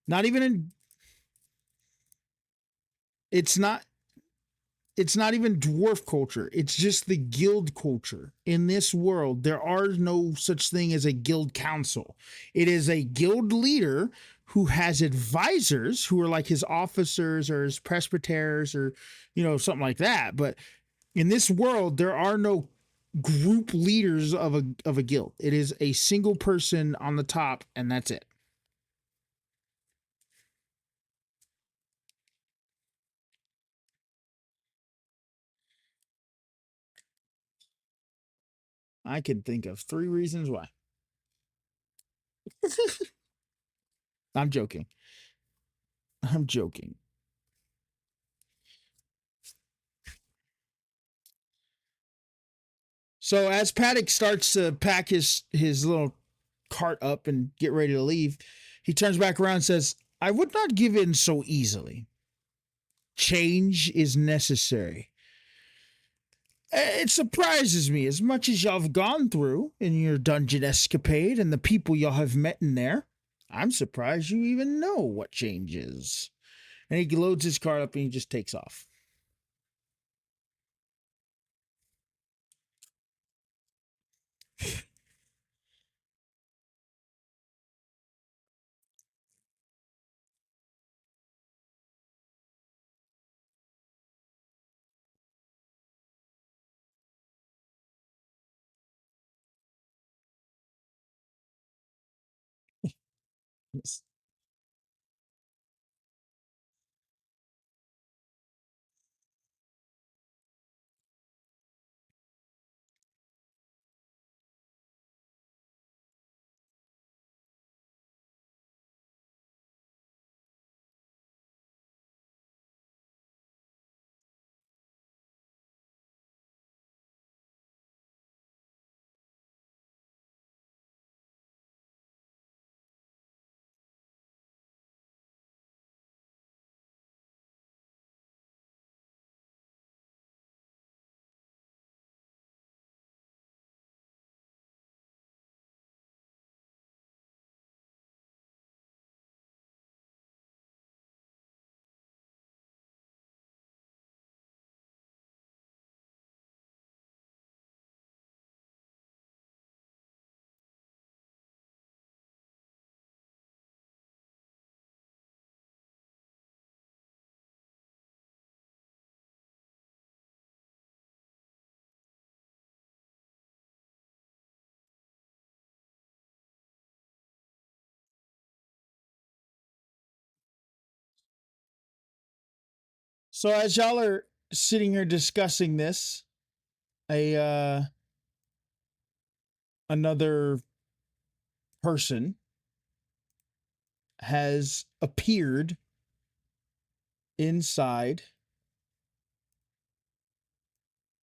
Not even in. It's not. It's not even dwarf culture. It's just the guild culture. In this world, there are no such thing as a guild council. It is a guild leader who has advisors who are like his officers or his presbyters or something like that. But in this world, there are no group leaders of a guild. It is a single person on the top, and that's it. I can think of three reasons why. I'm joking. I'm joking. So as Paddock starts to pack his little cart up and get ready to leave, he turns back around and says, "I would not give in so easily. Change is necessary. It surprises me as much as y'all have gone through in your dungeon escapade and the people y'all have met in there. I'm surprised you even know what change is." And he loads his cart up and he just takes off. Yes. So as y'all are sitting here discussing this, a another person has appeared inside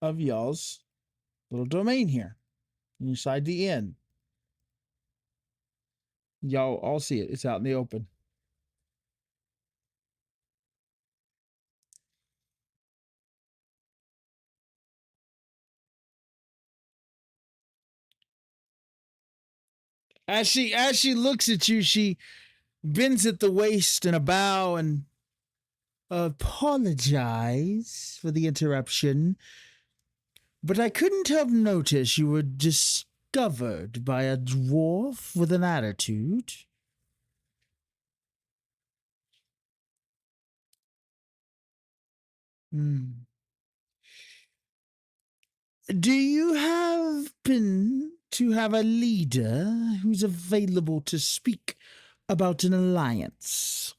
of y'all's little domain here, inside the inn. Y'all all see it. It's out in the open. As she looks at you, she bends at the waist in a bow and apologize for the interruption, but I couldn't help notice you were discovered by a dwarf with an attitude. Hmm. Do you happen to have a leader who's available to speak about an alliance?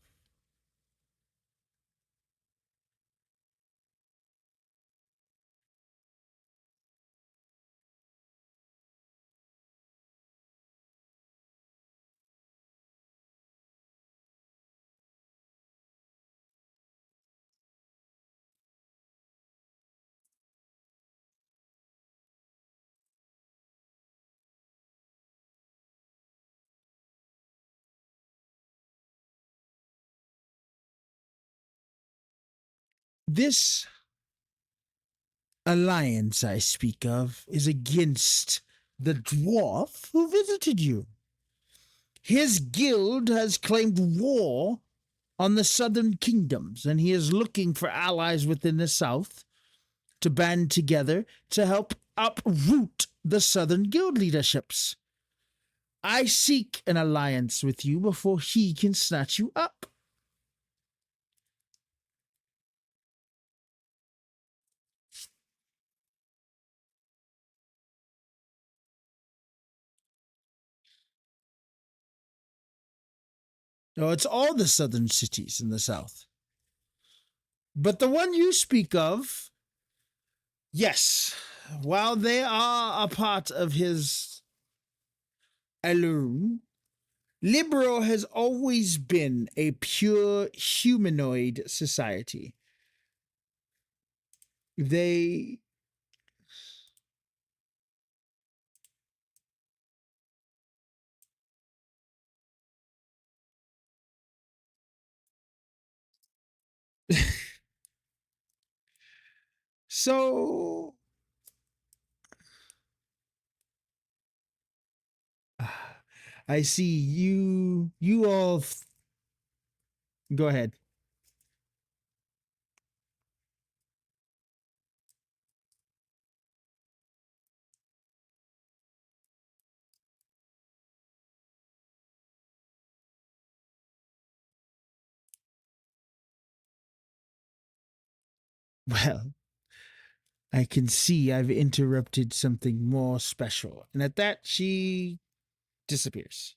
This alliance I speak of is against the dwarf who visited you. His guild has claimed war on the southern kingdoms, and he is looking for allies within the south to band together to help uproot the southern guild leaderships. I seek an alliance with you before he can snatch you up. No, it's all the southern cities in the south. But the one you speak of, yes, while they are a part of his alone, Libero has always been a pure humanoid society. They. So. I see you. You all. Go ahead. Well, I can see I've interrupted something more special. And at that, she disappears.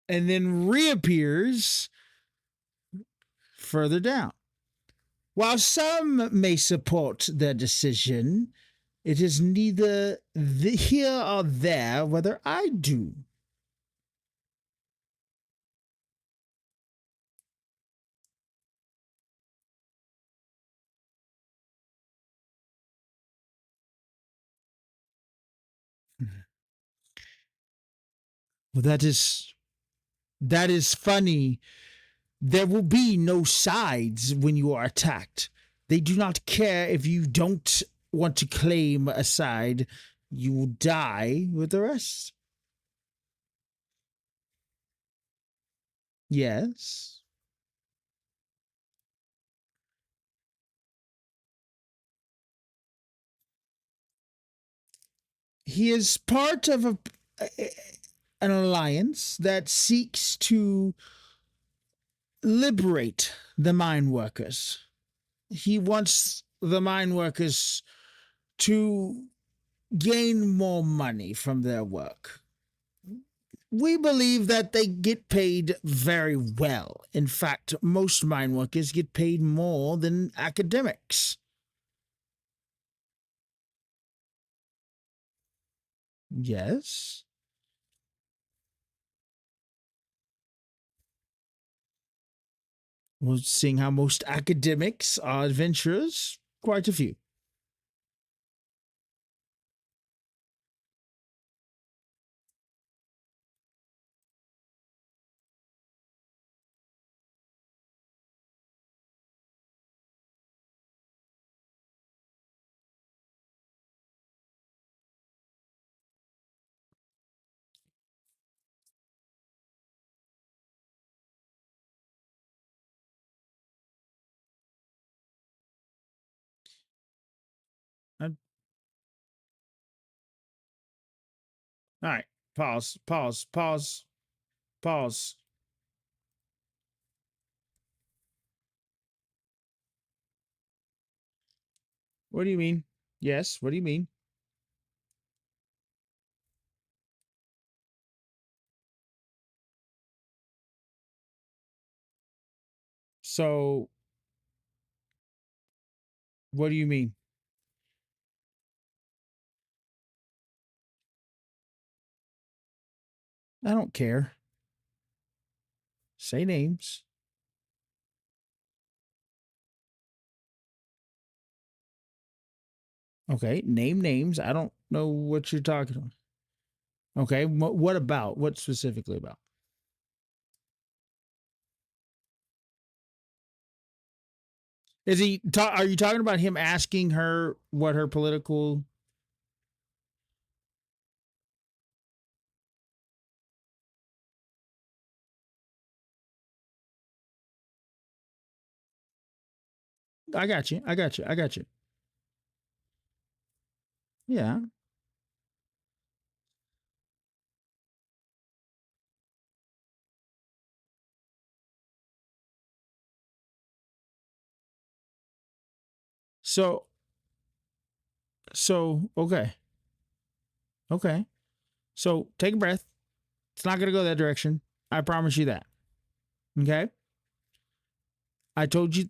and then reappears further down. While some may support their decision, it is neither here or there whether I do. Well, that is funny. There will be no sides when you are attacked. They do not care if you don't want to claim a side. You will die with the rest. Yes. He is part of an alliance that seeks to liberate the mine workers. He wants the mine workers to gain more money from their work. We believe that they get paid very well. In fact, most mine workers get paid more than academics. Yes. Well, seeing how most academics are adventurers, quite a few. All right. Pause, pause, pause, pause. What do you mean? Yes. What do you mean? So, what do you mean? I don't care. Say names. Okay. Name names. I don't know what you're talking about. Okay. What about? What specifically about? Is he? Are you talking about him asking her what her political? I got you. I got you. I got you. Yeah. So okay. Okay. So take a breath. It's not gonna go that direction. I promise you that. Okay. I told you.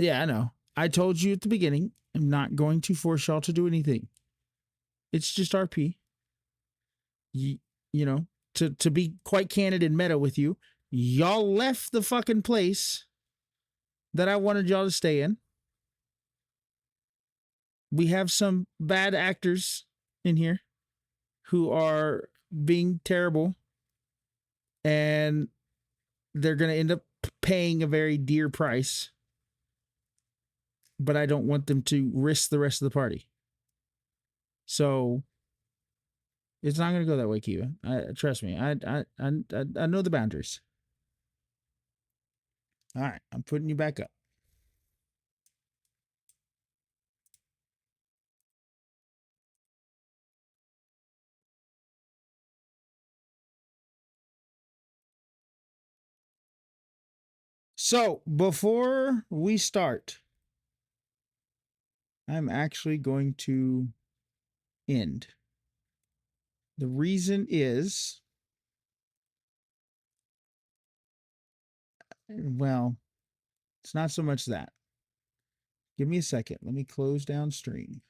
Yeah, I know. I told you at the beginning. I'm not going to force y'all to do anything. It's just RP. You, you know, to be quite candid and meta with you, y'all left the fucking place that I wanted y'all to stay in. We have some bad actors in here who are being terrible, and they're going to end up paying a very dear price. But I don't want them to risk the rest of the party. So it's not going to go that way, Kiva. Trust me. I know the boundaries. All right, I'm putting you back up. So before we start, I'm actually going to end The reason is, well, it's not so much that. Give me a second. Let me close down stream.